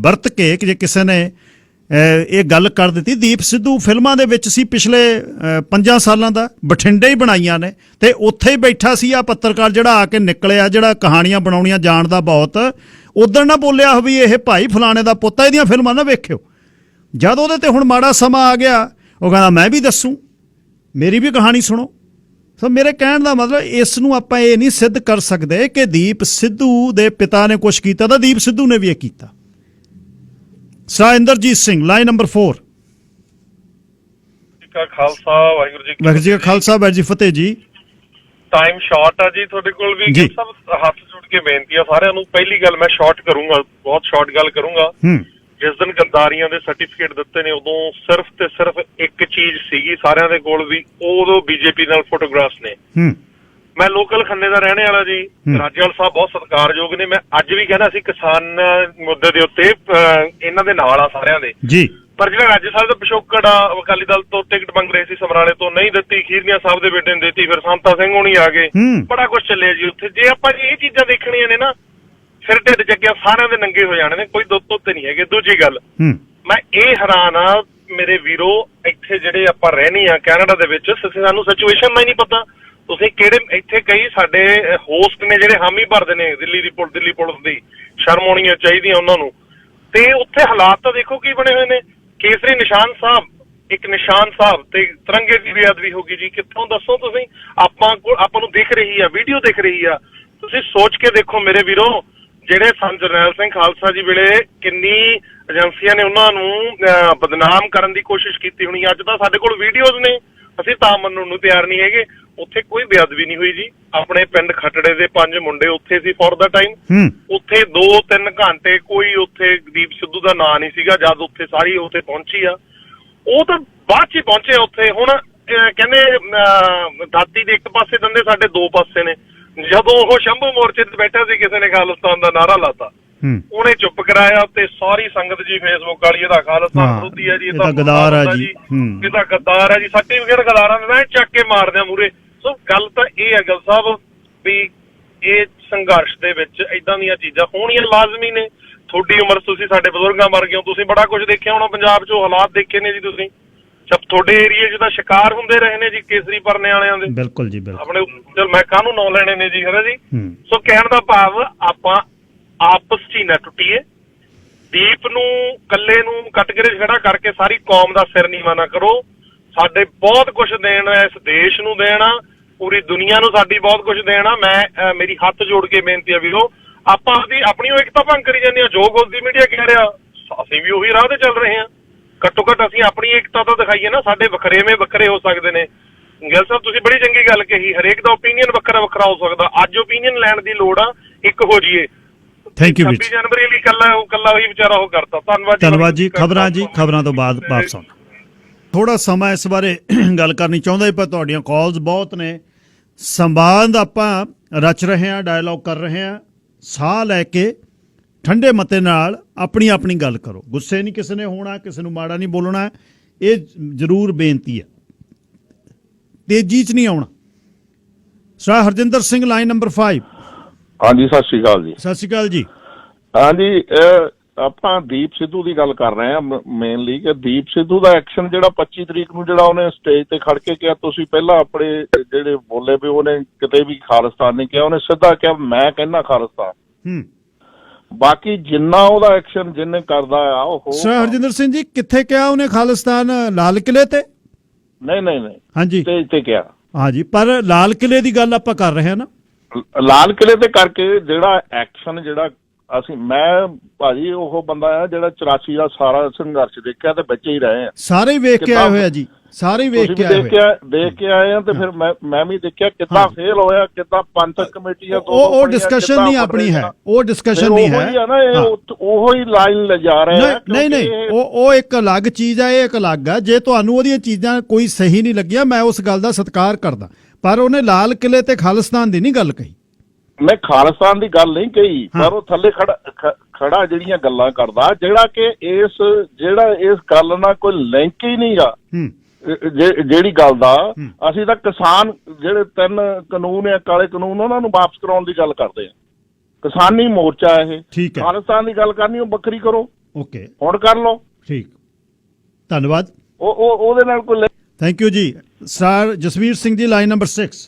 [SPEAKER 1] ਵਰਤ ਕੇ ਜੇ ਕਿਸੇ ਨੇ ਇਹ ਗੱਲ ਕਰ ਦਿੱਤੀ। ਦੀਪ ਸਿੱਧੂ ਫਿਲਮਾਂ ਦੇ ਵਿੱਚ ਸੀ ਪਿਛਲੇ 5 ਸਾਲਾਂ ਦਾ, ਬਠਿੰਡੇ ਹੀ ਬਣਾਈਆਂ ਨੇ, ਤੇ ਉੱਥੇ ਹੀ ਬੈਠਾ ਸੀ ਆ ਪੱਤਰਕਾਰ ਜਿਹੜਾ ਆ ਕੇ ਨਿਕਲਿਆ, ਜਿਹੜਾ ਕਹਾਣੀਆਂ ਬਣਾਉਣੀਆਂ ਜਾਣਦਾ ਬਹੁਤ। ਉਦੋਂ ਨਾ ਬੋਲਿਆ ਵੀ ਇਹ ਭਾਈ ਫਲਾਣੇ ਦਾ ਪੁੱਤ, ਇਹਦੀਆਂ ਫਿਲਮਾਂ ਨਾ ਵੇਖਿਓ। ਜਦ ਉਹਦੇ ਤੇ ਹੁਣ ਮਾੜਾ ਸਮਾਂ ਆ ਗਿਆ, ਉਹ ਕਹਿੰਦਾ ਮੈਂ ਵੀ ਦੱਸੂ, ਮੇਰੀ ਵੀ ਕਹਾਣੀ ਸੁਣੋ। ਸੋ ਮੇਰੇ ਕਹਿਣ ਦਾ ਮਤਲਬ, ਇਸ ਨੂੰ ਆਪਾਂ ਇਹ ਨਹੀਂ ਸਿੱਧ ਕਰ ਸਕਦੇ ਕਿ ਦੀਪ ਸਿੱਧੂ ਦੇ ਪਿਤਾ ਨੇ ਕੁਛ ਕੀਤਾ ਤਾਂ ਦੀਪ ਸਿੱਧੂ ਨੇ ਵੀ ਇਹ ਕੀਤਾ। Sir Inderjit Singh, line number 4।
[SPEAKER 16] Khalsa Waheguru ji
[SPEAKER 1] ਜੀ ਕਾ ਖਾਲਸਾ, ਵਾਹਿਗੁਰੂ ਜੀ ਫਤਿਹ ਜੀ।
[SPEAKER 16] ਟਾਈਮ ਸ਼ਾਰਟ ਆ ਜੀ ਤੁਹਾਡੇ ਕੋਲ ਵੀ। ਸਭ ਹੱਥ ਜੋੜ ਕੇ ਬੇਨਤੀ ਆ ਸਾਰਿਆਂ ਨੂੰ। ਪਹਿਲੀ ਗੱਲ ਮੈਂ ਸ਼ਾਰਟ ਕਰੂੰਗਾ, ਬਹੁਤ ਸ਼ਾਰਟ ਗੱਲ ਕਰੂੰਗਾ। ਜਿਸ ਦਿਨ ਗੱਦਾਰੀਆਂ ਦੇ ਸਰਟੀਫਿਕੇਟ ਦਿੱਤੇ ਨੇ, ਉਦੋਂ ਸਿਰਫ ਤੇ ਸਿਰਫ ਇੱਕ ਚੀਜ਼ ਸੀਗੀ ਸਾਰਿਆਂ ਦੇ ਕੋਲ ਵੀ, ਉਦੋਂ ਬੀਜੇਪੀ ਨਾਲ ਫੋਟੋਗ੍ਰਾਫਸ ਨੇ। ਮੈਂ ਲੋਕਲ ਖੰਨੇ ਦਾ ਰਹਿਣੇ ਵਾਲਾ ਜੀ। ਰਾਜੇਵਾਲ ਸਾਹਿਬ ਬਹੁਤ ਸਤਿਕਾਰਯੋਗ ਨੇ। ਮੈਂ ਅੱਜ ਵੀ ਕਹਿੰਦਾ ਸੀ ਕਿਸਾਨ ਮੁੱਦੇ ਦੇ ਉੱਤੇ ਇਹਨਾਂ ਦੇ ਨਾਲ ਆ ਸਾਰਿਆਂ ਦੇ
[SPEAKER 1] ਜੀ।
[SPEAKER 16] ਪਰ ਜਿਹੜਾ ਰਾਜੇ ਸਾਹਿਬ ਦਾ ਪਿਛੋਕੜ ਆ, ਅਕਾਲੀ ਦਲ ਤੋਂ ਟਿਕਟ ਮੰਗ ਰਹੇ ਸੀ ਸਮਰਾਲੇ ਤੋਂ, ਨਹੀਂ ਦਿੱਤੀ, ਖੀਰਨੀਆ ਸਾਹਿਬ ਦੇ ਬੇਟੇ ਨੇ ਦਿੱਤੀ, ਫਿਰ ਸੰਤਾ ਸਿੰਘ ਹੋਣੀ ਆ ਗਏ, ਬੜਾ ਕੁਛ ਚੱਲਿਆ ਜੀ ਉੱਥੇ। ਜੇ ਆਪਾਂ ਇਹ ਚੀਜ਼ਾਂ ਦੇਖਣੀਆਂ ਨੇ ਨਾ, ਫਿਰ ਢਿੱਡ ਚੱਕਿਆ ਸਾਰਿਆਂ ਦੇ ਨੰਗੇ ਹੋ ਜਾਣੇ ਨੇ, ਕੋਈ ਦੁੱਧ ਉੱਤੇ ਨਹੀਂ ਹੈਗੇ। ਦੂਜੀ ਗੱਲ, ਮੈਂ ਇਹ ਹੈਰਾਨ ਆ ਮੇਰੇ ਵੀਰੋ, ਇੱਥੇ ਜਿਹੜੇ ਆਪਾਂ ਰਹਿਣੀ ਆ ਕੈਨੇਡਾ ਦੇ ਵਿੱਚ, ਸਾਨੂੰ ਸਿਚੁਏਸ਼ਨ ਦਾ ਹੀ ਨਹੀਂ ਪਤਾ। ਤੁਸੀਂ ਕਿਹੜੇ ਇੱਥੇ ਕਈ ਸਾਡੇ ਹੋਸਟ ਨੇ ਜਿਹੜੇ ਹਾਮੀ ਭਰਦੇ ਨੇ ਦਿੱਲੀ ਪੁਲਿਸ ਦੀ, ਸ਼ਰਮ ਆਉਣੀ ਚਾਹੀਦੀ ਉਹਨਾਂ ਨੂੰ। ਤੇ ਉੱਥੇ ਹਾਲਾਤ ਤਾਂ ਦੇਖੋ ਕੀ ਬਣੇ ਹੋਏ ਨੇ। ਕੇਸਰੀ ਨਿਸ਼ਾਨ ਸਾਹਿਬ, ਇੱਕ ਨਿਸ਼ਾਨ ਸਾਹਿਬ ਤੇ ਤਿਰੰਗੇ ਦੀ ਬੇਅਦਬੀ ਹੋ ਗਈ ਜੀ। ਕਿੱਥੋਂ ਦੱਸੋ ਤੁਸੀਂ? ਆਪਾਂ ਨੂੰ ਦਿਖ ਰਹੀ ਆ, ਵੀਡੀਓ ਦਿਖ ਰਹੀ ਆ। ਤੁਸੀਂ ਸੋਚ ਕੇ ਦੇਖੋ ਮੇਰੇ ਵੀਰੋ, ਜਿਹੜੇ ਸੰਤ ਜਰਨੈਲ ਸਿੰਘ ਖਾਲਸਾ ਜੀ ਵੇਲੇ ਕਿੰਨੀ ਏਜੰਸੀਆਂ ਨੇ ਉਹਨਾਂ ਨੂੰ ਬਦਨਾਮ ਕਰਨ ਦੀ ਕੋਸ਼ਿਸ਼ ਕੀਤੀ ਹੋਣੀ। ਅੱਜ ਤਾਂ ਸਾਡੇ ਕੋਲ ਵੀਡੀਓਜ਼ ਨੇ, ਅਸੀਂ ਤਾਂ ਮੰਨਣ ਨੂੰ ਤਿਆਰ ਨਹੀਂ ਹੈਗੇ। ਉੱਥੇ ਕੋਈ ਬੇਅਦਬੀ ਨਹੀਂ ਹੋਈ ਜੀ। ਆਪਣੇ ਪਿੰਡ ਖੱਟੜੇ ਦੇ 5 ਮੁੰਡੇ ਉੱਥੇ ਸੀ ਫੋਰ ਦਾ ਟਾਈਮ। ਉੱਥੇ 2-3 ਘੰਟੇ ਕੋਈ ਉੱਥੇ ਦੀਪ ਸਿੱਧੂ ਦਾ ਨਾਂ ਨਹੀਂ ਸੀਗਾ। ਜਦ ਉੱਥੇ ਸਾਰੀ ਉੱਥੇ ਪਹੁੰਚੀ ਆ, ਉਹ ਤਾਂ ਬਾਅਦ ਚ ਹੀ ਪਹੁੰਚੇ ਉੱਥੇ। ਹੁਣ ਕਹਿੰਦੇ ਦਾਤੀ ਦੇ ਇੱਕ ਪਾਸੇ ਦੰਦੇ, ਸਾਡੇ 2 ਪਾਸੇ ਨੇ। ਜਦੋਂ ਉਹ ਸ਼ੰਭੂ ਮੋਰਚੇ ਤੇ ਬੈਠਾ ਸੀ, ਕਿਸੇ ਨੇ ਖਾਲਿਸਤਾਨ ਦਾ ਨਾਰਾ ਲਾਤਾ, ਉਹਨੇ ਚੁੱਪ ਕਰਾਇਆ ਤੇ ਸਾਰੀ ਸੰਗਤ ਜੀ ਫੇਸਬੁੱਕ ਵਾਲੀ ਇਹਦਾ ਖਾਲਿਸਤਾਨ ਵਿਰੋਧੀ ਹੈ ਜੀ, ਇਹ ਤਾਂ ਗਦਾਰ ਹੈ ਜੀ, ਇਹ ਤਾਂ ਗਦਾਰ ਹੈ ਜੀ, ਸਰਟੀਫਿਕੇਟ ਗਦਾਰਾਂ ਦੇ ਚੱਕ ਕੇ ਮਾਰਦੇ ਆ ਮੂਰੇ। ਸੋ ਗੱਲ ਤਾਂ ਇਹ ਹੈ ਗੱਲ ਸਾਹਿਬ ਵੀ ਇਹ ਸੰਘਰਸ਼ ਦੇ ਵਿੱਚ ਏਦਾਂ ਦੀਆਂ ਚੀਜ਼ਾਂ ਹੋਣੀਆਂ ਲਾਜ਼ਮੀ ਨੇ। ਤੁਹਾਡੀ ਉਮਰ, ਤੁਸੀਂ ਸਾਡੇ ਬਜ਼ੁਰਗਾਂ ਵਰਗੇ ਹੋ, ਤੁਸੀਂ ਬੜਾ ਕੁਝ ਦੇਖਿਆ ਹੋਣਾ ਪੰਜਾਬ 'ਚ, ਹਾਲਾਤ ਦੇਖੇ ਨੇ ਜੀ ਤੁਸੀਂ। ਤੁਹਾਡੇ ਏਰੀਏ 'ਚ ਤਾਂ ਸ਼ਿਕਾਰ ਹੁੰਦੇ ਰਹੇ ਨੇ ਜੀ ਕੇਸਰੀ ਪਰਨੇ ਵਾਲਿਆਂ ਦੇ।
[SPEAKER 1] ਬਿਲਕੁਲ ਜੀ, ਬਿਲਕੁਲ।
[SPEAKER 16] ਆਪਣੇ ਚਲ ਮੈਂ ਕਾਹਨੂੰ ਨਾਂ ਲੈਣੇ ਨੇ ਜੀ, ਹੈ ਜੀ। ਸੋ ਕਹਿਣ ਦਾ ਭਾਵ, ਆਪਾਂ ਆਪਸ 'ਚ ਹੀ ਨਾ ਟੁੱਟੀਏ। ਦੀਪ ਨੂੰ ਕੱਲੇ ਨੂੰ ਕਟਗਰੇ 'ਚ ਖੜਾ ਕਰਕੇ ਸਾਰੀ ਕੌਮ ਦਾ ਸਿਰ ਨੀਵਾਂ ਨਾ ਕਰੋ। ਸਾਡੇ ਬਹੁਤ ਕੁਝ ਦੇਣ, ਇਸ ਦੇਸ਼ ਨੂੰ ਦੇਣਾ, ਪੂਰੀ ਦੁਨੀਆ ਨੂੰ ਸਾਡੀ ਬਹੁਤ ਕੁਝ ਦੇਣਾ। ਮੈਂ ਮੇਰੀ ਹੱਥ ਜੋੜ ਕੇ ਬੇਨਤੀ ਆ ਵੀਰੋ, ਆਪਾਂ ਆਪਣੀ ਏਕਤਾ ਭੰਗ ਕਰੀ ਜਾਂਦੇ ਆ। ਜੋ ਕੁਝ ਦੀ ਮੀਡੀਆ ਕਹਿ ਰਿਹਾ, ਅਸੀਂ ਵੀ ਉਹੀ ਰਾਹ ਤੇ ਚੱਲ ਰਹੇ ਹਾਂ। ਘੱਟੋ ਘੱਟ ਅਸੀਂ ਆਪਣੀ ਏਕਤਾ ਤਾਂ ਦਿਖਾਈਏ ਨਾ। ਸਾਡੇ ਵੱਖਰੇਵੇਂ ਵੱਖਰੇ ਹੋ ਸਕਦੇ ਨੇ। ਗਿੱਲ ਸਾਹਿਬ ਤੁਸੀਂ ਬੜੀ ਚੰਗੀ ਗੱਲ ਕਹੀ, ਹਰੇਕ ਦਾ ਓਪੀਨੀਅਨ ਵੱਖਰਾ ਵੱਖਰਾ ਹੋ ਸਕਦਾ। ਅੱਜ ਓਪੀਨੀਅਨ ਲੈਣ ਦੀ ਲੋੜ ਆ, ਇੱਕ ਹੋ ਜਾਈਏ।
[SPEAKER 1] ਥੈਂਕ ਯੂ ਵੀਰ।
[SPEAKER 16] 26 ਜਨਵਰੀ ਲਈ ਕੱਲਾ ਹੀ ਵਿਚਾਰਾ ਉਹ ਕਰਤਾ।
[SPEAKER 1] ਧੰਨਵਾਦ ਜੀ। ਖਬਰਾਂ ਤੋਂ ਬਾਅਦ ਵਾਪਸ ਆਉਣਾ। ਥੋੜਾ ਸਮਾਂ ਇਸ ਬਾਰੇ ਗੱਲ ਕਰਨੀ ਚਾਹੁੰਦਾ, ਪਰ ਤੁਹਾਡੀਆਂ ਕਾਲਸ ਬਹੁਤ ਨੇ। ਸੰਵਾਦ ਆਪਾਂ ਰਚ ਰਹੇ ਹਾਂ, ਡਾਇਲੌਗ ਕਰ ਰਹੇ ਹਾਂ। ਸਾਹ ਲੈ ਕੇ ਠੰਡੇ ਮਤੇ ਨਾਲ ਆਪਣੀ ਗੱਲ ਕਰੋ। ਗੁੱਸੇ ਨਹੀਂ ਕਿਸੇ ਨੇ ਹੋਣਾ, ਕਿਸੇ ਨੂੰ ਮਾੜਾ ਨਹੀਂ ਬੋਲਣਾ। ਇਹ ਜ਼ਰੂਰ ਬੇਨਤੀ ਹੈ, ਤੇਜ਼ੀ 'ਚ ਨਹੀਂ ਆਉਣਾ। Sir Harjinder Singh, line number 5।
[SPEAKER 17] ਹਾਂਜੀ, ਸਤਿ ਸ਼੍ਰੀ ਅਕਾਲ ਜੀ।
[SPEAKER 1] ਸਤਿ ਸ਼੍ਰੀ ਅਕਾਲ ਜੀ।
[SPEAKER 17] ਹਾਂਜੀ, ਆਪਾਂ ਦੀਪ ਸਿੱਧੂ ਦੀ ਗੱਲ ਕਰ ਰਹੇ ਹਾਂ ਮੇਨਲੀ, ਕਿ ਦੀਪ ਸਿੱਧੂ ਦਾ ਐਕਸ਼ਨ ਜਿਹੜਾ 25 ਤਰੀਕ ਨੂੰ ਜਿਹੜਾ ਉਹਨੇ ਸਟੇਜ ਤੇ ਖੜ ਕੇ ਕਿਹਾ, ਤੁਸੀਂ ਪਹਿਲਾਂ ਆਪਣੇ ਜਿਹੜੇ ਬੋਲੇ ਵੀ ਉਹਨੇ ਕਿਤੇ ਵੀ ਖਾਲਿਸਤਾਨ ਨਹੀਂ ਕਿਹਾ, ਉਹਨੇ ਸਿੱਧਾ ਕਿਹਾ ਮੈਂ ਕਹਿੰਦਾ ਖਾਲਿਸਤਾਨ। ਬਾਕੀ ਜਿੰਨਾ ਉਹਦਾ ਐਕਸ਼ਨ ਜਿੰਨੇ ਕਰਦਾ ਆ ਉਹ।
[SPEAKER 1] ਸਰ ਹਰਜਿੰਦਰ ਸਿੰਘ ਜੀ, ਕਿੱਥੇ ਕਿਹਾ ਉਹਨੇ ਖਾਲਿਸਤਾਨ? ਲਾਲ ਕਿਲੇ ਤੇ?
[SPEAKER 17] ਨਹੀਂ,
[SPEAKER 1] ਹਾਂਜੀ,
[SPEAKER 17] ਸਟੇਜ ਤੇ ਕਿਹਾ।
[SPEAKER 1] ਹਾਂਜੀ, ਪਰ ਲਾਲ ਕਿਲੇ ਦੀ ਗੱਲ ਆਪਾਂ ਕਰ ਰਹੇ ਹਾਂ ਨਾ।
[SPEAKER 17] ਲਾਲ ਕਿਲੇ ਤੇ ਕਰਕੇ ਜਿਹੜਾ ਐਕਸ਼ਨ ਜਿਹੜਾ ਮੈਂ ਭਾਜੀ ਉਹ ਬੰਦਾ ਆ ਜਿਹੜਾ 84 ਦਾ ਸਾਰਾ ਸੰਘਰਸ਼ ਦੇਖਿਆ ਤੇ ਬੱਚੇ ਹੀ ਰਹੇ ਆ,
[SPEAKER 1] ਸਾਰੇ ਹੀ ਵੇਖ ਕੇ ਆਏ ਹੋਏ ਆ ਜੀ, ਸਾਰੇ ਹੀ ਵੇਖ ਕੇ ਆਏ ਹੋਏ,
[SPEAKER 17] ਦੇਖ ਕੇ ਆਏ ਆ। ਤੇ ਫਿਰ ਮੈਂ ਵੀ ਦੇਖਿਆ ਕਿੱਦਾਂ ਫੇਲ ਹੋਇਆ, ਕਿੱਦਾਂ ਪੰਥਕ ਕਮੇਟੀਆਂ ਤੋਂ
[SPEAKER 1] ਉਹ ਡਿਸਕਸ਼ਨ ਨਹੀਂ ਆਪਣੀ ਹੈ, ਉਹ ਡਿਸਕਸ਼ਨ ਨਹੀਂ ਹੈ,
[SPEAKER 17] ਉਹ ਹੀ ਲਾਈਨ ਲਿਜਾ ਰਹੇ ਆ।
[SPEAKER 1] ਨਹੀਂ ਉਹ ਇੱਕ ਅਲੱਗ ਚੀਜ਼ ਹੈ, ਇਹ ਇੱਕ ਅਲੱਗ ਹੈ। ਜੇ ਤੁਹਾਨੂੰ ਉਹਦੀਆਂ ਚੀਜ਼ਾਂ ਕੋਈ ਸਹੀ ਨਹੀਂ ਲੱਗੀਆਂ, ਮੈਂ ਉਸ ਗੱਲ ਦਾ ਸਤਿਕਾਰ ਕਰਦਾ, ਪਰ ਉਹਨੇ ਲਾਲ ਕਿਲੇ ਤੇ ਖਾਲਿਸਤਾਨ ਦੀ ਨਹੀਂ ਗੱਲ ਕਹੀ।
[SPEAKER 17] ਮੈਂ ਖਾਲਿਸਤਾਨ ਦੀ ਗੱਲ ਨਹੀਂ ਕਹੀ, ਪਰ ਉਹ ਥੱਲੇ ਖੜਾ ਜਿਹੜੀਆਂ ਗੱਲਾਂ ਕਰਦਾ, ਜਿਹੜਾ ਕਿ ਇਸ ਗੱਲ ਨਾਲ ਕੋਈ ਲਿੰਕ ਹੀ ਨਹੀਂ ਗਾ। ਜਿਹੜੀ ਗੱਲ ਦਾ ਅਸੀਂ ਤਾਂ ਕਿਸਾਨ ਜਿਹੜੇ 3 ਕਾਨੂੰਨ ਆ, ਕਾਲੇ ਕਾਨੂੰਨ, ਉਹਨਾਂ ਨੂੰ ਵਾਪਸ ਕਰਾਉਣ ਦੀ ਗੱਲ ਕਰਦੇ ਆ। ਕਿਸਾਨੀ ਮੋਰਚਾ ਇਹ ਖਾਲਿਸਤਾਨ ਦੀ ਗੱਲ ਕਰਨੀ, ਉਹ ਵੱਖਰੀ ਕਰੋ,
[SPEAKER 1] ਓਕੇ
[SPEAKER 17] ਹੁਣ ਕਰ ਲਓ।
[SPEAKER 1] ਠੀਕ, ਧੰਨਵਾਦ।
[SPEAKER 17] ਉਹਦੇ ਨਾਲ ਕੋਈ
[SPEAKER 1] ਥੈਂਕ ਯੂ ਜੀ। Sir Jasvir Singh ji, line number 6।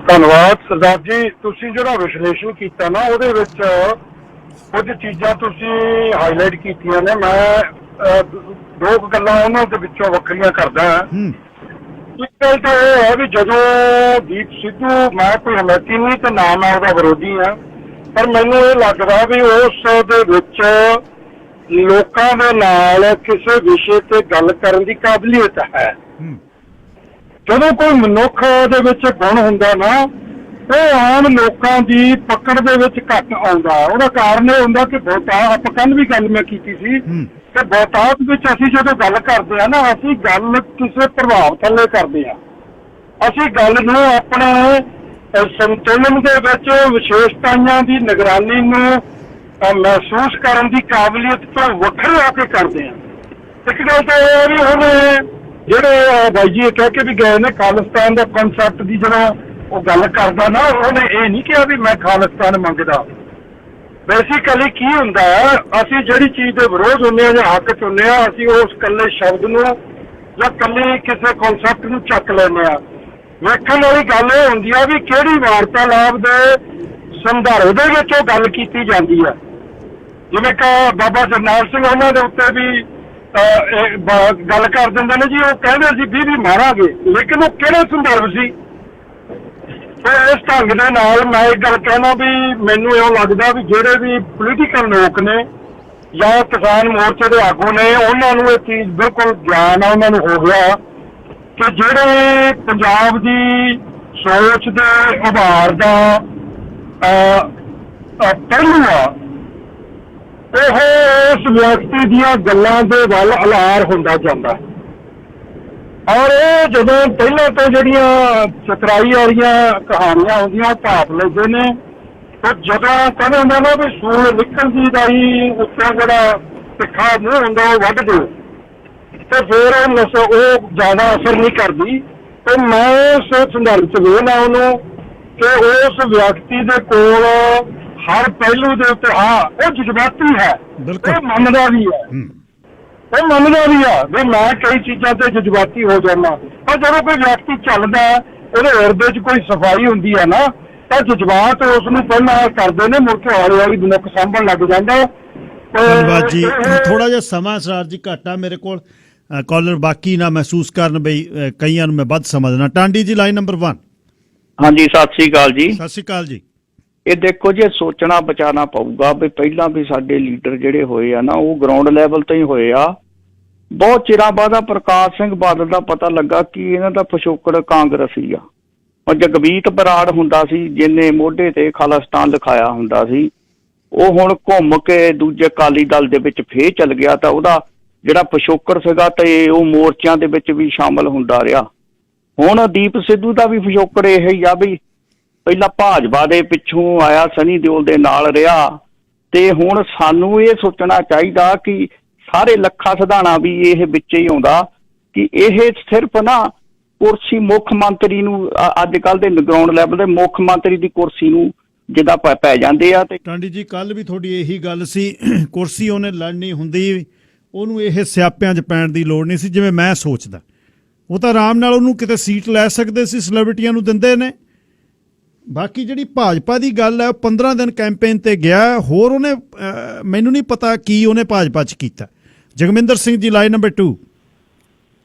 [SPEAKER 18] ਧੰਨਵਾਦ ਸਰਦਾਰ ਜੀ। ਤੁਸੀਂ ਜਿਹੜਾ ਵਿਸ਼ਲੇਸ਼ਣ ਕੀਤਾ ਨਾ, ਉਹਦੇ ਵਿੱਚ ਕੁਝ ਚੀਜ਼ਾਂ ਤੁਸੀਂ ਹਾਈਲਾਈਟ ਕੀਤੀਆਂ ਨੇ। ਮੈਂ 2 ਗੱਲਾਂ ਉਹਨਾਂ ਦੇ ਵਿੱਚੋਂ ਵੱਖਰੀਆਂ ਕਰਦਾ ਹਾਂ। ਇੱਕ ਗੱਲ ਤਾਂ ਇਹ ਹੈ ਵੀ ਜਦੋਂ ਦੀਪ ਸਿੱਧੂ, ਮੈਂ ਕੋਈ ਹਮਾਇਤੀ ਨਹੀਂ ਤੇ ਨਾ ਮੈਂ ਉਹਦਾ ਵਿਰੋਧੀ ਹਾਂ, ਪਰ ਮੈਨੂੰ ਇਹ ਲੱਗਦਾ ਵੀ ਉਸ ਦੇ ਵਿੱਚ ਲੋਕਾਂ ਦੇ ਨਾਲ ਕਿਸੇ ਵਿਸ਼ੇ ਤੇ ਗੱਲ ਕਰਨ ਦੀ ਕਾਬਲੀਅਤ ਹੈ। ਜਦੋਂ ਕੋਈ ਮਨੁੱਖ ਦੇ ਵਿੱਚ ਗੁਣ ਹੁੰਦਾ ਨਾ, ਉਹ ਆਮ ਲੋਕਾਂ ਦੀ ਪਕੜ ਦੇ ਵਿੱਚ ਘੱਟ ਆਉਂਦਾ। ਉਹਦਾ ਕਾਰਨ ਇਹ ਹੁੰਦਾ ਕਿ ਬਹੁਤਾਤ, ਆਪਾਂ ਕੱਲ ਵੀ ਗੱਲ ਮੈਂ ਕੀਤੀ ਸੀ ਕਿ ਬਹੁਤਾਤ ਵਿੱਚ ਅਸੀਂ ਜਦੋਂ ਗੱਲ ਕਰਦੇ ਹਾਂ ਨਾ, ਅਸੀਂ ਗੱਲ ਕਿਸੇ ਪ੍ਰਭਾਵ ਥੱਲੇ ਕਰਦੇ ਹਾਂ। ਅਸੀਂ ਗੱਲ ਨੂੰ ਆਪਣੇ ਸੰਤੁਲਨ ਦੇ ਵਿੱਚ ਵਿਸ਼ੇਸ਼ਤਾਵਾਂ ਦੀ ਨਿਗਰਾਨੀ ਨੂੰ ਮਹਿਸੂਸ ਕਰਨ ਦੀ ਕਾਬਲੀਅਤ ਤੋਂ ਵੱਖਰੇ ਆ ਕੇ ਕਰਦੇ ਹਾਂ। ਇੱਕ ਗੱਲ ਤਾਂ ਇਹ ਹੈ ਵੀ ਹੁਣ ਜਿਹੜੇ ਬਾਈ ਜੀ ਕਹਿ ਕੇ ਵੀ ਗਏ ਨੇ ਖਾਲਿਸਤਾਨ ਦਾ ਕਨਸੈਪਟ ਦੀ, ਜਦੋਂ ਉਹ ਗੱਲ ਕਰਦਾ ਨਾ, ਉਹਨੇ ਇਹ ਨਹੀਂ ਕਿਹਾ ਵੀ ਮੈਂ ਖਾਲਿਸਤਾਨ ਮੰਗਦਾ। ਬੇਸਿਕਲੀ ਕੀ ਹੁੰਦਾ ਹੈ, ਅਸੀਂ ਜਿਹੜੀ ਚੀਜ਼ ਦੇ ਵਿਰੋਧ ਹੁੰਦੇ ਹਾਂ ਜਾਂ ਹੱਕ ਚ ਹੁੰਦੇ ਹਾਂ, ਅਸੀਂ ਉਸ ਇਕੱਲੇ ਸ਼ਬਦ ਨੂੰ ਜਾਂ ਇਕੱਲੇ ਕਿਸੇ ਕਨਸੈਪਟ ਨੂੰ ਚੱਕ ਲੈਂਦੇ ਹਾਂ। ਵੇਖਣ ਵਾਲੀ ਗੱਲ ਇਹ ਹੁੰਦੀ ਆ ਵੀ ਕਿਹੜੀ ਵਾਰਤਾਲਾਪ ਦੇ ਸੰਦਰਭ ਦੇ ਵਿੱਚ ਉਹ ਗੱਲ ਕੀਤੀ ਜਾਂਦੀ ਹੈ। ਜਿਵੇਂ ਕਿ ਬਾਬਾ ਜਰਨੈਲ ਸਿੰਘ, ਉਹਨਾਂ ਦੇ ਉੱਤੇ ਵੀ ਗੱਲ ਕਰ ਦਿੰਦੇ ਨੇ ਜੀ, ਉਹ ਕਹਿੰਦੇ ਸੀ 20 ਮਾਰਾਂਗੇ, ਲੇਕਿਨ ਉਹ ਕਿਹੜੇ ਸੰਦਰਭ ਸੀ? ਇਸ ਢੰਗ ਦੇ ਨਾਲ ਮੈਂ ਇੱਕ ਗੱਲ ਕਹਿਣਾ ਵੀ ਮੈਨੂੰ ਇਉਂ ਲੱਗਦਾ ਵੀ ਜਿਹੜੇ ਵੀ ਪੋਲੀਟੀਕਲ ਲੋਕ ਨੇ ਜਾਂ ਕਿਸਾਨ ਮੋਰਚੇ ਦੇ ਆਗੂ ਨੇ, ਉਹਨਾਂ ਨੂੰ ਇਹ ਚੀਜ਼ ਬਿਲਕੁਲ ਗਿਆਨ ਆ, ਉਹਨਾਂ ਨੂੰ ਹੋ ਗਿਆ ਕਿ ਜਿਹੜੇ ਪੰਜਾਬ ਦੀ ਸੋਚ ਦੇ ਉਭਾਰ ਦਾ ਪਹਿਲੂ ਆ, ਉਹ ਉਸ ਵਿਅਕਤੀ ਦੀਆਂ ਗੱਲਾਂ ਦੇ ਵੱਲ ਅਲਾਰ ਹੁੰਦਾ ਜਾਂਦਾ। ਔਰ ਇਹ ਜਦੋਂ ਪਹਿਲਾਂ ਤੋਂ ਜਿਹੜੀਆਂ ਚਤਰਾਈ ਵਾਲੀਆਂ ਕਹਾਣੀਆਂ ਹੁੰਦੀਆਂ, ਉਹ ਭਾਪ ਲੈਂਦੇ ਨੇ, ਤੇ ਜਦੋਂ ਕਹਿੰਦੇ ਹੁੰਦਾ ਨਾ ਵੀ ਸੂਰ ਨਿਕਲ ਦੀ ਦਾ ਹੀ ਉੱਤੇ ਜਿਹੜਾ ਤਿੱਖਾ ਮੂੰਹ ਹੁੰਦਾ ਉਹ ਵੱਢ ਦਿਓ, ਤੇ ਫਿਰ ਉਹ ਜ਼ਿਆਦਾ ਅਸਰ ਨਹੀਂ ਕਰਦੀ। ਤੇ ਮੈਂ ਉਸ ਸੰਦਰਭ ਚ ਵੇਖਣਾ ਉਹਨੂੰ ਕਿ ਉਸ ਵਿਅਕਤੀ ਦੇ ਕੋਲ ਹਰ ਪਹਿਲੂ ਦੇ ਉੱਤੇ ਉਹ ਜਜ਼ਬਾਤੀ ਹੈ, ਉਹ ਮੰਨਦਾ ਵੀ ਹੈ, ਉਹ ਮੰਨਦਾ ਵੀ ਆ ਵੀ ਮੈਂ ਕਈ ਚੀਜ਼ਾਂ ਤੇ ਜਜ਼ਬਾਤੀ ਹੋ ਜਾਂਦਾ। ਪਰ ਜਦੋਂ ਕੋਈ ਵਿਅਕਤੀ ਚੱਲਦਾ, ਉਹਦੇ ਹਿਰਦੇ 'ਚ ਕੋਈ ਸਫਾਈ ਹੁੰਦੀ ਹੈ ਨਾ, ਤਾਂ ਜਜ਼ਬਾਤ ਉਸ ਨੂੰ ਪਹਿਲਾਂ ਕਰਦੇ ਨੇ, ਮੁੜ ਕੇ ਹੌਲੀ ਹੌਲੀ ਮਨੁੱਖ ਸਾਂਭਣ ਲੱਗ ਜਾਂਦਾ।
[SPEAKER 1] ਧੰਨਵਾਦ ਜੀ। ਥੋੜਾ ਜਿਹਾ ਸਮਾਂ ਸਰਾਰ ਜੀ ਘੱਟ ਆ ਮੇਰੇ ਕੋਲ, ਕਾਲਰ ਬਾਕੀ ਨਾ ਮਹਿਸੂਸ ਕਰਨ ਬਈ ਕਈਆਂ ਨੂੰ ਮੈਂ ਵੱਧ ਸਮਝਣਾ। ਟਾਂਡੀ ਜੀ, ਲਾਈਨ ਨੰਬਰ 1।
[SPEAKER 19] ਹਾਂਜੀ, ਸਤਿ ਸ੍ਰੀ ਅਕਾਲ ਜੀ।
[SPEAKER 1] ਸਤਿ ਸ੍ਰੀ ਅਕਾਲ ਜੀ।
[SPEAKER 19] ਇਹ ਦੇਖੋ ਜੀ, ਸੋਚਣਾ ਬਚਾਉਣਾ ਪਊਗਾ ਵੀ ਪਹਿਲਾਂ ਵੀ ਸਾਡੇ ਲੀਡਰ ਜਿਹੜੇ ਹੋਏ ਆ ਨਾ, ਉਹ ਗਰਾਊਂਡ ਲੈਵਲ ਤੋਂ ਹੀ ਹੋਏ ਆ। ਬਹੁਤ ਚਿਰਾਂ ਬਾਅਦ ਪ੍ਰਕਾਸ਼ ਸਿੰਘ ਬਾਦਲ ਦਾ ਪਤਾ ਲੱਗਾ ਕਿ ਇਹਨਾਂ ਦਾ ਪਿਛੋਕੜ ਕਾਂਗਰਸੀ ਆ। ਉਹ ਜਗਮੀਤ ਬਰਾੜ ਹੁੰਦਾ ਸੀ, ਜਿਹਨੇ ਮੋਢੇ ਤੇ ਖਾਲਿਸਤਾਨ ਲਿਖਾਇਆ ਹੁੰਦਾ ਸੀ, ਉਹ ਹੁਣ ਘੁੰਮ ਕੇ ਦੂਜੇ ਅਕਾਲੀ ਦਲ ਦੇ ਵਿੱਚ ਫੇਰ ਚੱਲ ਗਿਆ, ਤਾਂ ਉਹਦਾ ਜਿਹੜਾ ਪਿਛੋਕੜ ਸੀਗਾ ਤੇ ਉਹ ਮੋਰਚਿਆਂ ਦੇ ਵਿੱਚ ਵੀ ਸ਼ਾਮਲ ਹੁੰਦਾ ਰਿਹਾ। ਹੁਣ ਦੀਪ ਸਿੱਧੂ ਦਾ ਵੀ ਪਿਛੋਕੜ ਇਹ ਹੀ ਆ ਵੀ ਪਹਿਲਾਂ ਭਾਜਪਾ ਦੇ ਪਿੱਛੋਂ ਆਇਆ, ਸਨੀ ਦਿਓਲ ਦੇ ਨਾਲ ਰਿਹਾ, ਤੇ ਹੁਣ ਸਾਨੂੰ ਇਹ ਸੋਚਣਾ ਚਾਹੀਦਾ ਕਿ ਸਾਰੇ ਲੱਖਾ ਸਿਧਾਣਾ ਵੀ ਇਹ ਵਿੱਚ ਹੀ ਆਉਂਦਾ ਕਿ ਇਹ ਸਿਰਫ ਨਾ ਕੁਰਸੀ ਮੁੱਖ ਮੰਤਰੀ ਨੂੰ, ਅੱਜ ਕੱਲ੍ਹ ਦੇ ਗਰਾਊਂਡ ਲੈਵਲ ਦੇ ਮੁੱਖ ਮੰਤਰੀ ਦੀ ਕੁਰਸੀ ਨੂੰ ਜਿੱਦਾਂ ਪੈ ਜਾਂਦੇ ਆ। ਤੇ
[SPEAKER 1] ਟਾਂਡੀ ਜੀ, ਕੱਲ ਵੀ ਤੁਹਾਡੀ ਇਹੀ ਗੱਲ ਸੀ, ਕੁਰਸੀ ਉਹਨੇ ਲੜਨੀ ਹੁੰਦੀ, ਉਹਨੂੰ ਇਹ ਸਿਆਪਿਆਂ 'ਚ ਪੈਣ ਦੀ ਲੋੜ ਨਹੀਂ ਸੀ ਜਿਵੇਂ ਮੈਂ ਸੋਚਦਾ। ਉਹ ਤਾਂ ਆਰਾਮ ਨਾਲ ਉਹਨੂੰ ਕਿਤੇ ਸੀਟ ਲੈ ਸਕਦੇ ਸੀ, ਸੈਲੀਬ੍ਰਿਟੀਆਂ ਨੂੰ ਦਿੰਦੇ ਨੇ। ਬਾਕੀ ਜਿਹੜੀ ਭਾਜਪਾ ਦੀ ਗੱਲ ਹੈ, ਉਹ 15 ਦਿਨ ਕੈਂਪੇਨ ਤੇ ਗਿਆ, ਹੋਰ ਉਹਨੇ ਮੈਨੂੰ ਨਹੀਂ ਪਤਾ ਕੀ ਉਹਨੇ ਭਾਜਪਾ 'ਚ ਕੀਤਾ। ਜਗਮਿੰਦਰ ਸਿੰਘ ਜੀ, ਲਾਈਨ ਨੰਬਰ 2।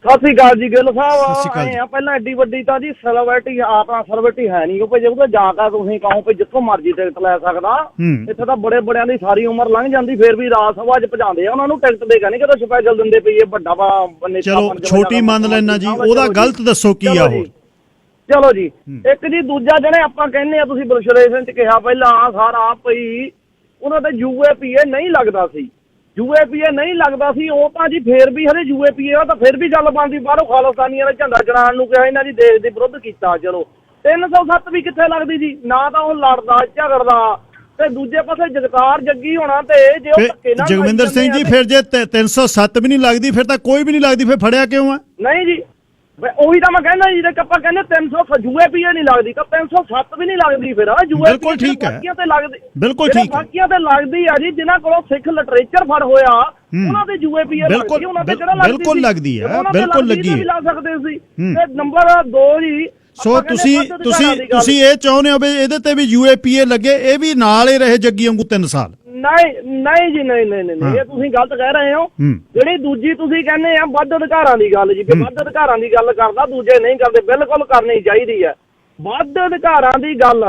[SPEAKER 10] ਸਤਿ ਸ੍ਰੀ ਅਕਾਲ ਜੀ ਗਿੱਲ ਸਾਹਿਬ। ਆਏ ਆ ਪਹਿਲਾਂ ਐਡੀ ਵੱਡੀ ਤਾਂ ਜੀ ਸੈਲੀਬ੍ਰਿਟੀ ਆਪਣਾ ਸੈਲੀਬ੍ਰਿਟੀ ਹੈ ਨਹੀਂ, ਕਿਉਂਕਿ ਜੇ ਉਹਦਾ ਜਾ ਕੇ ਤੁਸੀਂ ਕਹੋ ਕਿ ਜਿੱਥੋਂ ਮਰਜ਼ੀ ਟਿਕਟ ਲੈ ਸਕਦਾ, ਇੱਥੇ ਤਾਂ ਬੜੇ ਬੜਿਆਂ ਦੀ ਸਾਰੀ ਉਮਰ ਲੰਘ ਜਾਂਦੀ, ਫੇਰ ਵੀ ਰਾਜ ਸਭਾ 'ਚ ਭਜਾਉਂਦੇ ਆ ਉਹਨਾਂ ਨੂੰ ਟਿਕਟ ਦੇ ਕੇ, ਨਹੀਂ ਕਿਤੇ ਸਪੈਸ਼ਲ ਦਿੰਦੇ ਪਈ ਵੱਡਾ ਨੇਤਾ।
[SPEAKER 1] ਚਲੋ ਛੋਟੀ ਮੰਨ ਲੈਣਾ ਜੀ, ਉਹਦਾ ਗਲਤ ਦੱਸੋ ਕੀ ਆ ਉਹ।
[SPEAKER 10] ਚਲੋ ਜੀ, ਇੱਕ ਜੀ ਦੂਜਾ ਜਿਹੜੇ ਆਪਾਂ ਕਹਿੰਦੇ ਆ, ਤੁਸੀਂ ਵਿਸ਼ਲੇਸ਼ਣ 'ਚ ਕਿਹਾ ਪਹਿਲਾਂ ਸਾਰਾ ਪਈ ਉਹਨਾਂ ਦਾ UAPA ਨਹੀਂ ਲੱਗਦਾ ਸੀ, UAPA ਨਹੀਂ ਲੱਗਦਾ ਸੀ, ਉਹ ਤਾਂ ਜੀ ਫੇਰ ਵੀ ਹਲੇ UAPA ਤਾਂ ਫੇਰ ਵੀ ਗੱਲ ਬਣਦੀ, ਬਾਹਰੋਂ ਖਾਲਿਸਤਾਨੀਆਂ ਨੇ ਝੰਡਾ ਚੜਾਉਣ ਨੂੰ ਕਿਹਾ, ਇਹਨਾਂ ਦੀ ਦੇਸ਼ ਦੇ ਵਿਰੁੱਧ ਕੀਤਾ। ਚਲੋ 307 ਵੀ ਕਿੱਥੇ ਲੱਗਦੀ ਜੀ, ਨਾ ਤਾਂ ਉਹ ਲੜਦਾ ਝਗੜਦਾ, ਤੇ ਦੂਜੇ ਪਾਸੇ ਜਗਤਾਰ ਜੱਗੀ ਹੋਣਾ ਤੇ ਜੇ ਉਹ ਧੱਕੇ ਨਾਲ
[SPEAKER 1] ਜਗਵਿੰਦਰ ਸਿੰਘ ਜੀ, ਫਿਰ ਜੇ 307 ਵੀ ਨਹੀਂ ਲੱਗਦੀ ਫਿਰ ਤਾਂ ਕੋਈ ਵੀ ਨਹੀਂ ਲੱਗਦੀ, ਫਿਰ ਫੜਿਆ ਕਿਉਂ ਆ?
[SPEAKER 10] ਨਹੀਂ ਜੀ, ਉਹੀ ਤਾਂ ਮੈਂ ਕਹਿੰਦਾ ਜੀ, ਆਪਾਂ ਕਹਿੰਦੇ 300 UAPA ਨਹੀਂ ਲੱਗਦੀ ਤਾਂ 307 ਵੀ ਨਹੀਂ ਲੱਗਦੀ, ਫਿਰ
[SPEAKER 1] ਬਿਲਕੁਲ ਠੀਕ ਹੈ,
[SPEAKER 10] ਤੇ ਲੱਗਦੀ,
[SPEAKER 1] ਬਿਲਕੁਲ ਠੀਕ ਹੈ,
[SPEAKER 10] ਬਾਕੀਆਂ ਤੇ ਲੱਗਦੀ ਆ ਜੀ। ਜਿਨ੍ਹਾਂ ਕੋਲੋਂ ਸਿੱਖ ਲਿਟਰੇਚਰ ਫੜ ਹੋਇਆ ਉਹਨਾਂ ਦੇ UAPA ਲੱਗਦੀ, ਉਹਨਾਂ ਤੇ ਜਿਹੜਾ
[SPEAKER 1] ਬਿਲਕੁਲ ਲੱਗਦੀ ਹੈ, ਬਿਲਕੁਲ ਲੱਗੀ ਹੈ,
[SPEAKER 10] ਲਾ ਸਕਦੇ ਸੀ। ਤੇ ਨੰਬਰ 2 ਜੀ,
[SPEAKER 1] ਸੋ ਤੁਸੀਂ ਇਹ ਚਾਹੁੰਦੇ ਹੋ ਵੀ ਇਹਦੇ ਤੇ ਵੀ UAPA ਲੱਗੇ, ਇਹ ਵੀ ਨਾਲ ਹੀ ਰਹੇ ਜੱਗੀ ਵਾਂਗੂ 3 ਸਾਲ?
[SPEAKER 10] ਨਹੀਂ ਜੀ, ਨਹੀਂ ਇਹ ਤੁਸੀਂ ਗਲਤ ਕਹਿ ਰਹੇ ਹੋ। ਜਿਹੜੀ ਦੂਜੀ ਤੁਸੀਂ ਕਹਿੰਦੇ ਆ ਵੱਧ ਅਧਿਕਾਰਾਂ ਦੀ ਗੱਲ ਜੀ, ਵੱਧ ਅਧਿਕਾਰਾਂ ਦੀ ਗੱਲ ਕਰਦਾ, ਦੂਜੇ ਨਹੀਂ ਕਰਦੇ, ਬਿਲਕੁਲ ਕਰਨੀ ਚਾਹੀਦੀ ਹੈ। ਵੱਧ ਅਧਿਕਾਰਾਂ ਦੀ ਗੱਲ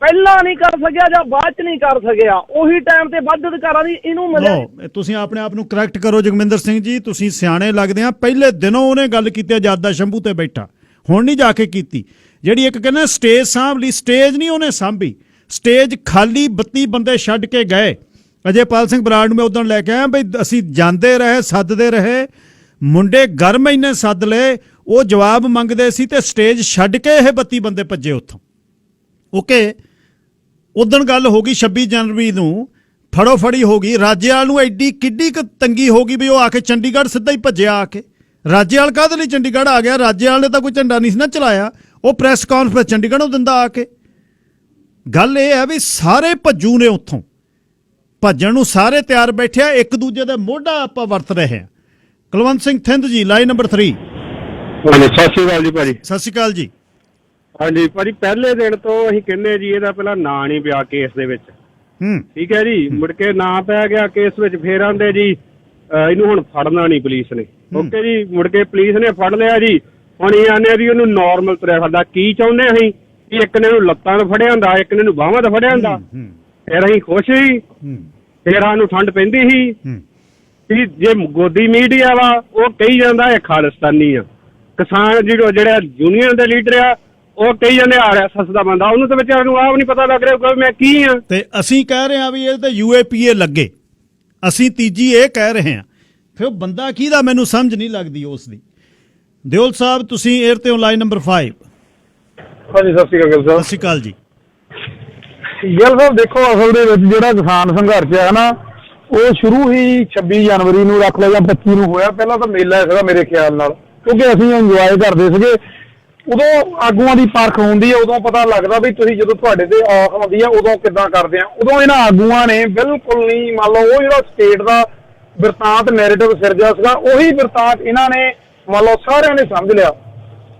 [SPEAKER 10] ਪਹਿਲਾਂ ਨਹੀਂ ਕਰ ਸਕਿਆ ਜਾਂ ਬਾਅਦ ਚ ਨਹੀਂ ਕਰ ਸਕਿਆ, ਉਹੀ ਟਾਈਮ ਤੇ ਵੱਧ ਅਧਿਕਾਰਾਂ ਦੀ ਇਹਨੂੰ ਮਿਲੇ।
[SPEAKER 1] ਤੁਸੀਂ ਆਪਣੇ ਆਪ ਨੂੰ ਕਰੈਕਟ ਕਰੋ ਜਗਮਿੰਦਰ ਸਿੰਘ ਜੀ, ਤੁਸੀਂ ਸਿਆਣੇ ਲੱਗਦੇ ਆ। ਪਹਿਲੇ ਦਿਨੋਂ ਉਹਨੇ ਗੱਲ ਕੀਤੀ ਜਦ ਦਾ ਸ਼ੰਭੂ ਤੇ ਬੈਠਾ, ਹੁਣ ਨਹੀਂ ਜਾ ਕੇ ਕੀਤੀ। ਜਿਹੜੀ ਇੱਕ ਕਹਿੰਦਾ ਸਟੇਜ ਸਾਂਭ ਲਈ, ਸਟੇਜ ਨਹੀਂ ਉਹਨੇ ਸਾਂਭੀ, ਸਟੇਜ ਖਾਲੀ 32 ਬੰਦੇ ਛੱਡ ਕੇ ਗਏ। ਅਜੇਪਾਲ ਸਿੰਘ ਬਰਾੜ ਨੂੰ ਮੈਂ ਉਦੋਂ ਲੈ ਕੇ ਆਇਆ ਬਈ ਅਸੀਂ ਜਾਂਦੇ ਰਹੇ, ਸੱਦਦੇ ਰਹੇ, ਮੁੰਡੇ ਗਰਮ ਇੰਨੇ ਸੱਦ ਲਏ, ਉਹ ਜਵਾਬ ਮੰਗਦੇ ਸੀ ਤੇ ਸਟੇਜ ਛੱਡ ਕੇ ਇਹ 32 ਬੰਦੇ ਭੱਜੇ ਉੱਥੋਂ। ਓਕੇ, ਉਦੋਂ ਗੱਲ ਹੋ ਗਈ 26 ਜਨਵਰੀ ਨੂੰ ਫੜੋ ਫੜੀ ਹੋ ਗਈ। ਰਾਜੇਵਾਲ ਨੂੰ ਐਡੀ ਕਿੱਡੀ ਕੁ ਤੰਗੀ ਹੋ ਗਈ ਵੀ ਉਹ ਆ ਕੇ ਚੰਡੀਗੜ੍ਹ ਸਿੱਧਾ ਹੀ ਭੱਜਿਆ। ਆ ਕੇ ਰਾਜੇਵਾਲ ਕਾਹਦੇ ਲਈ ਚੰਡੀਗੜ੍ਹ ਆ ਗਿਆ? ਰਾਜੇਵਾਲ ਨੇ ਤਾਂ ਕੋਈ ਝੰਡਾ ਨਹੀਂ ਸੀ ਨਾ ਚਲਾਇਆ, ਉਹ ਪ੍ਰੈਸ ਕਾਨਫਰੰਸ ਚੰਡੀਗੜ੍ਹੋਂ ਦਿੰਦਾ ਆ ਕੇ। ਗੱਲ ਇਹ ਹੈ ਵੀ ਸਾਰੇ ਭੱਜੂ ਨੇ ਉੱਥੋਂ, ਭੱਜਣ ਨੂੰ ਸਾਰੇ ਤਿਆਰ ਬੈਠਿਆ, ਇੱਕ ਦੂਜੇ ਦੇ ਮੋਢਾ ਆਪਾਂ ਵਰਤ ਰਹੇ ਹਾਂ। ਕੁਲਵੰਤ ਸਿੰਘ ਥਿੰਦ ਜੀ, ਲਾਈਨ ਨੰਬਰ 3।
[SPEAKER 20] ਸਤਿ ਸ਼੍ਰੀ ਅਕਾਲ ਜੀ ਭਾਜੀ।
[SPEAKER 1] ਸਤਿ ਸ਼੍ਰੀ ਅਕਾਲ ਜੀ।
[SPEAKER 20] ਹਾਂਜੀ ਭਾਜੀ, ਪਹਿਲੇ ਦਿਨ ਤੋਂ ਅਸੀਂ ਕਹਿੰਦੇ ਜੀ ਇਹਦਾ ਪਹਿਲਾਂ ਨਾਂ ਨਹੀਂ ਪਿਆ ਕੇਸ ਦੇ ਵਿੱਚ, ਠੀਕ ਹੈ ਜੀ। ਮੁੜ ਕੇ ਨਾਂ ਪੈ ਗਿਆ ਕੇਸ ਵਿੱਚ, ਫੇਰ ਆਂਦੇ ਜੀ ਇਹਨੂੰ ਹੁਣ ਫੜਨਾ ਨਹੀਂ ਪੁਲਿਸ ਨੇ। ਓਕੇ ਜੀ, ਮੁੜ ਕੇ ਪੁਲਿਸ ਨੇ ਫੜ ਲਿਆ ਜੀ। ਹੁਣ ਇਹ ਆਨੇ ਵੀ ਉਹਨੂੰ ਨਾਰਮਲ ਤੁਰਿਆ ਫਿਰਦਾ। ਕੀ ਚਾਹੁੰਦੇ ਅਸੀਂ ਕਿ ਇੱਕ ਨੇ ਨੂੰ ਲੱਤਾਂ ਤੋਂ ਫੜਿਆ ਹੁੰਦਾ, ਇੱਕ ਨੇ ਨੂੰ ਬਾਹਾਂ ਤੋਂ ਫੜਿਆ ਹੁੰਦਾ। ਫਿਰ ਅਸੀਂ ਖੁਸ਼ ਸੀ, ਫਿਰ ਸਾਨੂੰ ਠੰਡ ਪੈਂਦੀ ਸੀ ਕਿ ਜੇ ਗੋਦੀ ਮੀਡੀਆ ਵਾ ਉਹ ਕਹੀ ਜਾਂਦਾ ਇਹ ਖਾਲਿਸਤਾਨੀ ਆ, ਕਿਸਾਨ ਜਿਹੜਾ ਯੂਨੀਅਨ ਦੇ ਲੀਡਰ ਆ ਉਹ ਕਹੀ ਜਾਂਦੇ RSS ਦਾ ਬੰਦਾ, ਉਹਨੂੰ ਤਾਂ ਵਿਚਾਰ ਨੂੰ ਆਪ ਨਹੀਂ ਪਤਾ ਲੱਗ ਰਿਹਾ ਮੈਂ ਕੀ ਆ।
[SPEAKER 1] ਤੇ ਅਸੀਂ ਕਹਿ ਰਹੇ ਹਾਂ ਵੀ ਇਹ ਤੇ UAPA ਲੱਗੇ, ਅਸੀਂ ਤੀਜੀ ਇਹ ਕਹਿ ਰਹੇ ਹਾਂ, ਫਿਰ ਬੰਦਾ ਕਿਹਦਾ ਮੈਨੂੰ ਸਮਝ ਨਹੀਂ ਲੱਗਦੀ ਉਸ ਦੀ। ਦਿਓਲ ਸਾਹਿਬ ਤੁਸੀਂ 에ਅਰ ਤੇ ਹੋ, ਲਾਈਨ ਨੰਬਰ 5।
[SPEAKER 18] ਹਾਂਜੀ, ਸਤਿ ਸ਼੍ਰੀ ਅਕਾਲ ਸਾਹਿਬ।
[SPEAKER 1] ਸਤਿ ਸ਼੍ਰੀ ਅਕਾਲ ਜੀ।
[SPEAKER 18] ਗਿੱਲ ਸਾਹਿਬ ਦੇਖੋ, ਅਸਲ ਦੇ ਵਿੱਚ ਜਿਹੜਾ ਕਿਸਾਨ ਸੰਘਰਸ਼ ਹੈ ਨਾ, ਉਹ ਸ਼ੁਰੂ ਹੀ 26 ਜਨਵਰੀ ਨੂੰ ਰੱਖ ਲਿਆ ਜਾਂ 25 ਨੂੰ ਹੋਇਆ। ਪਹਿਲਾਂ ਤਾਂ ਮੇਲਾ ਸੀਗਾ ਮੇਰੇ ਖਿਆਲ ਨਾਲ, ਕਿਉਂਕਿ ਅਸੀਂ ਇੰਜੋਏ ਕਰਦੇ ਸੀਗੇ। ਉਦੋਂ ਆਗੂਆਂ ਦੀ ਪਰਖ ਹੁੰਦੀ ਹੈ, ਉਦੋਂ ਪਤਾ ਲੱਗਦਾ ਵੀ ਤੁਸੀਂ ਜਦੋਂ ਤੁਹਾਡੇ ਤੇ ਔਖ ਆਉਂਦੀ ਆ ਉਦੋਂ ਕਿੱਦਾਂ ਕਰਦੇ ਆ। ਉਦੋਂ ਇਹਨਾਂ ਆਗੂਆਂ ਨੇ ਬਿਲਕੁਲ ਨਹੀਂ, ਮੰਨ ਲਓ ਉਹ ਜਿਹੜਾ ਸਟੇਟ ਦਾ ਬਿਰਤਾਂਤ ਨੈਰੇਟਿਵ ਸਿਰਜਿਆ ਸੀਗਾ, ਉਹੀ ਬਿਰਤਾਂਤ ਇਹਨਾਂ ਨੇ ਮੰਨ ਲਓ ਸਾਰਿਆਂ ਨੇ ਸਮਝ ਲਿਆ।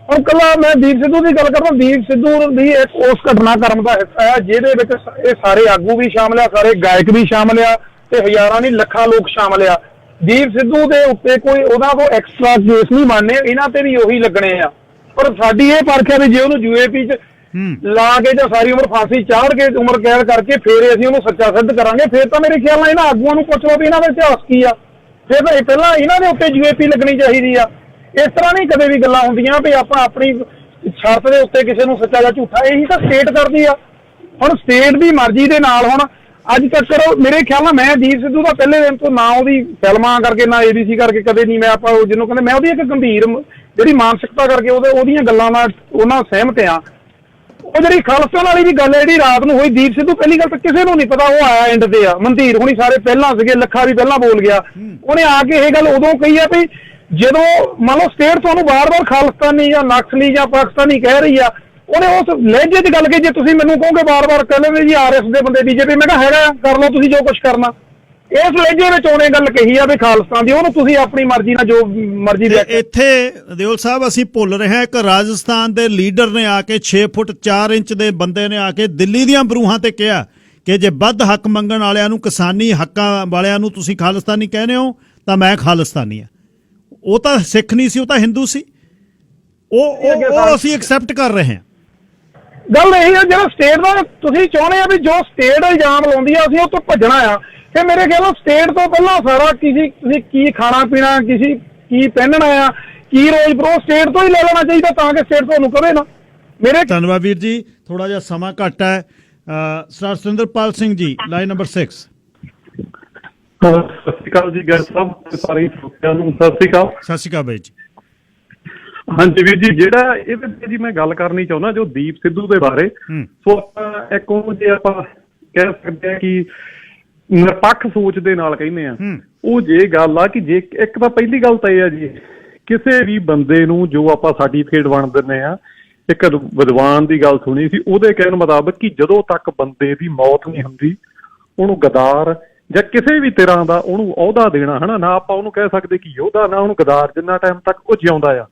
[SPEAKER 18] ਹੁਣ ਕੱਲਾ ਮੈਂ ਦੀਪ ਸਿੱਧੂ ਦੀ ਗੱਲ ਕਰਦਾ, ਦੀਪ ਸਿੱਧੂ ਦੀ ਇੱਕ ਉਸ ਘਟਨਾਕ੍ਰਮ ਦਾ ਹਿੱਸਾ ਹੈ ਜਿਹਦੇ ਵਿੱਚ ਇਹ ਸਾਰੇ ਆਗੂ ਵੀ ਸ਼ਾਮਲ ਆ, ਸਾਰੇ ਗਾਇਕ ਵੀ ਸ਼ਾਮਲ ਆ ਤੇ ਹਜ਼ਾਰਾਂ ਨਹੀਂ ਲੱਖਾਂ ਲੋਕ ਸ਼ਾਮਲ ਆ। ਦੀਪ ਸਿੱਧੂ ਦੇ ਉੱਤੇ ਕੋਈ ਉਹਨਾਂ ਤੋਂ ਐਕਸਟਰਾ ਕੇਸ ਨਹੀਂ ਬਣਨੇ, ਇਹਨਾਂ ਤੇ ਵੀ ਉਹੀ ਲੱਗਣੇ ਆ। ਪਰ ਸਾਡੀ ਇਹ ਪਰਖ ਹੈ ਵੀ ਜੇ ਉਹਨੂੰ UAP 'ਚ ਲਾ ਕੇ ਜਾਂ ਸਾਰੀ ਉਮਰ ਫਾਂਸੀ ਚਾੜ ਕੇ ਉਮਰ ਕੈਦ ਕਰਕੇ ਫੇਰ ਅਸੀਂ ਉਹਨੂੰ ਸੱਚਾ ਸਿੱਧ ਕਰਾਂਗੇ, ਫੇਰ ਤਾਂ ਮੇਰੇ ਖਿਆਲ ਨਾਲ ਇਹਨਾਂ ਆਗੂਆਂ ਨੂੰ ਪੁੱਛ ਲਓ ਵੀ ਇਹਨਾਂ ਦਾ ਇਤਿਹਾਸ ਕੀ ਆ। ਫਿਰ ਤਾਂ ਪਹਿਲਾਂ ਇਹਨਾਂ ਦੇ ਉੱਤੇ UAP ਲੱਗਣੀ ਚਾਹੀਦੀ ਆ। ਇਸ ਤਰ੍ਹਾਂ ਨਹੀਂ ਕਦੇ ਵੀ ਗੱਲਾਂ ਹੁੰਦੀਆਂ ਵੀ ਆਪਾਂ ਆਪਣੀ ਸ਼ਰਤ ਦੇ ਉੱਤੇ ਕਿਸੇ ਨੂੰ ਸੱਚਾ ਜਾਂ ਝੂਠਾ, ਇਹੀ ਤਾਂ ਸਟੇਟ ਕਰਦੀ ਆ। ਹੁਣ ਸਟੇਟ ਦੀ ਮਰਜ਼ੀ ਦੇ ਨਾਲ ਹੁਣ ਅੱਜ ਤੱਕ ਮੇਰੇ ਖਿਆਲ ਨਾਲ ਮੈਂ ਦੀਪ ਸਿੱਧੂ ਦਾ ਪਹਿਲੇ ਦਿਨ ਤੋਂ ਨਾ ਉਹਦੀ ਫਿਲਮਾਂ ਕਰਕੇ ਨਾ ABC ਕਰਕੇ ਕਦੇ ਨਹੀਂ ਮੈਂ ਆਪਾਂ ਜਿਹਨੂੰ ਕਹਿੰਦੇ ਮੈਂ ਉਹਦੀ ਇੱਕ ਗੰਭੀਰ ਜਿਹੜੀ ਮਾਨਸਿਕਤਾ ਕਰਕੇ ਉਹਦੀਆਂ ਗੱਲਾਂ ਨਾਲ ਉਹਨਾਂ ਸਹਿਮਤ ਆ। ਉਹ ਜਿਹੜੀ ਖਾਲਸਤਾਨ ਵਾਲੀ ਵੀ ਗੱਲ ਹੈ ਜਿਹੜੀ ਰਾਤ ਨੂੰ ਹੋਈ, ਦੀਪ ਸਿੱਧੂ ਪਹਿਲੀ ਗੱਲ ਤਾਂ ਕਿਸੇ ਨੂੰ ਨਹੀਂ ਪਤਾ, ਉਹ ਆਇਆ ਐਂਡ ਤੇ ਆ। ਮਨਧੀਰ ਹੁਣੀ ਸਾਰੇ ਪਹਿਲਾਂ ਸੀਗੇ, ਲੱਖਾ ਵੀ ਪਹਿਲਾਂ ਬੋਲ ਗਿਆ। ਉਹਨੇ ਆ ਕੇ ਇਹ ਗੱਲ ਉਦੋਂ ਕਹੀ ਆ ਵੀ ਜਦੋਂ ਮੰਨ ਲਓ ਸਟੇਟ ਤੁਹਾਨੂੰ ਵਾਰ-ਵਾਰ ਖਾਲਿਸਤਾਨੀ ਜਾਂ ਨਕਸਲੀ ਜਾਂ ਪਾਕਿਸਤਾਨੀ ਕਹਿ ਰਹੀ ਆ, ਉਹਨੇ ਉਸ ਲਹਿਜੇ 'ਚ ਗੱਲ ਕਹੀ। ਜੇ ਤੁਸੀਂ ਮੈਨੂੰ ਕਹੋਗੇ ਵਾਰ-ਵਾਰ ਕਹਿੰਦੇ ਜੀ RS ਦੇ ਬੰਦੇ BJP, ਮੈਂ ਕਿਹਾ ਹੈਗਾ, ਕਰ ਲਓ ਤੁਸੀਂ ਜੋ ਕੁਛ ਕਰਨਾ। ਇਸ ਲਹਿਜੇ ਵਿੱਚ ਉਹਨੇ ਗੱਲ ਕਹੀ ਆ ਵੀ ਖਾਲਿਸਤਾਨ ਦੀ, ਉਹਨੂੰ ਤੁਸੀਂ ਆਪਣੀ ਮਰਜ਼ੀ ਨਾਲ ਜੋ ਮਰਜ਼ੀ ਦੇ।
[SPEAKER 1] ਇੱਥੇ ਦਿਓਲ ਸਾਹਿਬ ਅਸੀਂ ਭੁੱਲ ਰਹੇ ਹਾਂ, ਇੱਕ ਰਾਜਸਥਾਨ ਦੇ ਲੀਡਰ ਨੇ ਆ ਕੇ 6 ਫੁੱਟ 4 ਇੰਚ ਦੇ ਬੰਦੇ ਨੇ ਆ ਕੇ ਦਿੱਲੀ ਦੀਆਂ ਬਰੂਹਾਂ ਤੇ ਕਿਹਾ ਕਿ ਜੇ ਵੱਧ ਹੱਕ ਮੰਗਣ ਵਾਲਿਆਂ ਨੂੰ, ਕਿਸਾਨੀ ਹੱਕਾਂ ਵਾਲਿਆਂ ਨੂੰ ਤੁਸੀਂ ਖਾਲਿਸਤਾਨੀ ਕਹਿੰਦੇ ਹੋ ਤਾਂ ਮੈਂ ਖਾਲਿਸਤਾਨੀ ਆ। ਉਹ ਤਾਂ ਸਿੱਖ ਨਹੀਂ ਸੀ, ਉਹ ਤਾਂ ਹਿੰਦੂ ਸੀ। ਉਹ ਅਸੀਂ ਐਕਸੈਪਟ ਕਰ ਰਹੇ ਹਾਂ।
[SPEAKER 18] ਗੱਲ ਇਹੀ ਆ, ਜਿਹੜਾ ਸਟੇਟ ਦਾ ਤੁਸੀਂ ਚਾਹੁੰਦੇ ਆ ਵੀ ਜੋ ਸਟੇਟ ਇਲਜ਼ਾਮ ਲਾਉਂਦੀ ਆ ਅਸੀਂ ਉਹ ਤੋਂ ਭੱਜਣਾ ਆ, ਤੇ ਮੇਰੇ ਖਿਆਲ ਸਟੇਟ ਤੋਂ ਪਹਿਲਾਂ ਸਾਰਾ ਤੁਸੀਂ ਕੀ ਖਾਣਾ ਪੀਣਾ, ਕੀ ਪਹਿਨਣਾ ਆ, ਕੀ ਰੋਜ਼ ਬਰੋ ਸਟੇਟ ਤੋਂ ਹੀ ਲੈ ਲੈਣਾ ਚਾਹੀਦਾ, ਤਾਂ ਕਿ ਸਟੇਟ ਤੁਹਾਨੂੰ ਕਵੇ ਨਾ। ਮੇਰੇ
[SPEAKER 1] ਧੰਨਵਾਦ ਵੀਰ ਜੀ, ਥੋੜਾ ਜਿਹਾ ਸਮਾਂ ਘੱਟ ਹੈ। ਸਰਦਾਰ ਸੁਰਿੰਦਰਪਾਲ ਸਿੰਘ ਜੀ, ਲਾਈਨ ਨੰਬਰ 6।
[SPEAKER 21] ਸਤਿ ਸ਼੍ਰੀ ਅਕਾਲ ਜੀ ਗੈਰ ਸਾਹਿਬ, ਸਾਰੇ ਸਰੋਤਿਆਂ ਨੂੰ ਸਤਿ ਸ਼੍ਰੀ ਅਕਾਲ।
[SPEAKER 1] ਸਤਿ ਸ਼੍ਰੀ ਅਕਾਲ ਬਾਈ ਜੀ।
[SPEAKER 21] ਹਾਂਜੀ ਵੀਰ ਜੀ, ਜਿਹੜਾ ਇਹਦੇ ਤੇ ਜੀ ਮੈਂ ਗੱਲ ਕਰਨੀ ਚਾਹੁੰਦਾ ਜੋ ਦੀਪ ਸਿੱਧੂ ਦੇ ਬਾਰੇ। ਸੋ ਆਪਾਂ ਇੱਕ ਉਹ ਜੇ ਆਪਾਂ ਕਹਿ ਸਕਦੇ ਹਾਂ ਕਿ ਨਿਰਪੱਖ ਸੋਚ ਦੇ ਨਾਲ ਕਹਿੰਦੇ ਆ, ਉਹ ਜੇ ਗੱਲ ਆ ਕਿ ਜੇ ਇੱਕ ਤਾਂ ਪਹਿਲੀ ਗੱਲ ਤਾਂ ਇਹ ਆ ਜੀ, ਕਿਸੇ ਵੀ ਬੰਦੇ ਨੂੰ ਜੋ ਆਪਾਂ ਸਰਟੀਫਿਕੇਟ ਵੰਡ ਦਿੰਦੇ ਆ, ਇੱਕ ਵਿਦਵਾਨ ਦੀ ਗੱਲ ਸੁਣੀ ਸੀ, ਉਹਦੇ ਕਹਿਣ ਮੁਤਾਬਕ ਕਿ ਜਦੋਂ ਤੱਕ ਬੰਦੇ ਦੀ ਮੌਤ ਨਹੀਂ ਹੁੰਦੀ ਉਹਨੂੰ ਗਦਾਰ ਜਾਂ ਕਿਸੇ ਵੀ ਤਰ੍ਹਾਂ ਦਾ ਉਹਨੂੰ ਅਹੁਦਾ ਦੇਣਾ, ਹਨਾ, ਨਾ ਆਪਾਂ ਉਹਨੂੰ ਕਹਿ ਸਕਦੇ ਕਿ ਯੋਧਾ, ਨਾ ਉਹਨੂੰ ਗਦਾਰ, ਜਿੰਨਾ ਟਾਈਮ ਤੱਕ ਉਹ ਜਿਉਂਦਾ ਆ।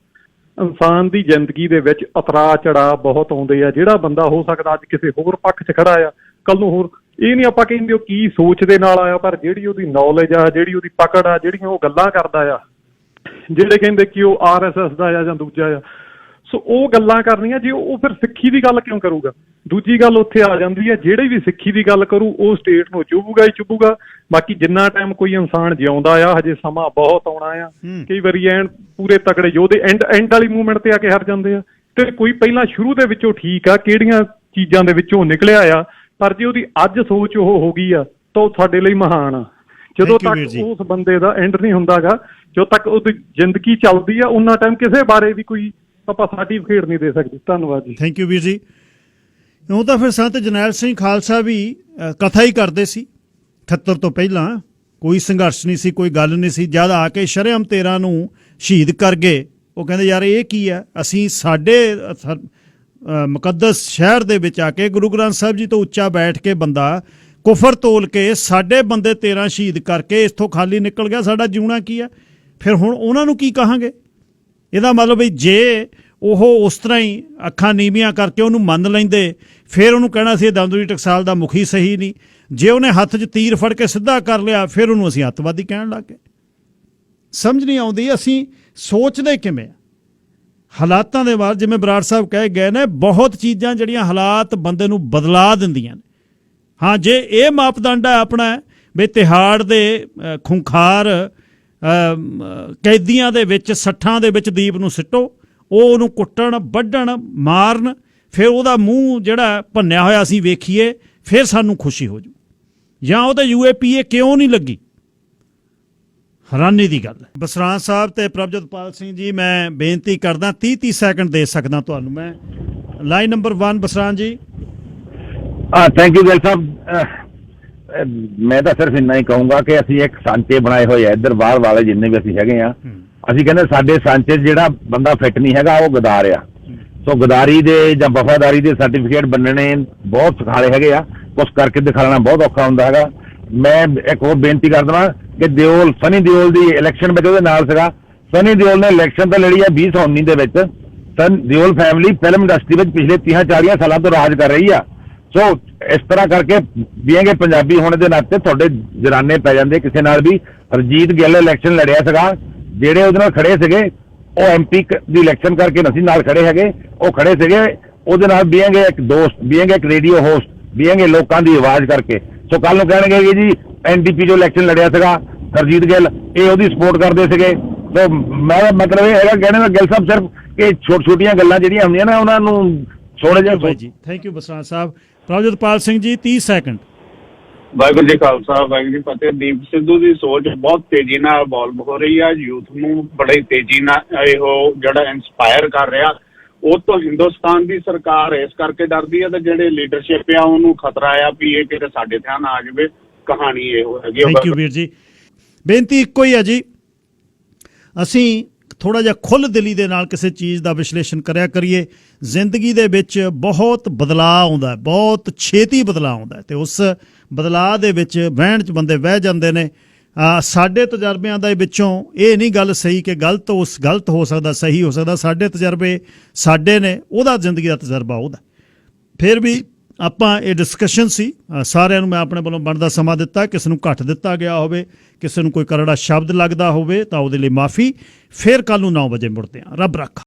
[SPEAKER 21] ਇਨਸਾਨ ਦੀ ਜ਼ਿੰਦਗੀ ਦੇ ਵਿੱਚ ਉਤਰਾਅ ਚੜਾਅ ਬਹੁਤ ਆਉਂਦੇ ਆ। ਜਿਹੜਾ ਬੰਦਾ ਹੋ ਸਕਦਾ ਅੱਜ ਕਿਸੇ ਹੋਰ ਪੱਖ 'ਚ ਖੜਾ ਆ, ਕੱਲ ਨੂੰ ਹੋਰ, ਇਹ ਨਹੀਂ ਆਪਾਂ ਕਹਿੰਦੇ ਉਹ ਕੀ ਸੋਚ ਦੇ ਨਾਲ ਆਇਆ, ਪਰ ਜਿਹੜੀ ਉਹਦੀ ਨੌਲੇਜ ਆ, ਜਿਹੜੀ ਉਹਦੀ ਪਕੜ ਆ, ਜਿਹੜੀਆਂ ਉਹ ਗੱਲਾਂ ਕਰਦਾ ਆ, ਜਿਹੜੇ ਕਹਿੰਦੇ ਕਿ ਉਹ RSS ਦਾ ਆ ਜਾਂ ਦੂਜਾ ਆ, ਸੋ ਉਹ ਗੱਲਾਂ ਕਰਨੀਆਂ ਜੀ। ਉਹ ਫਿਰ ਸਿੱਖੀ ਦੀ ਗੱਲ ਕਿਉਂ ਕਰੂਗਾ? ਦੂਜੀ ਗੱਲ ਉੱਥੇ ਆ ਜਾਂਦੀ ਹੈ, ਜਿਹੜੇ ਵੀ ਸਿੱਖੀ ਦੀ ਗੱਲ ਕਰੂ ਉਹ ਸਟੇਟ ਨੂੰ ਚੁਭੂਗਾ ਹੀ ਚੁਭੂਗਾ। ਬਾਕੀ ਜਿੰਨਾ ਟਾਈਮ ਕੋਈ ਇਨਸਾਨ ਜਿਉਂਦਾ ਆ, ਹਜੇ ਸਮਾਂ ਬਹੁਤ ਆਉਣਾ ਆ। ਕਈ ਵਾਰੀ ਐਨ ਪੂਰੇ ਤਕੜੇ ਯੋਧੇ ਐਂਡ ਵਾਲੀ ਮੂਵਮੈਂਟ ਤੇ ਆ ਕੇ ਹਟ ਜਾਂਦੇ ਆ, ਤੇ ਕੋਈ ਪਹਿਲਾਂ ਸ਼ੁਰੂ ਦੇ ਵਿੱਚੋਂ ਠੀਕ ਆ, ਕਿਹੜੀਆਂ ਚੀਜ਼ਾਂ ਦੇ ਵਿੱਚੋਂ ਨਿਕਲਿਆ ਆ, ਪਰ ਜੇ ਉਹਦੀ ਅੱਜ ਸੋਚ ਉਹ ਹੋ ਗਈ ਆ ਤਾਂ ਉਹ ਸਾਡੇ ਲਈ ਮਹਾਨ ਆ। ਜਦੋਂ ਤੱਕ ਉਸ ਬੰਦੇ ਦਾ ਐਂਡ ਨਹੀਂ ਹੁੰਦਾਗਾ, ਜਦੋਂ ਤੱਕ ਉਹਦੀ ਜ਼ਿੰਦਗੀ ਚੱਲਦੀ ਆ, ਉਹਨਾਂ ਟਾਈਮ ਕਿਸੇ ਬਾਰੇ ਵੀ ਕੋਈ ਆਪਾਂ ਸਰਟੀਫਿਕੇਟ ਨਹੀਂ ਦੇ ਸਕਦੇ। ਧੰਨਵਾਦ ਜੀ।
[SPEAKER 1] ਥੈਂਕ ਯੂ ਵੀਰ ਜੀ। ਉਹ ਤਾਂ ਫਿਰ ਸੰਤ ਜਰਨੈਲ ਸਿੰਘ ਖਾਲਸਾ ਵੀ ਕਥਾ ਹੀ ਕਰਦੇ ਸੀ 78 ਤੋਂ ਪਹਿਲਾਂ, ਕੋਈ ਸੰਘਰਸ਼ ਨਹੀਂ ਸੀ, ਕੋਈ ਗੱਲ ਨਹੀਂ ਸੀ। ਜਦ ਆ ਕੇ ਸ਼ਰੇਆਮ 13 ਨੂੰ ਸ਼ਹੀਦ ਕਰ ਗਏ, ਉਹ ਕਹਿੰਦੇ ਯਾਰ ਇਹ ਕੀ ਹੈ, ਅਸੀਂ ਸਾਡੇ ਮੁਕੱਦਸ ਸ਼ਹਿਰ ਦੇ ਵਿੱਚ ਆ ਕੇ ਗੁਰੂ ਗ੍ਰੰਥ ਸਾਹਿਬ ਜੀ ਤੋਂ ਉੱਚਾ ਬੈਠ ਕੇ ਬੰਦਾ ਕੁਫਰ ਤੋਲ ਕੇ ਸਾਡੇ ਬੰਦੇ 13 ਸ਼ਹੀਦ ਕਰਕੇ ਇੱਥੋਂ ਖਾਲੀ ਨਿਕਲ ਗਿਆ, ਸਾਡਾ ਜਿਉਣਾ ਕੀ ਹੈ? ਫਿਰ ਹੁਣ ਉਹਨਾਂ ਨੂੰ ਕੀ ਕਹਾਂਗੇ? ਇਹਦਾ ਮਤਲਬ ਵੀ ਜੇ ਉਹ ਉਸ ਤਰ੍ਹਾਂ ਹੀ ਅੱਖਾਂ ਨੀਵੀਆਂ ਕਰਕੇ ਉਹਨੂੰ ਮੰਨ ਲੈਂਦੇ, ਫਿਰ ਉਹਨੂੰ ਕਹਿਣਾ ਸੀ ਦਮਦਮੀ ਟਕਸਾਲ ਦਾ ਮੁਖੀ ਸਹੀ ਨਹੀਂ। ਜੇ ਉਹਨੇ ਹੱਥ 'ਚ ਤੀਰ ਫੜ ਕੇ ਸਿੱਧਾ ਕਰ ਲਿਆ, ਫਿਰ ਉਹਨੂੰ ਅਸੀਂ ਅੱਤਵਾਦੀ ਕਹਿਣ ਲੱਗ ਗਏ। ਸਮਝ ਨਹੀਂ ਆਉਂਦੀ ਅਸੀਂ ਸੋਚਦੇ ਕਿਵੇਂ ਆ ਹਾਲਾਤਾਂ ਦੇ ਬਾਰੇ। ਜਿਵੇਂ ਬਰਾੜ ਸਾਹਿਬ ਕਹਿ ਗਏ ਨੇ, ਬਹੁਤ ਚੀਜ਼ਾਂ ਜਿਹੜੀਆਂ ਹਾਲਾਤ ਬੰਦੇ ਨੂੰ ਬਦਲਾ ਦਿੰਦੀਆਂ ਨੇ। ਹਾਂ, ਜੇ ਇਹ ਮਾਪਦੰਡ ਹੈ ਆਪਣਾ ਵੀ ਤਿਹਾੜ ਦੇ ਖੁੰਖਾਰ ਕੈਦੀਆਂ ਦੇ ਵਿੱਚ, ਸੱਠਾਂ ਦੇ ਵਿੱਚ ਦੀਪ ਨੂੰ ਸਿੱਟੋ, ਉਹ ਉਹਨੂੰ ਕੁੱਟਣ, ਵੱਢਣ, ਮਾਰਨ, ਫਿਰ ਉਹਦਾ ਮੂੰਹ ਜਿਹੜਾ ਭੰਨਿਆ ਹੋਇਆ ਅਸੀਂ ਵੇਖੀਏ, ਫਿਰ ਸਾਨੂੰ ਖੁਸ਼ੀ ਹੋ ਜੂ। ਜਾਂ ਉਹਦੇ UAPA ਕਿਉਂ ਨਹੀਂ ਲੱਗੀ, ਹੈਰਾਨੀ ਦੀ ਗੱਲ ਹੈ। ਬਸਰਾਂ ਸਾਹਿਬ ਤੇ ਪ੍ਰਭਜੋਤਪਾਲ ਸਿੰਘ ਜੀ, ਮੈਂ ਬੇਨਤੀ ਕਰਦਾ 30 ਸੈਕਿੰਡ ਦੇ ਸਕਦਾ ਤੁਹਾਨੂੰ ਮੈਂ। ਲਾਈਨ ਨੰਬਰ 1 ਬਸਰਾਂ ਜੀ।
[SPEAKER 22] ਥੈਂਕ ਯੂ ਗਿੱਲ ਸਾਹਿਬ। ਮੈਂ ਤਾਂ ਸਿਰਫ ਇੰਨਾ ਹੀ ਕਹੂੰਗਾ ਕਿ ਅਸੀਂ ਇੱਕ ਸਾਂਚੇ ਬਣਾਏ ਹੋਏ ਆ ਇੱਧਰ ਬਾਹਰ ਵਾਲੇ ਜਿੰਨੇ ਵੀ ਅਸੀਂ ਹੈਗੇ ਆ। ਅਸੀਂ ਕਹਿੰਦੇ ਸਾਡੇ ਸਾਂਚੇ ਜਿਹੜਾ ਬੰਦਾ ਫਿੱਟ ਨਹੀਂ ਹੈਗਾ ਉਹ ਗਦਾਰ ਆ। ਸੋ ਗਦਾਰੀ ਦੇ ਜਾਂ ਵਫਾਦਾਰੀ ਦੇ ਸਰਟੀਫਿਕੇਟ ਬਣਨੇ ਬਹੁਤ ਸੁਖਾਲੇ ਹੈਗੇ ਆ, ਕੁਛ ਕਰਕੇ ਦਿਖਾਉਣਾ ਬਹੁਤ ਔਖਾ ਹੁੰਦਾ ਹੈਗਾ। ਮੈਂ ਇੱਕ ਹੋਰ ਬੇਨਤੀ ਕਰ ਦੇਵਾਂ ਕਿ ਸਨੀ ਦਿਓਲ ਦੀ ਇਲੈਕਸ਼ਨ ਵਿੱਚ ਉਹਦੇ ਨਾਲ ਸੀਗਾ। ਸਨੀ ਦਿਓਲ ਨੇ ਇਲੈਕਸ਼ਨ ਤਾਂ ਲੜੀ ਆ 2019 ਦੇ ਵਿੱਚ। Sunny Deol family film industry ਵਿੱਚ ਪਿਛਲੇ 30-40 ਸਾਲਾਂ ਤੋਂ ਰਾਜ ਕਰ ਰਹੀ ਆ। ਸੋ ਇਸ ਤਰ੍ਹਾਂ ਕਰਕੇ ਬੀਏਂਗੇ ਪੰਜਾਬੀ ਹੋਣ ਦੇ ਨਾਤੇ ਤੁਹਾਡੇ ਜਰਾਨੇ ਪੈ ਜਾਂਦੇ ਕਿਸੇ ਨਾਲ ਵੀ। ਰਣਜੀਤ ਗਿੱਲ ਇਲੈਕਸ਼ਨ ਲੜਿਆ ਸੀਗਾ, ਜਿਹੜੇ ਉਹਦੇ ਨਾਲ ਖੜੇ ਸੀਗੇ ਉਹ MP ਦੀ ਇਲੈਕਸ਼ਨ ਕਰਕੇ ਅਸੀਂ ਨਾਲ ਖੜੇ ਹੈਗੇ, ਉਹ ਖੜੇ ਸੀਗੇ ਉਹਦੇ ਨਾਲ ਬੀਏਂਗੇ ਇੱਕ ਦੋਸਤ, ਬੀਏਂਗੇ ਇੱਕ ਰੇਡੀਓ ਹੋਸਟ, ਬੀਏਂਗੇ ਲੋਕਾਂ ਦੀ ਆਵਾਜ਼ ਕਰਕੇ। ਸੋ ਕੱਲ ਨੂੰ ਕਹਿਣਗੇ ਕਿ ਜੀ NDP ਜੋ ਇਲੈਕਸ਼ਨ ਲੜਿਆ ਸੀਗਾ ਰਣਜੀਤ ਗਿੱਲ, ਇਹ ਉਹਦੀ ਸਪੋਰਟ ਕਰਦੇ ਸੀਗੇ। ਸੋ ਮੈਂ ਮਤਲਬ ਇਹ ਹੈਗਾ ਕਹਿਣੇ ਦਾ ਗਿੱਲ ਸਾਹਿਬ ਸਿਰਫ ਕਿ ਛੋਟੀਆਂ ਗੱਲਾਂ ਜਿਹੜੀਆਂ ਹੁੰਦੀਆਂ ਨਾ ਉਹਨਾਂ ਨੂੰ ਥੋੜਾ ਜਿਹਾ
[SPEAKER 1] ਜੀ। Thank you ਬਸਰਾਂ Sahib. ਪ੍ਰਭਜੋਤਪਾਲ Singh ji 30 second.
[SPEAKER 23] Waheguru ji Khalsa, Waheguru ji ਫਤਿਹ। ਦੀਪ ਸਿੱਧੂ ਦੀ ਸੋਚ ਬਹੁਤ ਤੇਜ਼ੀ ਨਾਲ ਇਵੋਲਵ ਹੋ ਰਹੀ ਆ, ਯੂਥ ਨੂੰ ਬੜੀ ਤੇਜ਼ੀ ਨਾਲ ਇਹੋ ਜਿਹੜਾ ਇੰਸਪਾਇਰ ਕਰ ਰਿਹਾ। ਉਹ ਤੋਂ ਹਿੰਦੁਸਤਾਨ ਦੀ ਸਰਕਾਰ ਇਸ ਕਰਕੇ ਡਰਦੀ ਆ ਤੇ ਜਿਹੜੇ ਲੀਡਰਸ਼ਿਪ ਆ ਉਹਨੂੰ ਖਤਰਾ ਆ ਵੀ ਇਹ ਕਿਤੇ ਸਾਡੇ ਧਿਆਨ ਆ ਜਾਵੇ। ਕਹਾਣੀ ਇਹੋ ਹੈਗੀ।
[SPEAKER 1] ਥੈਂਕ ਯੂ ਵੀਰ ਜੀ। ਬੇਨਤੀ ਇੱਕੋ ਹੀ ਆ ਜੀ, ਅਸੀਂ ਥੋੜਾ ਜਿਹਾ ਖੁੱਲ੍ਹ ਦਿਲੀ ਦੇ ਨਾਲ ਕਿਸੇ ਚੀਜ਼ ਦਾ ਵਿਸ਼ਲੇਸ਼ਣ ਕਰਿਆ ਕਰੀਏ। ਜ਼ਿੰਦਗੀ ਦੇ ਵਿੱਚ ਬਹੁਤ ਬਦਲਾਅ ਆਉਂਦਾ, ਬਹੁਤ ਛੇਤੀ ਬਦਲਾਅ ਆਉਂਦਾ, ਤੇ ਉਸ ਬਦਲਾਅ ਦੇ ਵਿੱਚ ਵਹਿਣ 'ਚ ਬੰਦੇ ਵਹਿ ਜਾਂਦੇ ਨੇ। ਸਾਡੇ ਤਜਰਬਿਆਂ ਦੇ ਵਿੱਚੋਂ ਇਹ ਨਹੀਂ ਗੱਲ ਸਹੀ ਕਿ ਗਲਤ ਹੋ ਸਕਦਾ, ਸਹੀ ਹੋ ਸਕਦਾ। ਸਾਡੇ ਤਜਰਬੇ ਸਾਡੇ ਨੇ, ਉਹਦਾ ਜ਼ਿੰਦਗੀ ਦਾ ਤਜਰਬਾ ਉਹਦਾ। ਫਿਰ ਵੀ ਆਪਾਂ ਇਹ ਡਿਸਕਸ਼ਨ ਸੀ, ਸਾਰਿਆਂ ਨੂੰ ਮੈਂ ਆਪਣੇ ਵੱਲੋਂ ਬਣਦਾ ਸਮਾਂ ਦਿੱਤਾ। ਕਿਸੇ ਨੂੰ ਘੱਟ ਦਿੱਤਾ ਗਿਆ ਹੋਵੇ, ਕਿਸੇ ਨੂੰ ਕੋਈ ਕਰੜਾ ਸ਼ਬਦ ਲੱਗਦਾ ਹੋਵੇ ਤਾਂ ਉਹਦੇ ਲਈ ਮਾਫੀ। ਫਿਰ ਕੱਲ ਨੂੰ 9 ਵਜੇ ਮੁੜਦੇ ਹਾਂ। ਰੱਬ ਰੱਖਾ।